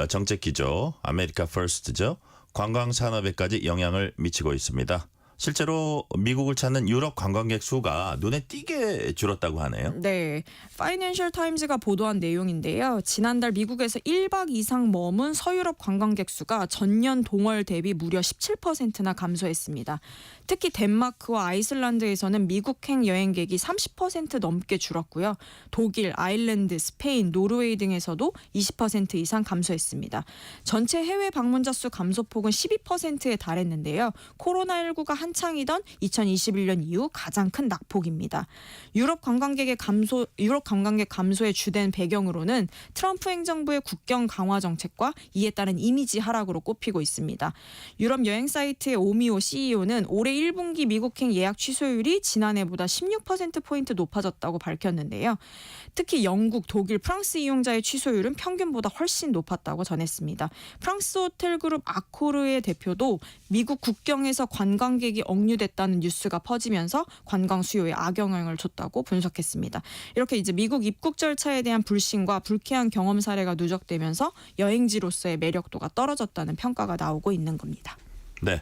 Speaker 2: 정책 기조, 아메리카 퍼스트죠. 관광 산업에까지 영향을 미치고 있습니다. 실제로 미국을 찾는 유럽 관광객 수가 눈에 띄게 줄었다고 하네요.
Speaker 17: 네, 파이낸셜 타임즈가 보도한 내용인데요. 지난달 미국에서 1박 이상 머문 서유럽 관광객 수가 전년 동월 대비 무려 17%나 감소했습니다. 특히 덴마크와 아이슬란드에서는 미국행 여행객이 30% 넘게 줄었고요. 독일, 아일랜드, 스페인, 노르웨이 등에서도 20% 이상 감소했습니다. 전체 해외 방문자 수 감소폭은 12%에 달했는데요. 코로나19가 한창이던 2021년 이후 가장 큰 낙폭입니다. 유럽 관광객 감소의 주된 배경으로는 트럼프 행정부의 국경 강화 정책과 이에 따른 이미지 하락으로 꼽히고 있습니다. 유럽 여행 사이트의 오미오 CEO는 올해 1분기 미국행 예약 취소율이 지난해보다 16%포인트 높아졌다고 밝혔는데요. 특히 영국, 독일, 프랑스 이용자의 취소율은 평균보다 훨씬 높았다고 전했습니다. 프랑스 호텔 그룹 아코르의 대표도 미국 국경에서 관광객이 억류됐다는 뉴스가 퍼지면서 관광 수요에 악영향을 줬다고 분석했습니다. 이렇게 이제 미국 입국 절차에 대한 불신과 불쾌한 경험 사례가 누적되면서 여행지로서의 매력도가 떨어졌다는 평가가 나오고 있는 겁니다.
Speaker 2: 네,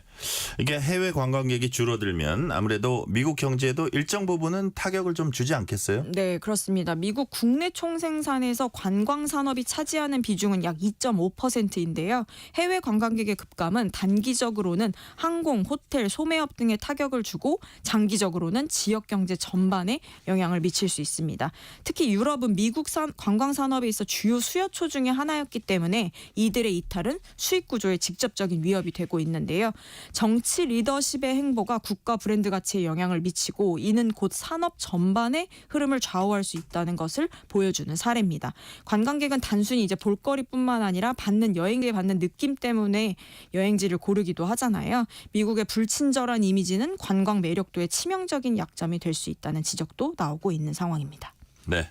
Speaker 2: 이게 해외 관광객이 줄어들면 아무래도 미국 경제에도 일정 부분은 타격을 좀 주지 않겠어요?
Speaker 17: 네, 그렇습니다. 미국 국내 총생산에서 관광 산업이 차지하는 비중은 약 2.5%인데요. 해외 관광객의 급감은 단기적으로는 항공, 호텔, 소매업 등에 타격을 주고 장기적으로는 지역 경제 전반에 영향을 미칠 수 있습니다. 특히 유럽은 미국 관광 산업에 있어 주요 수요처 중에 하나였기 때문에 이들의 이탈은 수익 구조에 직접적인 위협이 되고 있는데요. 정치 리더십의 행보가 국가 브랜드 가치에 영향을 미치고 이는 곧 산업 전반의 흐름을 좌우할 수 있다는 것을 보여주는 사례입니다. 관광객은 단순히 이제 볼거리뿐만 아니라 받는 여행지에 받는 느낌 때문에 여행지를 고르기도 하잖아요. 미국의 불친절한 이미지는 관광 매력도의 치명적인 약점이 될 수 있다는 지적도 나오고 있는 상황입니다.
Speaker 2: 네.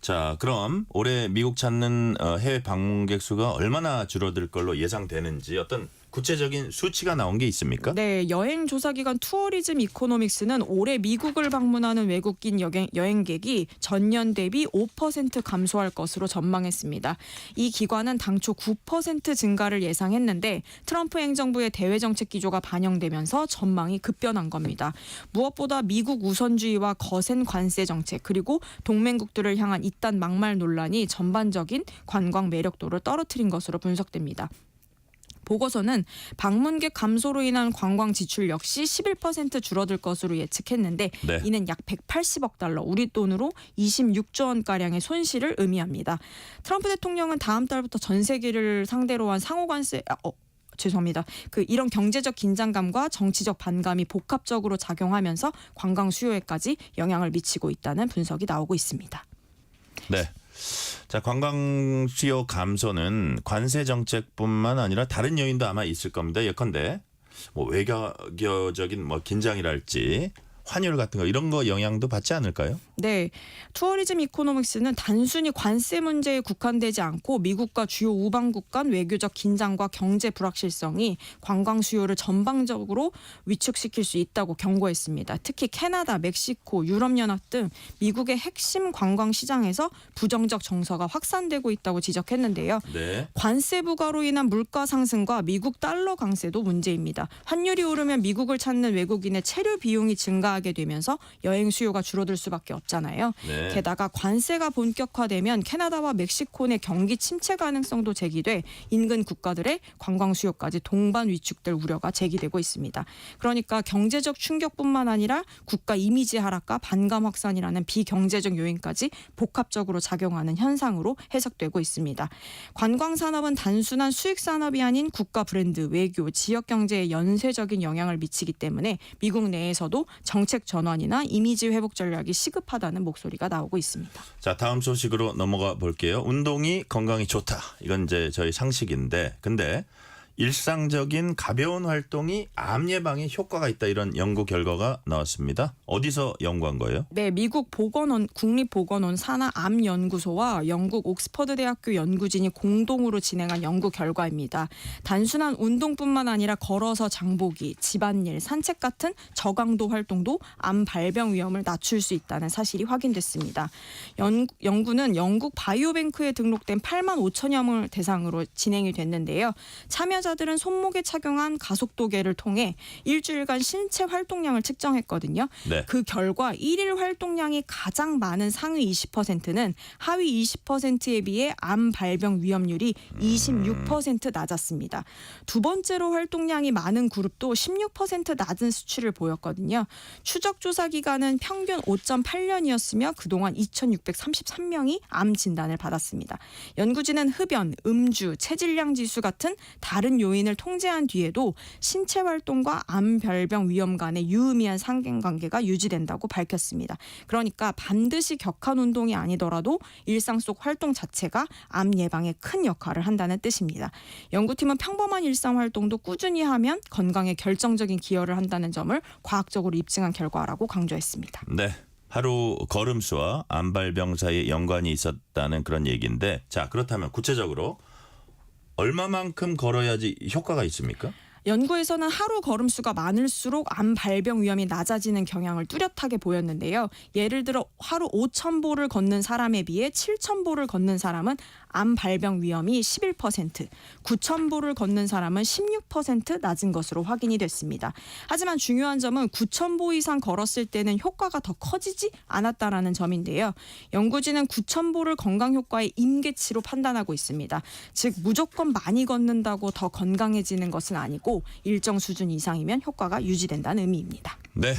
Speaker 2: 자, 그럼 올해 미국 찾는 해외 방문객 수가 얼마나 줄어들 걸로 예상되는지 어떤 구체적인 수치가 나온 게 있습니까?
Speaker 17: 네, 여행 조사기관 투어리즘 이코노믹스는 올해 미국을 방문하는 외국인 여행객이 전년 대비 5% 감소할 것으로 전망했습니다. 이 기관은 당초 9% 증가를 예상했는데 트럼프 행정부의 대외 정책 기조가 반영되면서 전망이 급변한 겁니다. 무엇보다 미국 우선주의와 거센 관세 정책 그리고 동맹국들을 향한 이딴 막말 논란이 전반적인 관광 매력도를 떨어뜨린 것으로 분석됩니다. 보고서는 방문객 감소로 인한 관광 지출 역시 11% 줄어들 것으로 예측했는데
Speaker 2: 네.
Speaker 17: 이는 약 180억 달러, 우리 돈으로 26조 원가량의 손실을 의미합니다. 트럼프 대통령은 다음 달부터 전 세계를 상대로 한 상호관세 이런 경제적 긴장감과 정치적 반감이 복합적으로 작용하면서 관광 수요에까지 영향을 미치고 있다는 분석이 나오고 있습니다.
Speaker 2: 네. 자, 관광 수요 감소는 관세 정책뿐만 아니라 다른 요인도 아마 있을 겁니다. 예컨대 뭐 외교적인 긴장이랄지 환율 같은 거 이런 거 영향도 받지 않을까요?
Speaker 17: 네, 투어리즘 이코노믹스는 단순히 관세 문제에 국한되지 않고 미국과 주요 우방국 간 외교적 긴장과 경제 불확실성이 관광 수요를 전방적으로 위축시킬 수 있다고 경고했습니다. 특히 캐나다, 멕시코, 유럽연합 등 미국의 핵심 관광 시장에서 부정적 정서가 확산되고 있다고 지적했는데요.
Speaker 2: 네.
Speaker 17: 관세 부과로 인한 물가 상승과 미국 달러 강세도 문제입니다. 환율이 오르면 미국을 찾는 외국인의 체류 비용이 증가 증가하게 되면서 여행 수요가 줄어들 수밖에 없잖아요.
Speaker 2: 네.
Speaker 17: 게다가 관세가 본격화되면 캐나다와 멕시코 내 경기 침체 가능성도 제기돼 인근 국가들의 관광 수요까지 동반 위축될 우려가 제기되고 있습니다. 그러니까 경제적 충격뿐만 아니라 국가 이미지 하락과 반감 확산이라는 비경제적 요인까지 복합적으로 작용하는 현상으로 해석되고 있습니다. 관광 산업은 단순한 수익 산업이 아닌 국가 브랜드, 외교, 지역 경제에 연쇄적인 영향을 미치기 때문에 미국 내에서도 정책 전환이나 이미지 회복 전략이 시급하다는 목소리가 나오고 있습니다.
Speaker 2: 자, 다음 소식으로 넘어가 볼게요. 운동이 건강에 좋다. 이건 이제 저희 상식인데, 근데 일상적인 가벼운 활동이 암 예방에 효과가 있다, 이런 연구 결과가 나왔습니다. 어디서 연구한 거예요?
Speaker 17: 네, 미국 보건원 국립보건원 산하암연구소와 영국 옥스퍼드 대학교 연구진이 공동으로 진행한 연구 결과입니다. 단순한 운동뿐만 아니라 걸어서 장보기, 집안일, 산책 같은 저강도 활동도 암 발병 위험을 낮출 수 있다는 사실이 확인됐습니다. 연구는 영국 바이오뱅크에 등록된 8만 5천여 명을 대상으로 진행이 됐는데요. 참여자들은 손목에 착용한 가속도계를 통해 일주일간 신체 활동량을 측정했거든요.
Speaker 2: 네.
Speaker 17: 그 결과 일일 활동량이 가장 많은 상위 20%는 하위 20%에 비해 암 발병 위험률이 26% 낮았습니다. 두 번째로 활동량이 많은 그룹도 16% 낮은 수치를 보였거든요. 추적 조사 기간은 평균 5.8년이었으며 그동안 2,633명이 암 진단을 받았습니다. 연구진은 흡연, 음주, 체질량 지수 같은 다른 요인을 통제한 뒤에도 신체 활동과 암 발병 위험 간의 유의미한 상관관계가 유지된다고 밝혔습니다. 그러니까 반드시 격한 운동이 아니더라도 일상 속 활동 자체가 암 예방에 큰 역할을 한다는 뜻입니다. 연구팀은 평범한 일상 활동도 꾸준히 하면 건강에 결정적인 기여를 한다는 점을 과학적으로 입증한 결과라고 강조했습니다.
Speaker 2: 네. 하루 걸음수와 암 발병 사이에 연관이 있었다는 그런 얘기인데, 자, 그렇다면 구체적으로 얼마만큼 걸어야지 효과가 있습니까?
Speaker 17: 연구에서는 하루 걸음수가 많을수록 암 발병 위험이 낮아지는 경향을 뚜렷하게 보였는데요. 예를 들어 하루 5,000보를 걷는 사람에 비해 7,000보를 걷는 사람은 암 발병 위험이 11%, 9,000보를 걷는 사람은 16% 낮은 것으로 확인이 됐습니다. 하지만 중요한 점은 9,000보 이상 걸었을 때는 효과가 더 커지지 않았다라는 점인데요. 연구진은 9,000보를 건강 효과의 임계치로 판단하고 있습니다. 즉 무조건 많이 걷는다고 더 건강해지는 것은 아니고 일정 수준 이상이면 효과가 유지된다는 의미입니다.
Speaker 2: 네.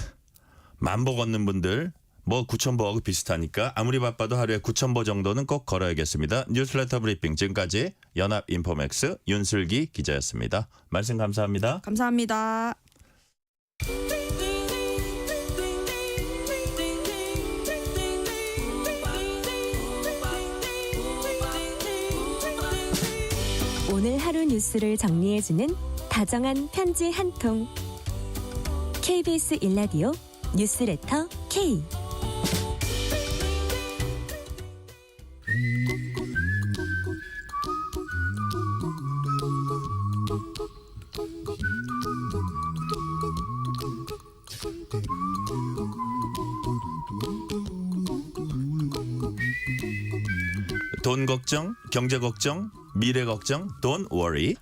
Speaker 2: 10,000보 걷는 분들 뭐 9,000보하고 비슷하니까 아무리 바빠도 하루에 9,000보 정도는 꼭 걸어야겠습니다. 뉴스레터 브리핑, 지금까지 연합인포맥스 윤슬기 기자였습니다. 말씀 감사합니다.
Speaker 17: 감사합니다.
Speaker 1: 오늘 하루 뉴스를 정리해주는 다정한 편지 한 통. KBS 1라디오 뉴스레터 K.
Speaker 2: 돈 걱정, 경제 걱정, 미래 걱정, Don't worry.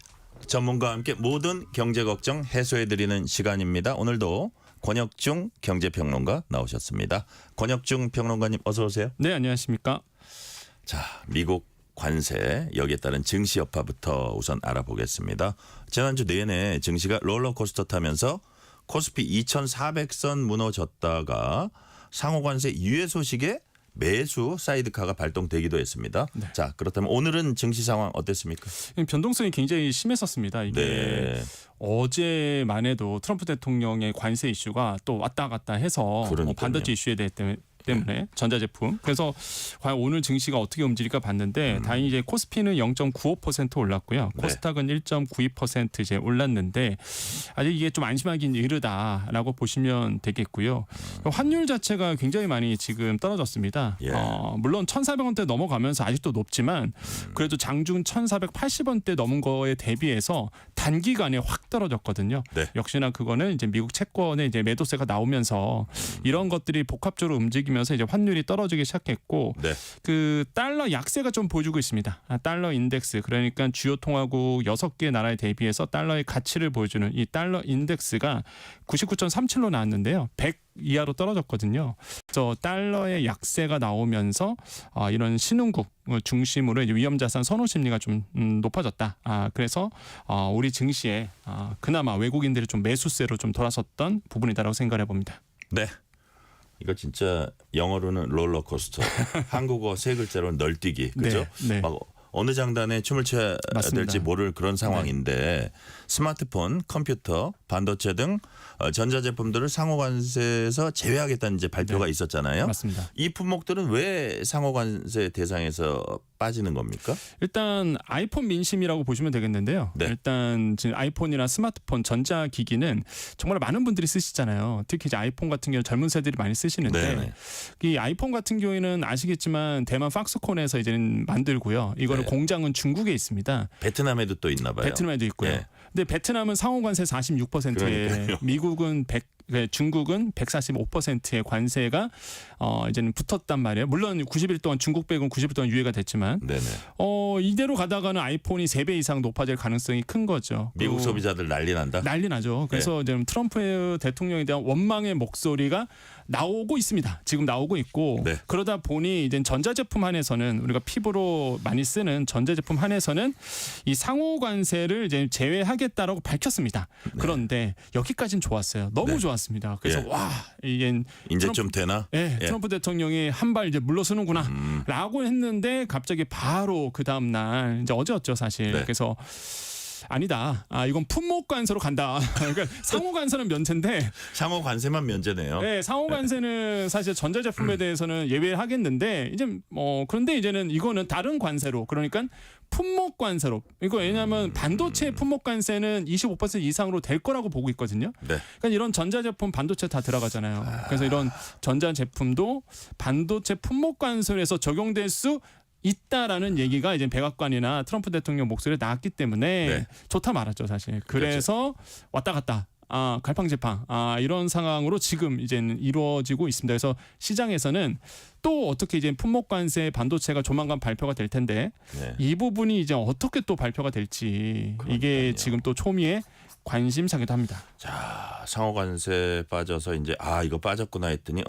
Speaker 2: 전문가와 함께 모든 경제 걱정 해소해드리는 시간입니다. 오늘도 권혁중 경제평론가 나오셨습니다. 권혁중 평론가님 어서 오세요.
Speaker 18: 네, 안녕하십니까.
Speaker 2: 자, 미국 관세, 여기에 따른 증시 여파부터 우선 알아보겠습니다. 지난주 내내 증시가 롤러코스터 타면서 코스피 2,400선 무너졌다가 상호관세 유예 소식에 매수 사이드카가 발동되기도 했습니다.
Speaker 18: 네.
Speaker 2: 자, 그렇다면 오늘은 증시 상황 어땠습니까?
Speaker 18: 변동성이 굉장히 심했었습니다. 이게
Speaker 2: 네.
Speaker 18: 어제만 해도 트럼프 대통령의 관세 이슈가 또 왔다 갔다 해서 반도체 이슈에 대해 때문에 전자제품. 그래서 과연 오늘 증시가 어떻게 움직일까 봤는데 다행히 이제 코스피는 0.95% 올랐고요. 코스닥은 1.92% 이제 올랐는데 아직 이게 좀 안심하기는 이르다라고 보시면 되겠고요. 환율 자체가 굉장히 많이 지금 떨어졌습니다. 물론 1,400원대 넘어가면서 아직도 높지만 그래도 장중 1,480원대 넘은 거에 대비해서 단기간에 확 떨어졌거든요. 역시나 그거는 이제 미국 채권의 이제 매도세가 나오면서 이런 것들이 복합적으로 움직이면서 움직이면서 이제 환율이 떨어지기 시작했고
Speaker 2: 네.
Speaker 18: 그 달러 약세가 좀 보여주고 있습니다. 달러 인덱스 그러니까 주요 통화국 6개 나라에 대비해서 달러의 가치를 보여주는 이 달러 인덱스가 99.37로 나왔는데요. 100 이하로 떨어졌거든요. 그래서 달러의 약세가 나오면서 이런 신흥국 중심으로 이제 위험자산 선호 심리가 좀 높아졌다. 그래서 우리 증시에 그나마 외국인들이 좀 매수세로 좀 돌아섰던 부분이다라고 생각해 봅니다.
Speaker 2: 네. 이거 진짜 영어로는 롤러코스터, 한국어 세 글자로 널뛰기, 그죠?
Speaker 18: 네.
Speaker 2: 막 어느 장단에 춤을 춰야
Speaker 18: 맞습니다.
Speaker 2: 될지 모를 그런 상황인데 스마트폰, 컴퓨터, 반도체 등 전자제품들을 상호관세에서 제외하겠다는 이제 발표가 있었잖아요.
Speaker 18: 맞습니다.
Speaker 2: 이 품목들은 왜 상호관세 대상에서 빠지는 겁니까?
Speaker 18: 일단 아이폰 민심이라고 보시면 되겠는데요.
Speaker 2: 네.
Speaker 18: 일단 지금 아이폰이나 스마트폰, 전자기기는 정말 많은 분들이 쓰시잖아요. 특히 이제 아이폰 같은 경우 젊은 세대들이 많이 쓰시는데
Speaker 2: 네네.
Speaker 18: 이 아이폰 같은 경우에는 아시겠지만 대만 팍스콘에서 이제는 만들고요. 이거는
Speaker 2: 네.
Speaker 18: 공장은 중국에 있습니다.
Speaker 2: 베트남에도 또 있나 봐요.
Speaker 18: 베트남에도 있고요.
Speaker 2: 네.
Speaker 18: 근데 베트남은 상호관세 46%에
Speaker 2: 그러니까요.
Speaker 18: 미국은 중국은 145%의 관세가 이제는 붙었단 말이에요. 물론 90일 동안 중국 빼고는 90일 동안 유예가 됐지만
Speaker 2: 네네.
Speaker 18: 이대로 가다가는 아이폰이 3배 이상 높아질 가능성이 큰 거죠.
Speaker 2: 미국
Speaker 18: 그리고
Speaker 2: 소비자들 난리 난다.
Speaker 18: 난리 나죠. 그래서 이제 트럼프 대통령에 대한 원망의 목소리가 나오고 있습니다. 지금 나오고 있고
Speaker 2: 네.
Speaker 18: 그러다 보니 이제 전자제품 한에서는 우리가 피부로 많이 쓰는 전자제품 한에서는 이 상호 관세를 이제 제외하겠다라고 밝혔습니다. 그런데 여기까지는 좋았어요. 너무
Speaker 2: 네.
Speaker 18: 좋았습니다. 그래서
Speaker 2: 예.
Speaker 18: 와 이게
Speaker 2: 이제
Speaker 18: 트럼프-
Speaker 2: 좀 되나?
Speaker 18: 네,
Speaker 2: 예.
Speaker 18: 트럼프 대통령이 한 발 이제 물러서는구나라고 했는데 갑자기 바로 그 다음 날 이제 어제였죠 사실.
Speaker 2: 네.
Speaker 18: 그래서 아니다. 이건 품목 관세로 간다. 그러니까 상호 관세는 면제인데
Speaker 2: 상호 관세만 면제네요.
Speaker 18: 네, 상호 관세는 사실 전자제품에 대해서는 예외하겠는데 이제 그런데 이제는 이거는 다른 관세로 그러니까 품목 관세로 이거 왜냐하면 반도체 품목 관세는 25% 이상으로 될 거라고 보고 있거든요.
Speaker 2: 네.
Speaker 18: 그러니까 이런 전자제품 반도체 다 들어가잖아요. 그래서 이런 전자제품도 반도체 품목 관세에서 적용될 수 있다라는 얘기가 이제 백악관이나 트럼프 대통령 목소리에 나왔기 때문에
Speaker 2: 네.
Speaker 18: 좋다 말았죠 사실. 그래서 왔다 갔다 갈팡질팡 이런 상황으로 지금 이제는 이루어지고 있습니다. 그래서 시장에서는 또 어떻게 이제 품목 관세 반도체가 조만간 발표가 될 텐데
Speaker 2: 네.
Speaker 18: 이 부분이 이제 어떻게 또 발표가 될지 이게 지금 또 초미의 관심사기도 합니다.
Speaker 2: 자, 상호관세 빠져서 이제 이거 빠졌구나 했더니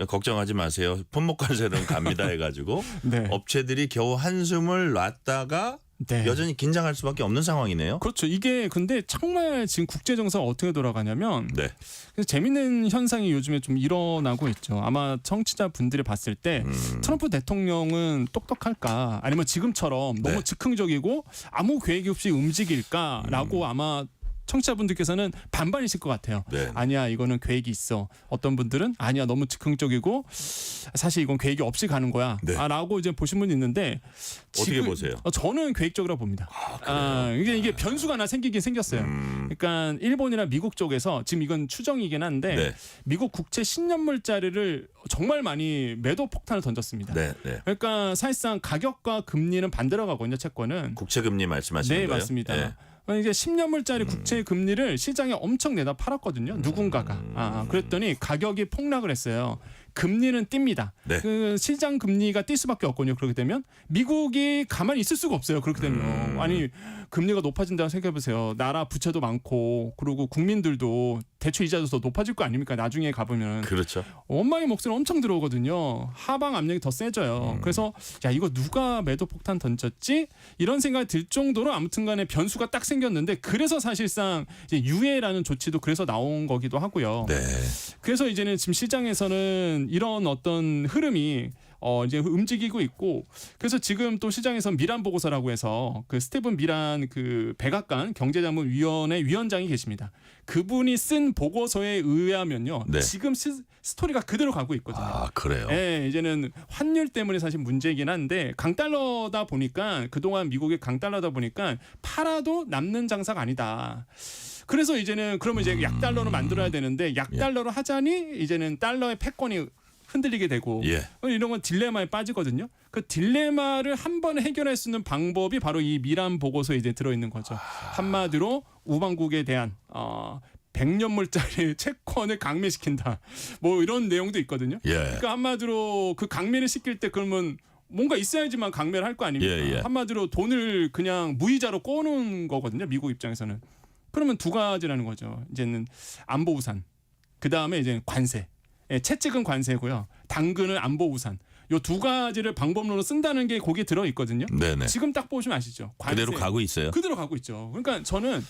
Speaker 2: 걱정하지 마세요. 품목관세는 갑니다 해가지고
Speaker 18: 네.
Speaker 2: 업체들이 겨우 한숨을 놨다가
Speaker 18: 네.
Speaker 2: 여전히 긴장할 수밖에 없는 상황이네요.
Speaker 18: 그렇죠. 이게 근데 정말 지금 국제 정세가 어떻게 돌아가냐면
Speaker 2: 네.
Speaker 18: 그래서 재밌는 현상이 요즘에 좀 일어나고 있죠. 아마 청취자 분들이 봤을 때 트럼프 대통령은 똑똑할까 아니면 지금처럼 너무
Speaker 2: 네.
Speaker 18: 즉흥적이고 아무 계획이 없이 움직일까라고 아마 청취자분들께서는 반반이실 것 같아요.
Speaker 2: 네.
Speaker 18: 아니야 이거는 계획이 있어. 어떤 분들은 아니야 너무 즉흥적이고 사실 이건 계획이 없이 가는 거야.
Speaker 2: 네.
Speaker 18: 라고 이제 보신 분이 있는데
Speaker 2: 어떻게 보세요?
Speaker 18: 저는 계획적으로 봅니다. 이게 변수가 하나 생기긴 생겼어요. 그러니까 일본이나 미국 쪽에서 지금 이건 추정이긴 한데
Speaker 2: 네.
Speaker 18: 미국 국채 10년물짜리를 정말 많이 매도 폭탄을 던졌습니다.
Speaker 2: 네, 네.
Speaker 18: 그러니까 사실상 가격과 금리는 반대로 가거든요. 채권은.
Speaker 2: 국채금리 말씀하시는
Speaker 18: 네,
Speaker 2: 거예요?
Speaker 18: 맞습니다.
Speaker 2: 네.
Speaker 18: 이게 10년물짜리 국채 금리를 시장에 엄청 내다 팔았거든요. 누군가가. 그랬더니 가격이 폭락을 했어요. 금리는 뜁니다.
Speaker 2: 네.
Speaker 18: 그 시장 금리가 뛸 수밖에 없거든요. 그렇게 되면 미국이 가만히 있을 수가 없어요. 그렇게 되면 아니 금리가 높아진다고 생각해 보세요. 나라 부채도 많고 그리고 국민들도 대출 이자도 더 높아질 거 아닙니까? 나중에 가보면
Speaker 2: 그렇죠.
Speaker 18: 원망의 목소리 엄청 들어오거든요. 하방 압력이 더 세져요. 그래서 야 이거 누가 매도 폭탄 던졌지? 이런 생각이 들 정도로 아무튼간에 변수가 딱 생겼는데 그래서 사실상 이제 유예라는 조치도 그래서 나온 거기도 하고요.
Speaker 2: 네.
Speaker 18: 그래서 이제는 지금 시장에서는 이런 어떤 흐름이 이제 움직이고 있고 그래서 지금 또 시장에서 미란 보고서라고 해서 그 스티븐 미란 그 백악관 경제자문위원회 위원장이 계십니다. 그분이 쓴 보고서에 의하면요.
Speaker 2: 네.
Speaker 18: 지금 스토리가 그대로 가고 있거든요.
Speaker 2: 그래요?
Speaker 18: 네, 이제는 환율 때문에 사실 문제이긴 한데 강달러다 보니까 그동안 미국의 강달러다 보니까 팔아도 남는 장사가 아니다. 그래서 이제는 그러면 이제 약달러로 만들어야 되는데 약달러로 하자니 이제는 달러의 패권이 흔들리게 되고 이런 건 딜레마에 빠지거든요. 그 딜레마를 한 번에 해결할 수 있는 방법이 바로 이 미란 보고서에 이제 들어있는 거죠. 한마디로 우방국에 대한 100년물짜리 채권을 강매시킨다. 뭐 이런 내용도 있거든요.
Speaker 2: 예.
Speaker 18: 그러니까 한마디로 그 강매를 시킬 때 그러면 뭔가 있어야지만 강매를 할 거 아닙니까?
Speaker 2: 예.
Speaker 18: 한마디로 돈을 그냥 무이자로 꺼놓은 거거든요. 미국 입장에서는. 그러면 두 가지라는 거죠. 이제는 안보우산, 그 다음에 이제 관세, 채찍은 관세고요. 당근은 안보우산. 요 두 가지를 방법론으로 쓴다는 게 거기에 들어 있거든요.
Speaker 2: 네네.
Speaker 18: 지금 딱 보시면 아시죠? 관세.
Speaker 2: 그대로 가고 있어요.
Speaker 18: 그대로 가고 있죠. 그러니까 저는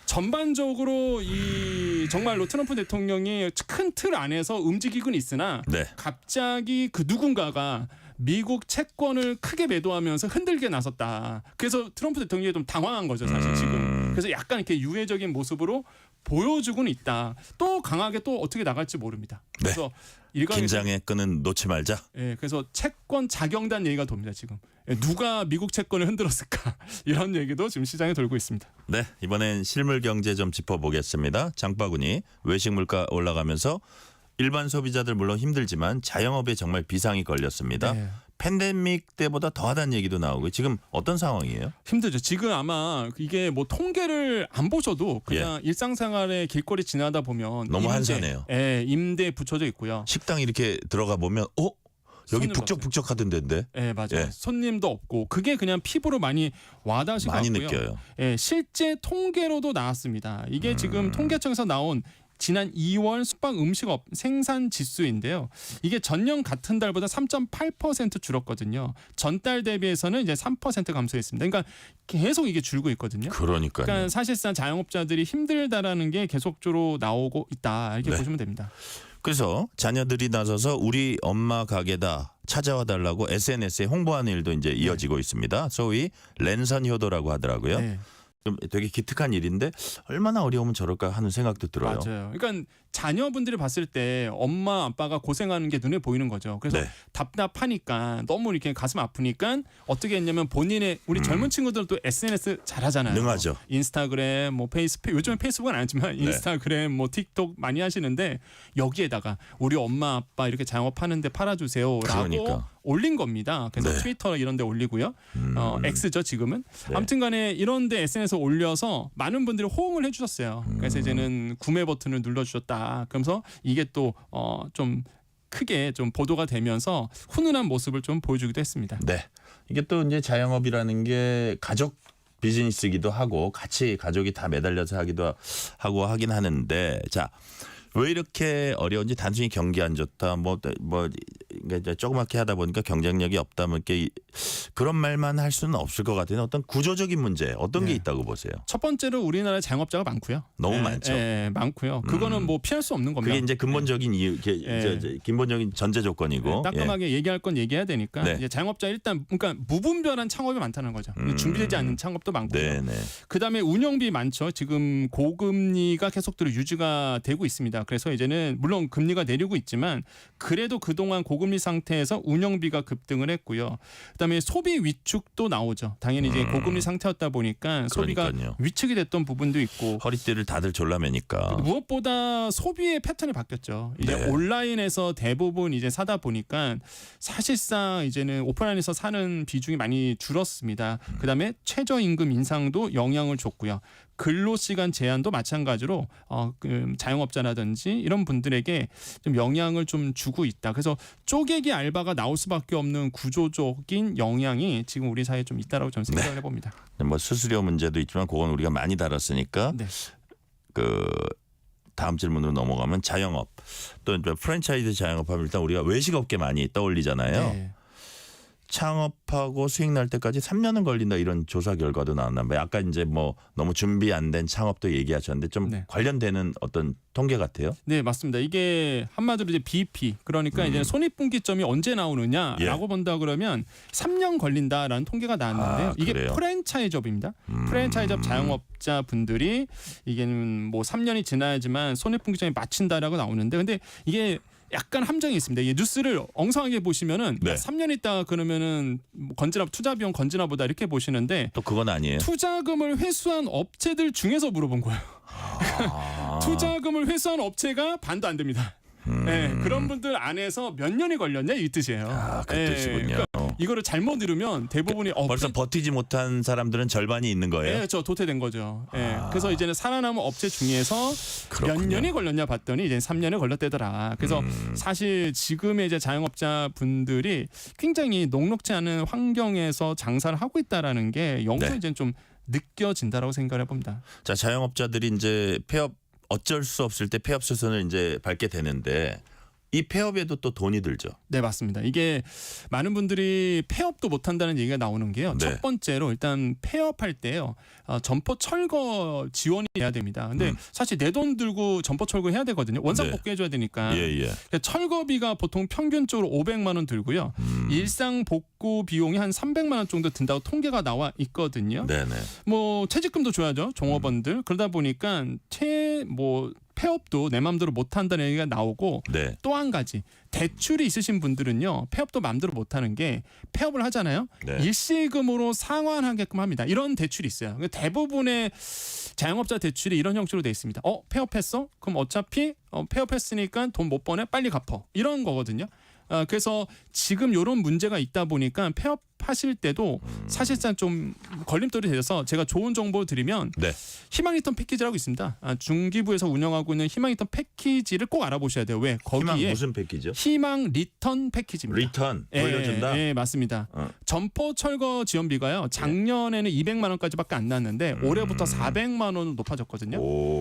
Speaker 18: 전반적으로 이 정말로 트럼프 대통령이 큰 틀 안에서 움직이곤 있으나
Speaker 2: 네.
Speaker 18: 갑자기 그 누군가가 미국 채권을 크게 매도하면서 흔들게 나섰다. 그래서 트럼프 대통령이 좀 당황한 거죠, 사실 지금. 그래서 약간 이렇게 유해적인 모습으로 보여주고는 있다. 또 강하게 또 어떻게 나갈지 모릅니다. 그래서
Speaker 2: 긴장의 끈은 놓지 말자.
Speaker 18: 예, 그래서 채권 자경단 얘기가 돕니다 지금. 누가 미국 채권을 흔들었을까 이런 얘기도 지금 시장에 돌고 있습니다.
Speaker 2: 네, 이번엔 실물 경제 좀 짚어보겠습니다. 장바구니 외식 물가 올라가면서 일반 소비자들 물론 힘들지만 자영업에 정말 비상이 걸렸습니다.
Speaker 18: 네.
Speaker 2: 팬데믹 때보다 더하다는 얘기도 나오고 지금 어떤 상황이에요?
Speaker 18: 힘들죠. 지금 아마 이게 뭐 통계를 안 보셔도 그냥 일상생활에 길거리 지나다 보면
Speaker 2: 너무 한산해요.
Speaker 18: 예, 임대 붙여져 있고요.
Speaker 2: 식당 이렇게 들어가 보면 여기 북적북적하던 데인데.
Speaker 18: 네, 맞아요. 손님도 없고 그게 그냥 피부로 많이 와닿으시고
Speaker 2: 많이 느껴요.
Speaker 18: 예, 실제 통계로도 나왔습니다. 이게 지금 통계청에서 나온 지난 2월 숙박 음식업 생산 지수인데요. 이게 전년 같은 달보다 3.8% 줄었거든요. 전달 대비해서는 이제 3% 감소했습니다. 그러니까 계속 이게 줄고 있거든요.
Speaker 2: 그러니까요.
Speaker 18: 그러니까 사실상 자영업자들이 힘들다라는 게 계속적으로 나오고 있다. 이렇게 보시면 됩니다.
Speaker 2: 그래서 자녀들이 나서서 우리 엄마 가게다 찾아와 달라고 SNS에 홍보하는 일도 이제 이어지고 있습니다. 소위 랜선 효도라고 하더라고요.
Speaker 18: 네.
Speaker 2: 좀 되게 기특한 일인데 얼마나 어려우면 저럴까 하는 생각도 들어요.
Speaker 18: 맞아요. 그러니까 자녀분들이 봤을 때 엄마 아빠가 고생하는 게 눈에 보이는 거죠. 그래서 답답하니까 너무 이렇게 가슴 아프니까 어떻게 했냐면 본인의 우리 젊은 친구들도 SNS 잘하잖아요.
Speaker 2: 능하죠.
Speaker 18: 인스타그램, 뭐 페이스북, 요즘은 페이스북은 안 하지만 인스타그램, 뭐 틱톡 많이 하시는데 여기에다가 우리 엄마 아빠 이렇게 자영업하는데 팔아주세요라고
Speaker 2: 그러니까.
Speaker 18: 올린 겁니다. 그래서 트위터 이런 데 올리고요. X죠 지금은. 아무튼간에 이런 데 SNS 올려서 많은 분들이 호응을 해주셨어요. 그래서 이제는 구매 버튼을 눌러주셨다. 그러면서 이게 또 좀 크게 좀 보도가 되면서 훈훈한 모습을 좀 보여주기도 했습니다.
Speaker 2: 네, 이게 또 이제 자영업이라는 게 가족 비즈니스이기도 하고 같이 가족이 다 매달려서 하기도 하고 하긴 하는데 자. 왜 이렇게 어려운지 단순히 경기 안 좋다 뭐 이제 조그맣게 하다 보니까 경쟁력이 없다 뭐 이렇게 그런 말만 할 수는 없을 것 같아요. 어떤 구조적인 문제 어떤 게 있다고 보세요?
Speaker 18: 첫 번째로 우리나라에 자영업자가 많고요.
Speaker 2: 너무 많죠.
Speaker 18: 많고요. 그거는 뭐 피할 수 없는 겁니다.
Speaker 2: 그게 이제 근본적인 이유, 근본적인 전제 조건이고
Speaker 18: 따끔하게 얘기할 건 얘기해야 되니까 이제 자영업자 일단 그러니까 무분별한 창업이 많다는 거죠. 준비되지 않는 창업도 많고요. 그다음에 운영비 많죠. 지금 고금리가 계속적으로 유지가 되고 있습니다. 그래서 이제는 물론 금리가 내리고 있지만 그래도 그동안 고금리 상태에서 운영비가 급등을 했고요. 그다음에 소비 위축도 나오죠. 당연히 이제 고금리 상태였다 보니까 소비가 위축이 됐던 부분도 있고
Speaker 2: 허리띠를 다들 졸라매니까
Speaker 18: 무엇보다 소비의 패턴이 바뀌었죠. 이제 온라인에서 대부분 이제 사다 보니까 사실상 이제는 오프라인에서 사는 비중이 많이 줄었습니다. 그다음에 최저임금 인상도 영향을 줬고요. 근로시간 제한도 마찬가지로 그 자영업자라든지 이런 분들에게 좀 영향을 좀 주고 있다. 그래서 쪼개기 알바가 나올 수밖에 없는 구조적인 영향이 지금 우리 사회에 좀 있다라고 저는 생각을 해봅니다.
Speaker 2: 뭐 수수료 문제도 있지만 그건 우리가 많이 다뤘으니까 그 다음 질문으로 넘어가면 자영업 또 이제 프랜차이즈 자영업하면 일단 우리가 외식업계 많이 떠올리잖아요. 창업하고 수익 날 때까지 3년은 걸린다 이런 조사 결과도 나왔나 봐요. 아까 이제 뭐 너무 준비 안 된 창업도 얘기하셨는데 좀 관련되는 어떤 통계 같아요.
Speaker 18: 네, 맞습니다. 이게 한마디로 이제 BP 그러니까 이제 손익분기점이 언제 나오느냐라고 본다 그러면 3년 걸린다라는 통계가 나왔는데요. 이게 프랜차이즈업입니다. 프랜차이즈업 자영업자 분들이 이게는 뭐 3년이 지나야지만 손익분기점이 마친다라고 나오는데 근데 이게 약간 함정이 있습니다. 이 뉴스를 엉성하게 보시면은 3년 있다가 그러면은 투자 비용 건지나 보다 이렇게 보시는데
Speaker 2: 또 그건 아니에요.
Speaker 18: 투자금을 회수한 업체들 중에서 물어본 거예요. 투자금을 회수한 업체가 반도 안 됩니다. 네, 그런 분들 안에서 몇 년이 걸렸냐 이 뜻이에요.
Speaker 2: 그 뜻이군요.
Speaker 18: 그러니까 이거를 잘못 들으면 대부분이
Speaker 2: 벌써 버티지 못한 사람들은 절반이 있는 거예요.
Speaker 18: 네, 저 도태된 거죠. 그래서 이제는 살아남은 업체 중에서
Speaker 2: 그렇군요.
Speaker 18: 몇 년이 걸렸냐 봤더니 이제 3년이 걸렸대더라. 그래서 사실 지금의 이제 자영업자 분들이 굉장히 녹록지 않은 환경에서 장사를 하고 있다라는 게 영도 이제 좀 느껴진다라고 생각을 해봅니다.
Speaker 2: 자, 자영업자들이 이제 폐업 어쩔 수 없을 때 폐업 수순을 이제 밟게 되는데 이 폐업에도 또 돈이 들죠.
Speaker 18: 네, 맞습니다. 이게 많은 분들이 폐업도 못한다는 얘기가 나오는 게요.
Speaker 2: 네.
Speaker 18: 첫 번째로 일단 폐업할 때요. 점포 철거 지원이 돼야 됩니다. 근데 사실 내 돈 들고 점포 철거 해야 되거든요. 원상 복구해줘야 되니까.
Speaker 2: 예.
Speaker 18: 철거비가 보통 평균적으로 500만 원 들고요. 일상 복구 비용이 한 300만 원 정도 든다고 통계가 나와 있거든요.
Speaker 2: 네네.
Speaker 18: 뭐 퇴직금도 줘야죠. 종업원들. 그러다 보니까 폐업도 내 마음대로 못한다는 얘기가 나오고
Speaker 2: 네.
Speaker 18: 또 한 가지 대출이 있으신 분들은요. 폐업도 마음대로 못하는 게 폐업을 하잖아요.
Speaker 2: 네.
Speaker 18: 일시금으로 상환하게끔 합니다. 이런 대출이 있어요. 대부분의 자영업자 대출이 이런 형식으로 돼 있습니다. 폐업했어? 그럼 어차피 폐업했으니까 돈 못 버네? 빨리 갚어. 이런 거거든요. 그래서 지금 이런 문제가 있다 보니까 폐업하실 때도 사실상 좀 걸림돌이 되어서 제가 좋은 정보 드리면 희망 리턴 패키지라고 있습니다. 중기부에서 운영하고 있는 희망 리턴 패키지를 꼭 알아보셔야 돼요. 왜? 거기에
Speaker 2: 희망 무슨 패키지요?
Speaker 18: 희망 리턴 패키지입니다.
Speaker 2: 리턴 돌려준다.
Speaker 18: 네, 맞습니다. 점포 철거 지원비가요. 작년에는 200만 원까지밖에 안 났는데 올해부터 400만 원으로 높아졌거든요.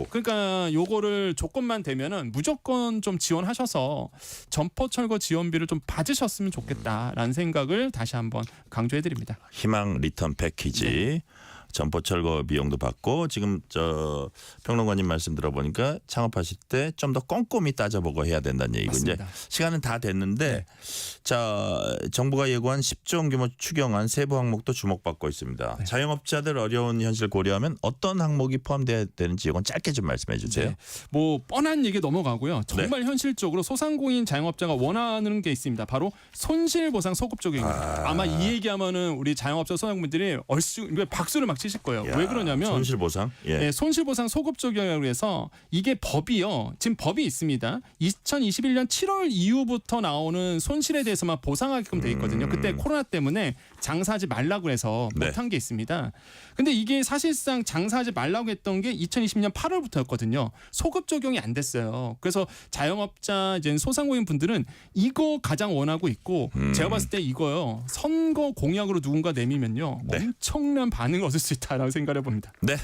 Speaker 18: 그러니까 요거를 조건만 되면은 무조건 좀 지원하셔서 점포 철거 지원비를 좀 받으셨으면 좋겠다라는 생각을 다시 한번 강조해 드립니다.
Speaker 2: 희망 리턴 패키지. 점포 철거 비용도 받고 지금 저 평론가님 말씀 들어보니까 창업하실 때 좀 더 꼼꼼히 따져보고 해야 된다는 얘기고 이제 시간은 다 됐는데 자 정부가 예고한 10조 원 규모 추경안 세부 항목도 주목받고 있습니다. 자영업자들 어려운 현실 고려하면 어떤 항목이 포함돼야 되는지 이건 짧게 좀 말씀해 주세요.
Speaker 18: 뭐 뻔한 얘기 넘어가고요. 정말 현실적으로 소상공인 자영업자가 원하는 게 있습니다. 바로 손실보상 소급 적용입니다. 아마 이 얘기하면은 우리 자영업자 소상공인들이 박수를 막 치실 거예요. 왜 그러냐면
Speaker 2: 손실보상?
Speaker 18: 네, 손실보상 소급 적용이라고 해서 이게 법이요. 지금 법이 있습니다. 2021년 7월 이후부터 나오는 손실에 대해서만 보상하게끔 돼 있거든요. 그때 코로나 때문에 장사하지 말라고 해서 못한 게 있습니다. 근데 이게 사실상 장사하지 말라고 했던 게 2020년 8월부터였거든요. 소급 적용이 안 됐어요. 그래서 자영업자 이제 소상공인 분들은 이거 가장 원하고 있고 제가 봤을 때 이거요. 선거 공약으로 누군가 내미면요. 엄청난 반응을 얻을 수 있다라고 생각해 봅니다.
Speaker 2: 네.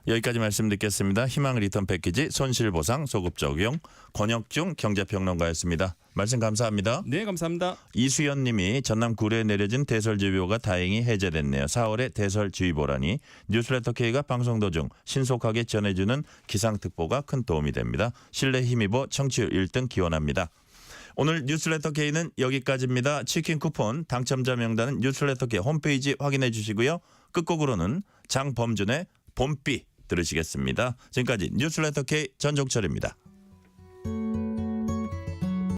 Speaker 2: 여기까지 말씀 듣겠습니다. 희망 리턴 패키지 손실보상 소급 적용 권혁중 경제평론가였습니다. 말씀 감사합니다.
Speaker 18: 네, 감사합니다.
Speaker 2: 이수연 님이 전남 구례에 내려진 대설주의보가 다행히 해제됐네요. 4월에 대설주의보라니 뉴스레터 K가 방송 도중 신속하게 전해주는 기상특보가 큰 도움이 됩니다. 신뢰 힘입어 청취율 1등 기원합니다. 오늘 뉴스레터 K는 여기까지입니다. 치킨 쿠폰 당첨자 명단은 뉴스레터 K 홈페이지 확인해 주시고요. 끝곡으로는 장범준의 봄비 들으시겠습니다. 지금까지 뉴스레터 K 전종철입니다.